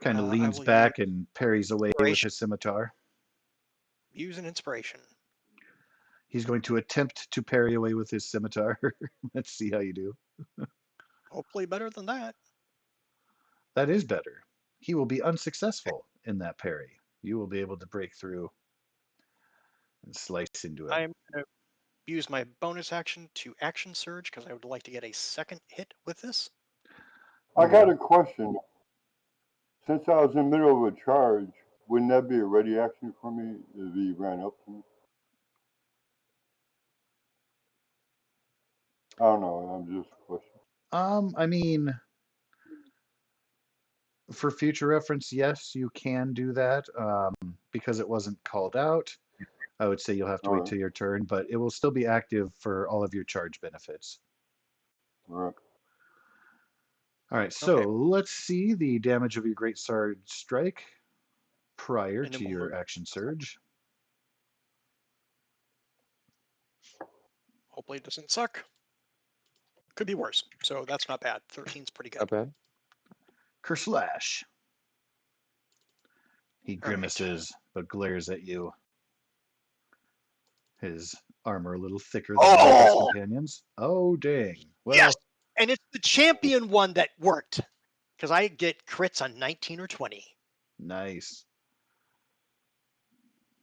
Kind of I leans will back and parries away with Inspiration. his scimitar. Use an inspiration. He's going to attempt to parry away with his scimitar. Let's see how you do. Hopefully better than that. That is better. He will be unsuccessful in that parry. You will be able to break through and slice into him. I'm going to use my bonus action to action surge because I would like to get a second hit with this. I got a question. Since I was in the middle of a charge, wouldn't that be a ready action for me if he ran up to me? I don't know. I'm just questioning. I mean, for future reference, yes, you can do that. Because it wasn't called out, I would say you'll have to All wait right. till your turn, but it will still be active for all of your charge benefits. All right. All right, so Okay. let's see the damage of your Great Sword Strike prior And then to we'll your move. action surge. Hopefully it doesn't suck. Could be worse. So that's not bad. 13's pretty good. Not bad. Kerslash. He All right. grimaces but glares at you. His armor a little thicker than the of his companions. Oh, dang. Well, Yes! And it's the champion one that worked because I get crits on 19 or 20. nice.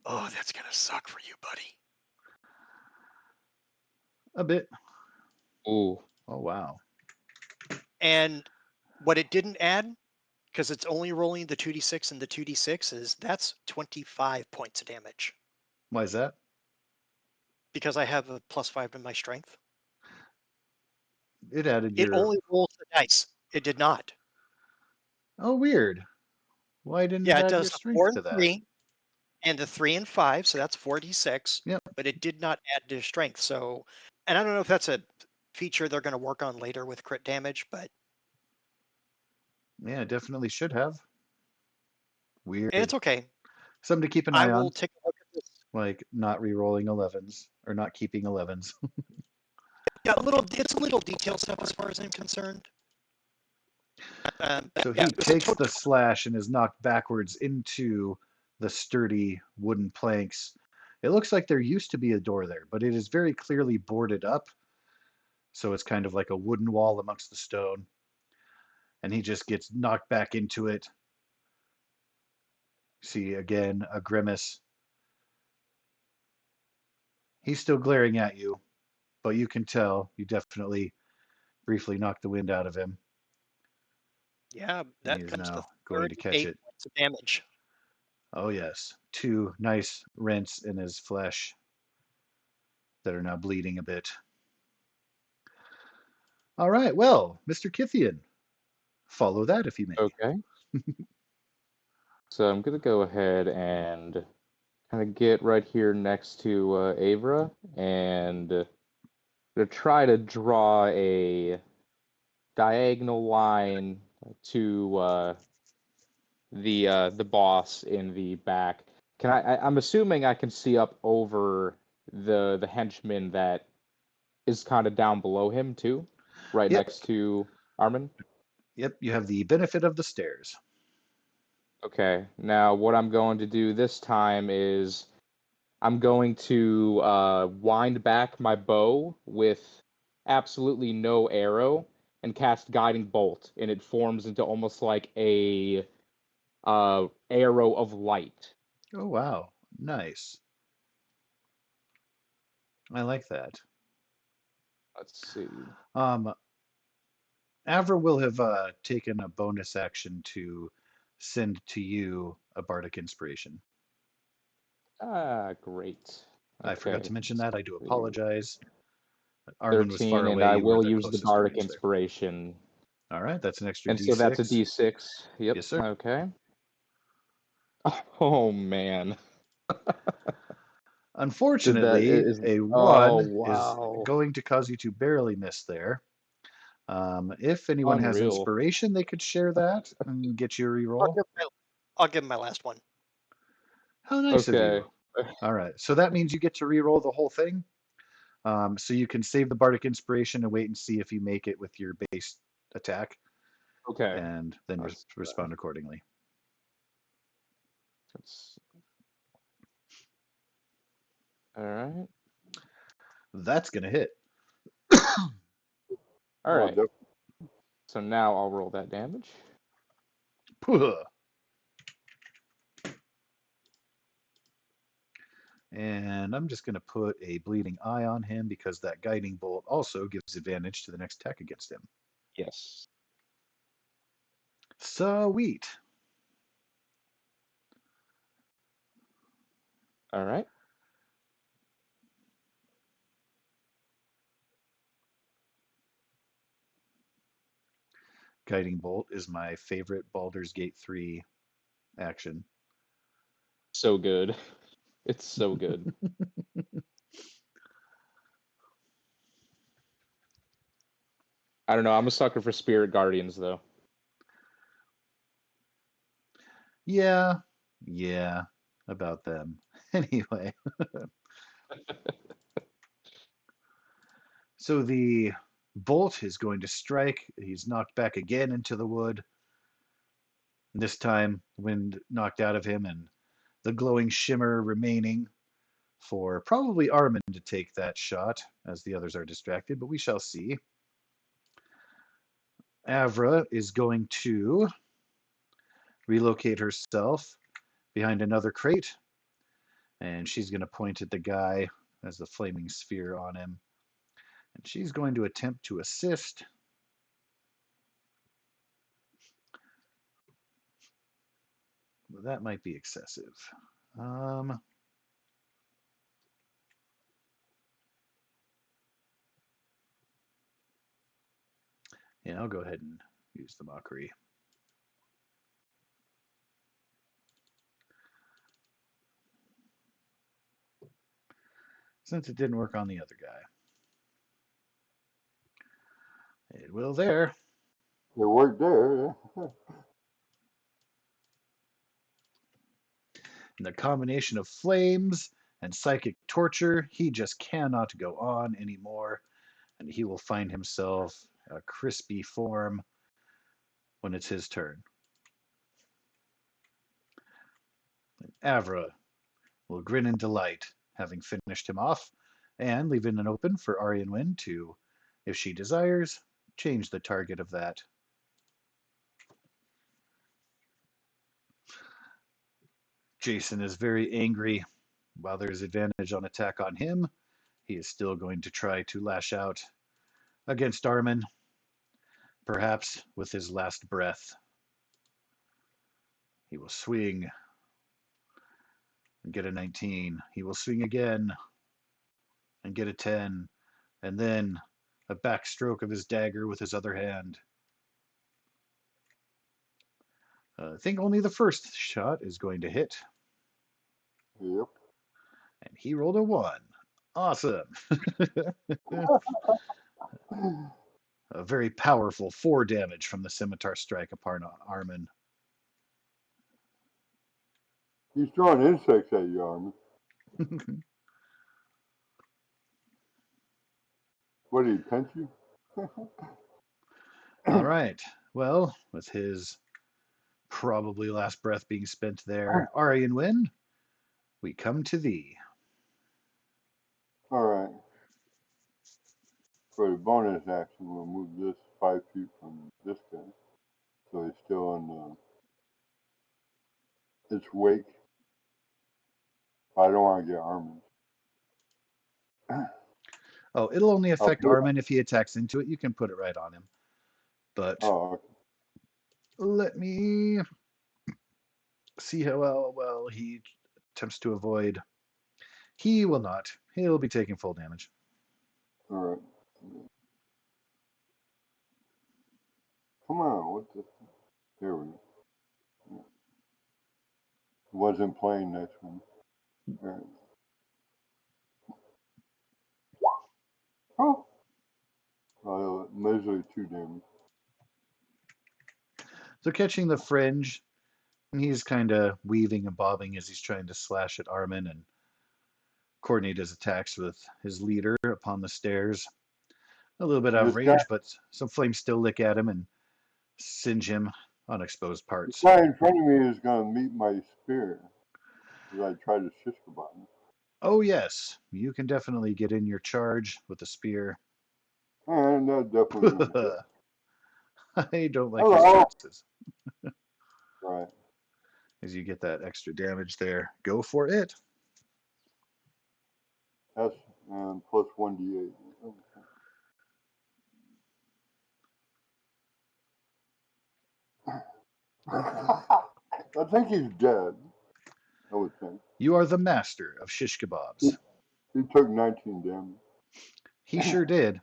Oh, that's going to suck for you, buddy. A bit. Ooh. Oh, wow. And what it didn't add, because it's only rolling the 2d6 and the 2d6, is that's 25 points of damage. Why is that? Because I have a +5 in my strength. It added It your. only rolls the dice. It did not. Oh, weird. Why didn't Yeah, it it add does your the 4 strength and to that? 3 and the 3 and 5, so that's 4d6. Yep. But it did not add to strength. So, and I don't know if that's a feature they're going to work on later with crit damage, but Yeah, it definitely should have. Weird. and it's okay. Something to keep an I eye will on. take a look at this. Like not re-rolling 11s or not keeping 11s. Yeah, it's a little detailed stuff as far as I'm concerned. So yeah, he it was a takes total. the slash and is knocked backwards into the sturdy wooden planks. It looks like there used to be a door there, but it is very clearly boarded up. So it's kind of like a wooden wall amongst the stone. And he just gets knocked back into it. See again a grimace. He's still glaring at you, but you can tell you definitely briefly knocked the wind out of him, Yeah, and he that is comes to now going to catch 38 it. points of damage. Oh, yes. 2 nice rents in his flesh that are now bleeding a bit. All right, well, Mr. Kithian, follow that if you may. Okay. So I'm gonna go ahead and kind of get right here next to Avra and to try to draw a diagonal line to the boss in the back. I'm assuming I can see up over the henchman that is kind of down below him too, right Yep, next to Armin. yep, you have the benefit of the stairs. Okay, now what I'm going to do this time is I'm going to wind back my bow with absolutely no arrow and cast Guiding Bolt, and it forms into almost like a arrow of light. Oh, wow. Nice. I like that. Let's see. Um, Avra will have taken a bonus action to send to you a bardic inspiration. Ah, great. I forgot Okay, to mention let's that. I do see. apologize. Armin was 13, far and away. I You were will the use the closest Bardic range there. Inspiration. All right, that's an extra And so that's a d6. d6. Yep, Yes, sir. okay. Oh, man. Did that Unfortunately, is a oh 1 is wow. going to cause you to barely miss there. If anyone has Unreal. inspiration, they could share that and get you a I'll reroll. give my, I'll give him my last one. How nice of Okay. you. All right, so that means you get to reroll the whole thing. So you can save the bardic inspiration and wait and see if you make it with your base attack, Okay. and then Let's respond accordingly. let's all right. That's gonna hit. All Oh, right. So now I'll roll that damage. And I'm just going to put a bleeding eye on him because that guiding bolt also gives advantage to the next attack against him. Yes. Sweet. All right. Guiding bolt is my favorite Baldur's Gate 3 action. So good. It's so good. I don't know. I'm a sucker for Spirit Guardians though. Yeah, about them. Anyway, so the bolt is going to strike. He's knocked back again into the wood. This time, wind knocked out of him and the glowing shimmer remaining for probably Armin to take that shot as the others are distracted, but we shall see. Avra is going to relocate herself behind another crate, and she's going to point at the guy as the flaming sphere on him. And she's going to attempt to assist. Well, that might be excessive. Yeah, I'll go ahead and use the mockery. Since it didn't work on the other guy. It will there. it worked there. And the combination of flames and psychic torture, he just cannot go on anymore. And he will find himself a crispy form when it's his turn. Avra will grin in delight, having finished him off, and leaving it open for Arianwyn to, if she desires, change the target of that. Jason is very angry. While there's advantage on attack on him, he is still going to try to lash out against Armin, perhaps with his last breath. He will swing and get a 19. He will swing again and get a 10, and then a backstroke of his dagger with his other hand. I think only the first shot is going to hit, Yep. and he rolled a 1. Awesome. A very powerful 4 damage from the scimitar strike upon Armin. He's throwing insects at you, Armin. What did he pinch you? All right. Well, with his probably last breath being spent there, Aryan Wynn, we come to thee. All right. For the bonus action, we'll move this 5 feet from this guy, so he's still in its wake. I don't want to get Armin. Oh, it'll only affect put it- Armin if he attacks into it. You can put it right on him. But Oh, okay. let me see how well he attempts to avoid. He will not. He'll be taking full damage. All right. Come on, what the? There we go. Wasn't playing next one. All right. Measure 2 damage. So catching the fringe, and he's kind of weaving and bobbing as he's trying to slash at Armin and coordinate his attacks with his leader upon the stairs. A little bit out of This guy, range, but some flames still lick at him and singe him on exposed this parts. guy in front of me is going to meet my spear as I try to shish kebab him. Oh yes, you can definitely get in your charge with the spear. And that definitely going to hit. I don't like your Hello. chances Right. as you get that extra damage there. Go for it. That's plus 1d8. I think he's dead. I would think. You are the master of shish kebabs. He took 19 damage. He sure did.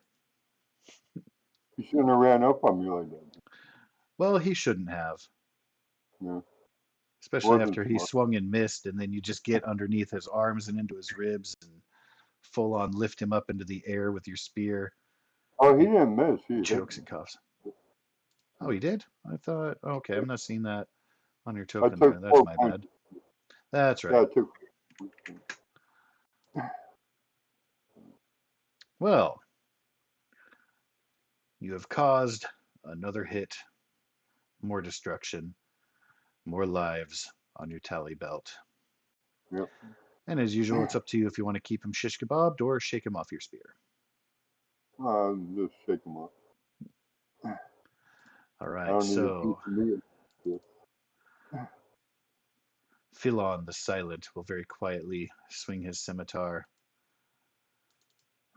He shouldn't have ran up on me like that. Well, he shouldn't have. Yeah. Especially Wasn't after he smart. swung and missed, and then you just get underneath his arms and into his ribs and full on lift him up into the air with your spear. Oh, he didn't miss. He Chokes hit and me. coughs. Oh, he did? I thought, okay, I'm not seeing that on your I token took there. That's 4 my points. bad. That's Yeah, right. I took. Well, you have caused another hit, more destruction, more lives on your tally belt. Yep. And as usual, it's up to you if you want to keep him shish kebabbed or shake him off your spear. Just shake him up. All I right, don't need a so piece of meat. Philon the Silent will very quietly swing his scimitar,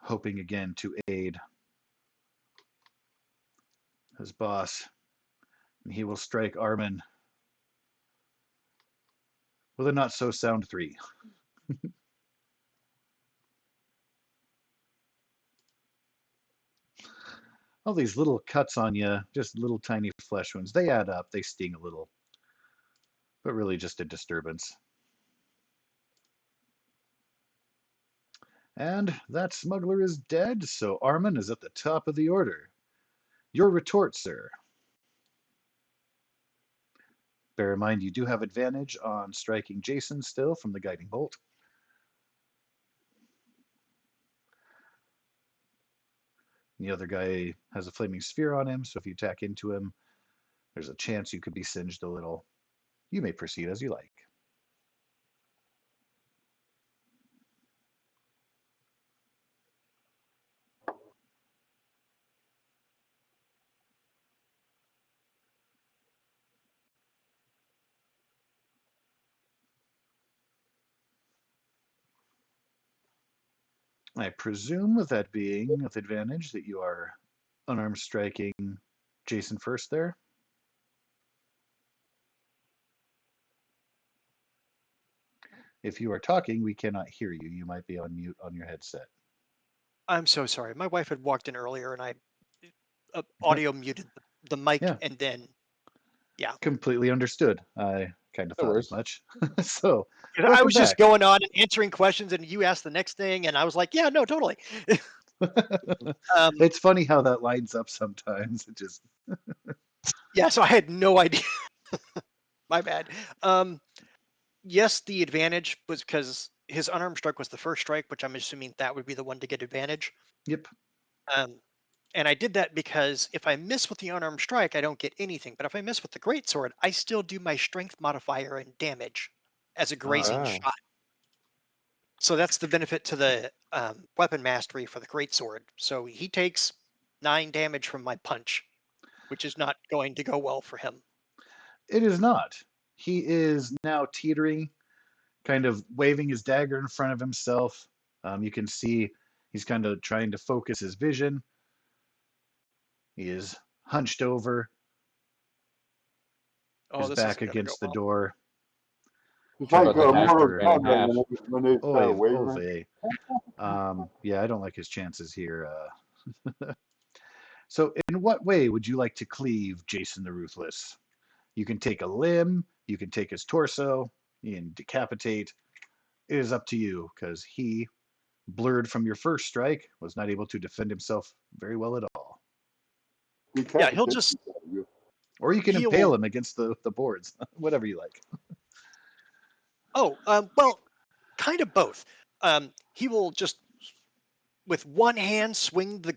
hoping again to aid his boss. And he will strike Armin with a not so sound 3. All these little cuts on you, just little tiny flesh wounds, they add up, they sting a little, but really just a disturbance. And that smuggler is dead, so Armin is at the top of the order. Your retort, sir. Bear in mind you do have advantage on striking Jason still from the guiding bolt. The other guy has a flaming sphere on him, so if you attack into him, there's a chance you could be singed a little. You may proceed as you like. I presume with that being with advantage that you are unarmed striking Jason first there. If you are talking, we cannot hear you. You might be on mute on your headset. I'm so sorry. My wife had walked in earlier, and I audio muted the mic, Yeah, and then yeah, completely understood. I kind of No thought as worries. much. So, I welcome was just back. going on and answering questions, and you asked the next thing, and I was like, yeah, no, totally. um, It's funny how that lines up sometimes. It just yeah, so I had no idea. My bad. Yes, the advantage was because his unarmed strike was the first strike, which I'm assuming that would be the one to get advantage. yep. Um, and I did that because if I miss with the unarmed strike, I don't get anything. But if I miss with the greatsword, I still do my strength modifier and damage as a Ah, grazing Ah, shot. So that's the benefit to the weapon mastery for the greatsword. So he takes 9 damage from my punch, which is not going to go well for him. it is not. He is now teetering, kind of waving his dagger in front of himself. You can see he's kind of trying to focus his vision. He is hunched over, Oh, his this back isn't going to go against the well. door, It's trying like to about to look hack your Mortal after. brain in Kombat half. when they start Oy, wavering. vey. Yeah, I don't like his chances here. So, in what way would you like to cleave Jason the Ruthless? You can take a limb, you can take his torso, you can decapitate. It is up to you, because he, blurred from your first strike, was not able to defend himself very well at all. Yeah, Decapitation. Or you can impale he'll. him against the boards, whatever you like. Oh, well, kind of both. He will just with one hand swing the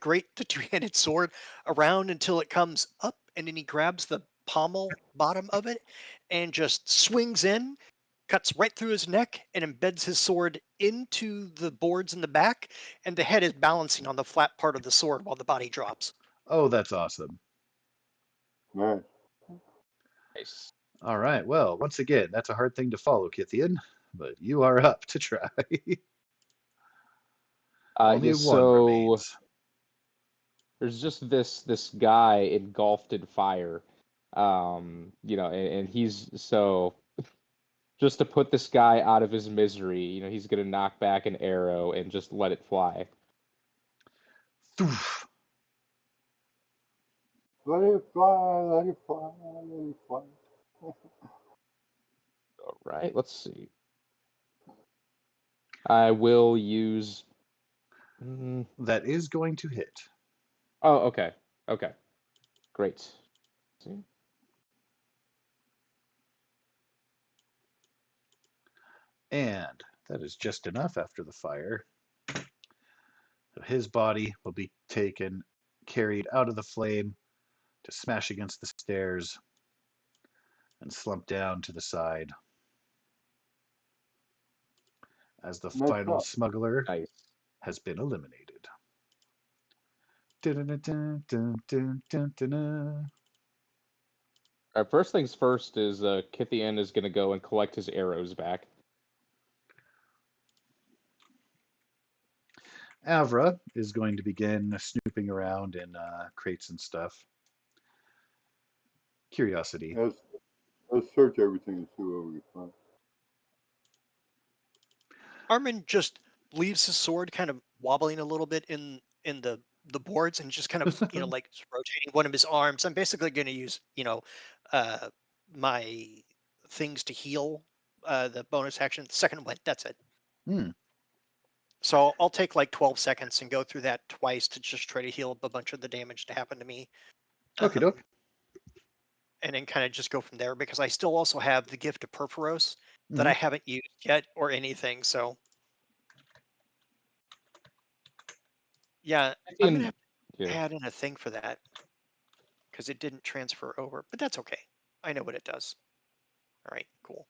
two-handed sword around until it comes up, and then he grabs the pommel bottom of it and just swings in, cuts right through his neck, and embeds his sword into the boards in the back, and the head is balancing on the flat part of the sword while the body drops. Oh, that's awesome. Man, Nice. All right, well, once again, that's a hard thing to follow, Kithian, but you are up to try. Only Yeah. one So remains. there's just this guy engulfed in fire. And he's so just to put this guy out of his misery, he's gonna knock back an arrow and just let it fly. Thoof. let it fly, let it fly, let it fly. All right, let's see. I will use. That is going to hit. Oh, okay. Okay. Great. See? And that is just enough after the fire. So his body will be taken, carried out of the flame to smash against the stairs and slump down to the side as the Nice final shot. smuggler Nice. has been eliminated. Dun-dun-dun-dun-dun-dun-dun-dun. All right, first things first is Kithian is gonna go and collect his arrows back. Avra is going to begin snooping around in crates and stuff. Curiosity. Let's search everything and see what we can find. Armin just leaves his sword kind of wobbling a little bit in the boards and just kind of like rotating one of his arms. I'm basically going to use uh, my things to heal the bonus action. Second one, that's it. Hmm. So I'll take like 12 seconds and go through that twice to just try to heal up a bunch of the damage to happen to me. Okie doke. And then kind of just go from there because I still also have the gift of Perforos that Mm-hmm. I haven't used yet or anything. So yeah, I'm gonna Kithian, have to yeah. add in a thing for that because it didn't transfer over, but that's okay. I know what it does. All right, cool.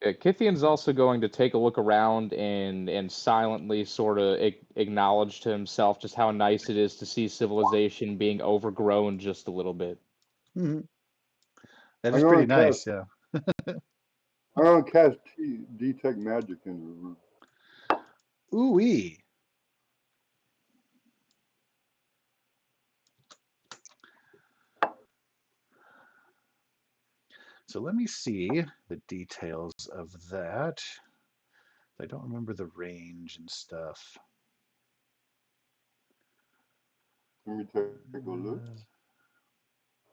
Kithian's also going to take a look around and silently sort of acknowledge to himself just how nice it is to see civilization being overgrown just a little bit. Mm-hmm. That I'm is pretty gonna nice, cast. yeah. I'm gonna cast detect magic in the room. Ooh-wee. So let me see the details of that. I don't remember the range and stuff. Let me take a look.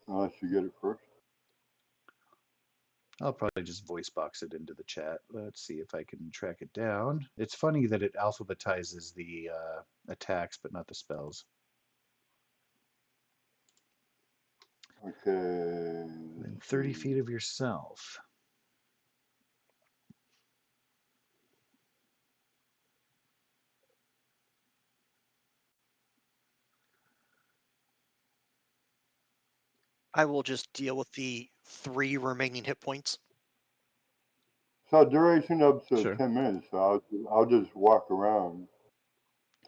Unless you get it first. I'll probably just voice box it into the chat. Let's see if I can track it down. It's funny that it alphabetizes the attacks, but not the spells. Okay. Within 30 feet of yourself. I will just deal with the 3 remaining hit points. So duration up to Sure. 10 minutes. So I'll just walk around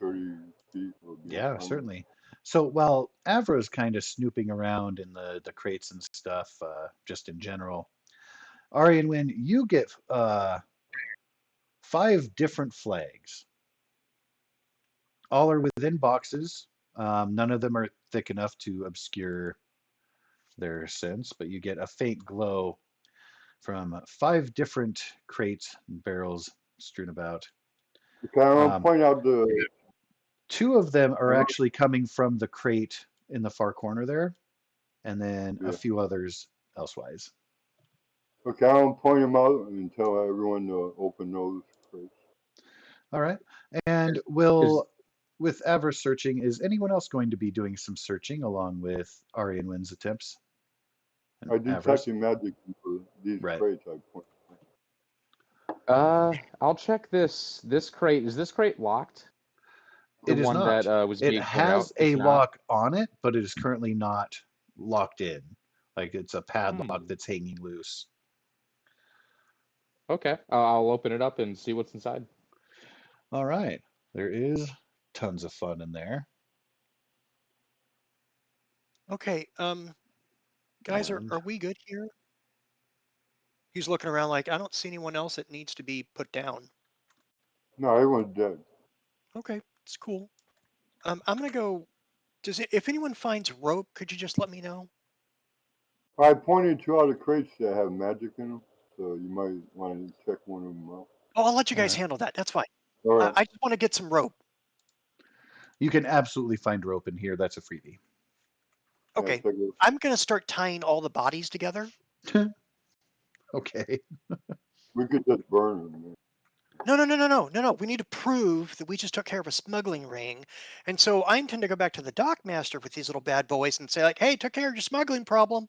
30 feet. Yeah, certainly. So while Avra's kind of snooping around in the crates and stuff, just in general, Ari and Wynn, you get 5 different flags. All are within boxes. None of them are thick enough to obscure their sense, but you get a faint glow from 5 different crates and barrels strewn about. Okay, I want to point out the. 2 of them are actually coming from the crate in the far corner there, and then a few others elsewise. Okay, I want to point them out and tell everyone to open those crates. All right. And with Avra searching, is anyone else going to be doing some searching along with Ari and Wynn's attempts? I detected magic into these crates. I point. I'll check this crate. Is this crate locked? The It is one not. that was It being pointed out. has a lock on it, but it is currently not locked in. Like it's a padlock that's hanging loose. Okay, I'll open it up and see what's inside. All right. There is tons of fun in there. Okay, guys, are we good here? He's looking around like, I don't see anyone else that needs to be put down. No, everyone's dead. Okay, it's cool. I'm gonna go. If anyone finds rope, could you just let me know? I pointed to all the crates that have magic in them, so you might want to check one of them out. Oh, I'll let you guys handle that. That's fine. Right. I just want to get some rope. You can absolutely find rope in here. That's a freebie. Okay, I'm gonna start tying all the bodies together. Okay. We could just burn them. No. We need to prove that we just took care of a smuggling ring. And so I intend to go back to the dockmaster with these little bad boys and say, like, hey, took care of your smuggling problem.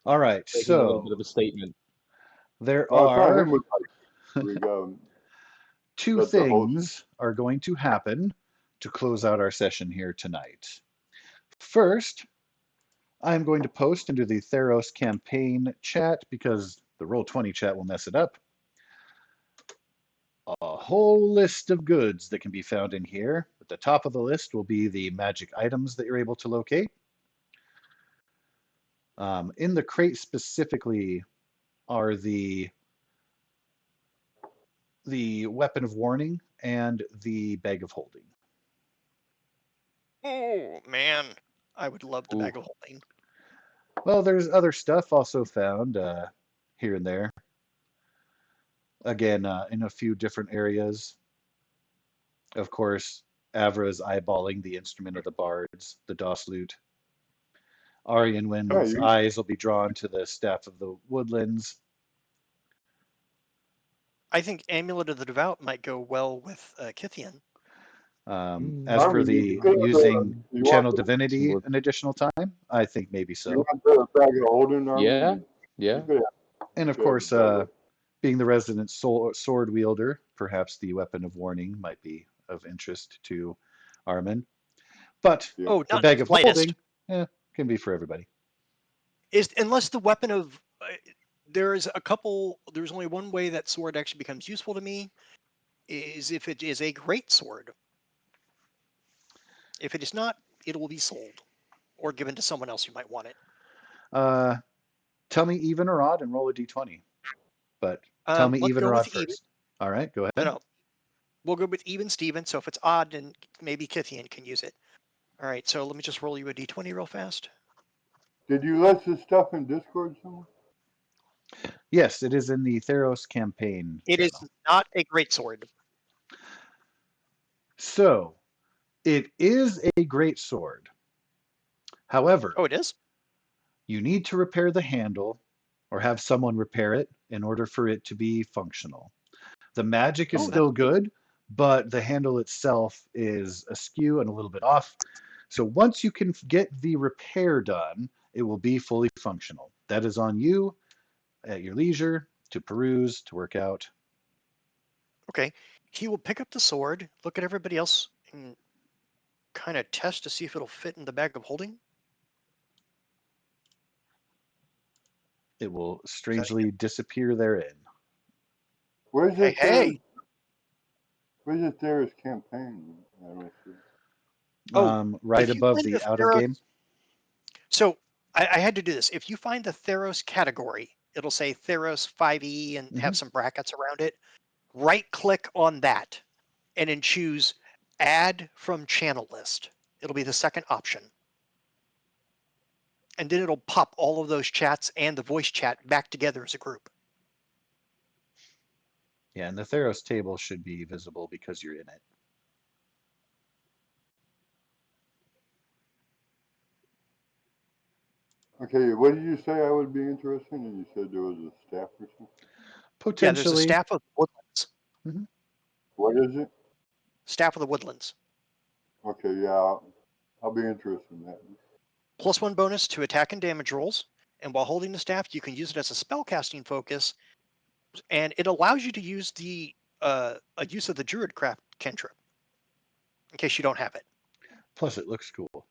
All right. Making a little bit So of a statement. there are 2 things are going to happen to close out our session here tonight. First, I'm going to post into the Theros campaign chat because the Roll20 chat will mess it up. A whole list of goods that can be found in here. At the top of the list will be the magic items that you're able to locate. In the crate specifically are the weapon of warning and the bag of holding. Oh, man. I would love the bag of holding. Well, there's other stuff also found here and there. Again, in a few different areas. Of course, Avra is eyeballing the instrument of the bards, the Doss lute. Ari and Wynn's eyes will be drawn to the staff of the woodlands. I think Amulet of the Devout might go well with Kithian. As for the using channel divinity an additional time, I think maybe so. Yeah. And of course, being the resident sword wielder, perhaps the weapon of warning might be of interest to Armin. But the bag of holding can be for everybody. Unless the weapon of there's only one way that sword actually becomes useful to me, is if it is a great sword. If it is not, it will be sold or given to someone else who might want it. Tell me even or odd and roll a d20. But tell me even or odd first. All right, go ahead. No. We'll go with even, Steven. So if it's odd, then maybe Kithian can use it. All right, so let me just roll you a d20 real fast. Did you list this stuff in Discord somewhere? Yes, it is in the Theros campaign It is channel. not a greatsword. So, it is a great sword. However, Oh, it is? you need to repair the handle or have someone repair it in order for it to be functional. The magic is Oh, that's still good, but the handle itself is askew and a little bit off. So once you can get the repair done, it will be fully functional. That is on you at your leisure to peruse, to work out. okay. He will pick up the sword, look at everybody else, and kind of test to see if it'll fit in the bag of holding. It will Is that strangely disappear therein. Where's hey, the Theros? hey. Where's the Theros campaign? I don't see. Oh, Right if you above find the the outer Theros, game. so I had to do this. If you find the Theros category, it'll say Theros 5e and Hmm. have some brackets around it. Right click on that and then choose Add from Channel List. It'll be the second option. And then it'll pop all of those chats and the voice chat back together as a group. Yeah, and the Theros table should be visible because you're in it. Okay, what did you say I would be interested in? You said there was a staff or something? Yeah, there's a Potentially. Staff of the Woodlands. Hmm. What is it? Staff of the Woodlands. Okay, yeah, I'll be interested in that. +1 bonus to attack and damage rolls. And while holding the staff, you can use it as a spellcasting focus, and it allows you to use a use of the Druidcraft cantrip, in case you don't have it. Plus, it looks cool.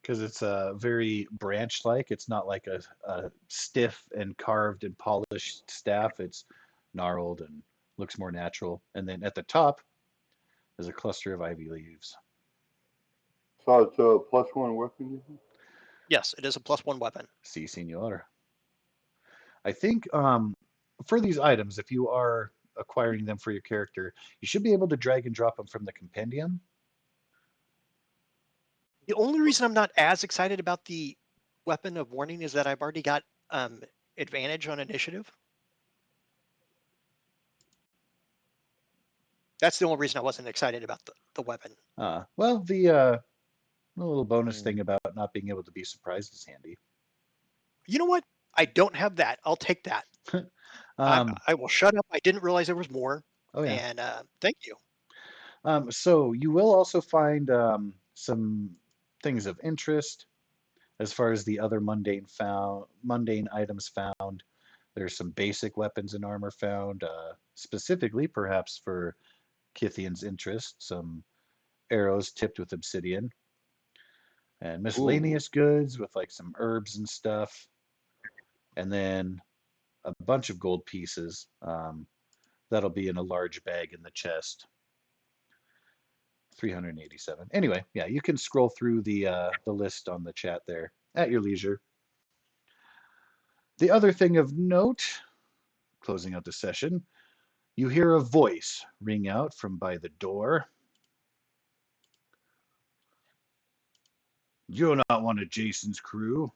Because it's very branch-like. It's not like a stiff and carved and polished staff. It's gnarled and looks more natural. And then at the top is a cluster of ivy leaves. So it's a +1 weapon, you think? Yes, it is a +1 weapon. Si, senor. I think for these items, if you are acquiring them for your character, you should be able to drag and drop them from the compendium. The only reason I'm not as excited about the weapon of warning is that I've already got advantage on initiative. That's the only reason I wasn't excited about the weapon. Well, the little bonus Hmm. thing about not being able to be surprised is handy. You know what? I don't have that. I'll take that. Um, I will shut up. I didn't realize there was more. oh yeah. And thank you. So you will also find some things of interest as far as the other mundane items found. There's some basic weapons and armor found, specifically perhaps for Kithian's interest, some arrows tipped with obsidian, and Ooh. miscellaneous goods with like some herbs and stuff, and then a bunch of gold pieces. That'll be in a large bag in the chest. 387. Anyway, yeah, you can scroll through the list on the chat there at your leisure. The other thing of note, closing out the session, you hear a voice ring out from by the door. You're not one of Jason's crew.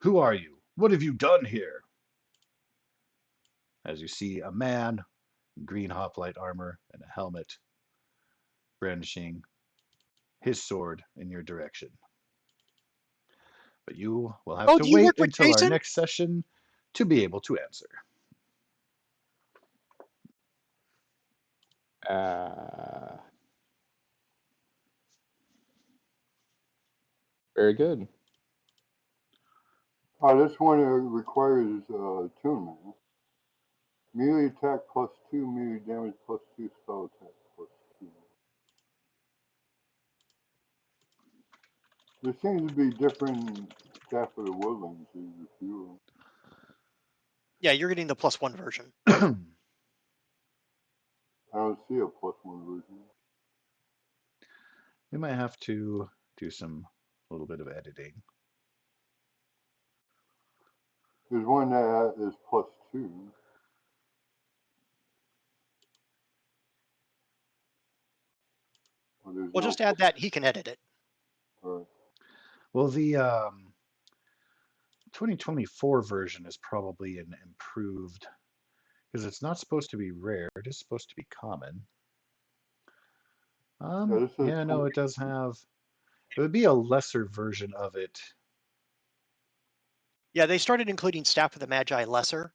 Who are you? What have you done here? As you see a man in green hoplite armor and a helmet brandishing his sword in your direction. But you will have Oh, to do you wait work with until our Jason? next session to be able to answer. Uh, very good. Oh, this one requires attunement. Melee attack +2, melee damage +2, spell attack +2. There seems to be different Staff of the Woodlands. There's a few. Yeah, you're getting the +1 version. I don't see a +1 version. We might have to do some little bit of editing. There's one that is +2. Well, there's We'll no. just add that. He can edit it. Or, Well, the 2024 version is probably an improved because it's not supposed to be rare. It is supposed to be common. yeah, this is Yeah, no, 20. it does have. It would be a lesser version of it. Yeah, they started including Staff of the Magi Lesser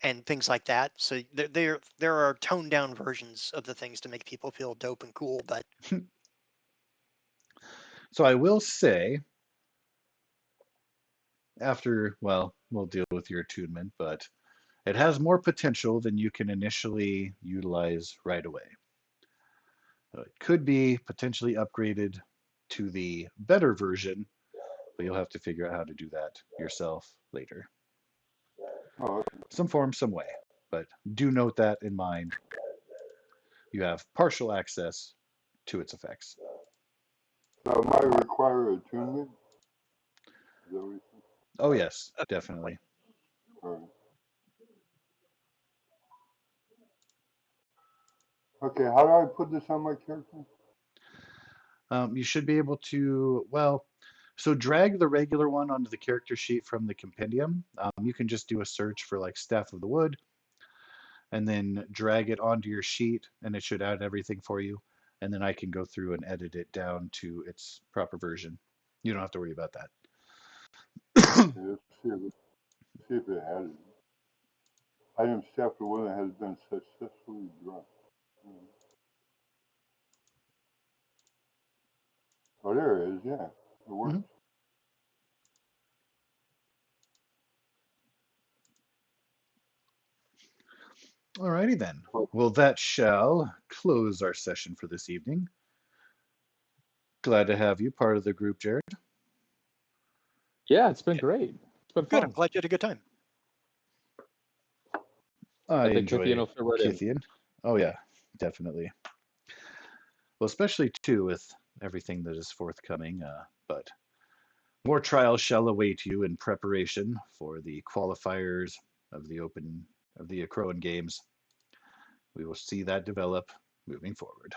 and things like that. So there are toned down versions of the things to make people feel dope and cool. But So I will say, after, well, we'll deal with your attunement, but it has more potential than you can initially utilize right away. So it could be potentially upgraded to the better version, but you'll have to figure out how to do that yourself later. Oh, okay. Some form, some way. But do note that in mind. You have partial access to its effects. So it might require attunement. Is that what you said? Oh, yes, like, definitely. Or, okay, how do I put this on my character? You should be able to, well, so drag the regular one onto the character sheet from the compendium. You can just do a search for like Staff of the Wood and then drag it onto your sheet and it should add everything for you. And then I can go through and edit it down to its proper version. You don't have to worry about that. Okay, let's see if it had it. Item chapter 1 has been successfully dropped. Oh, there it is. Yeah, it works. Mhm. Alrighty then. But, Well, that shall close our session for this evening. Glad to have you part of the group, Jared. Yeah, it's been great. It's been good. I'm fun. glad you had a good time. I I think Kithian enjoy will fit right in. Kithian. Oh yeah, definitely. Well, especially too with everything that is forthcoming. But more trials shall await you in preparation for the qualifiers of the Open of the Akroan Games. We will see that develop moving forward.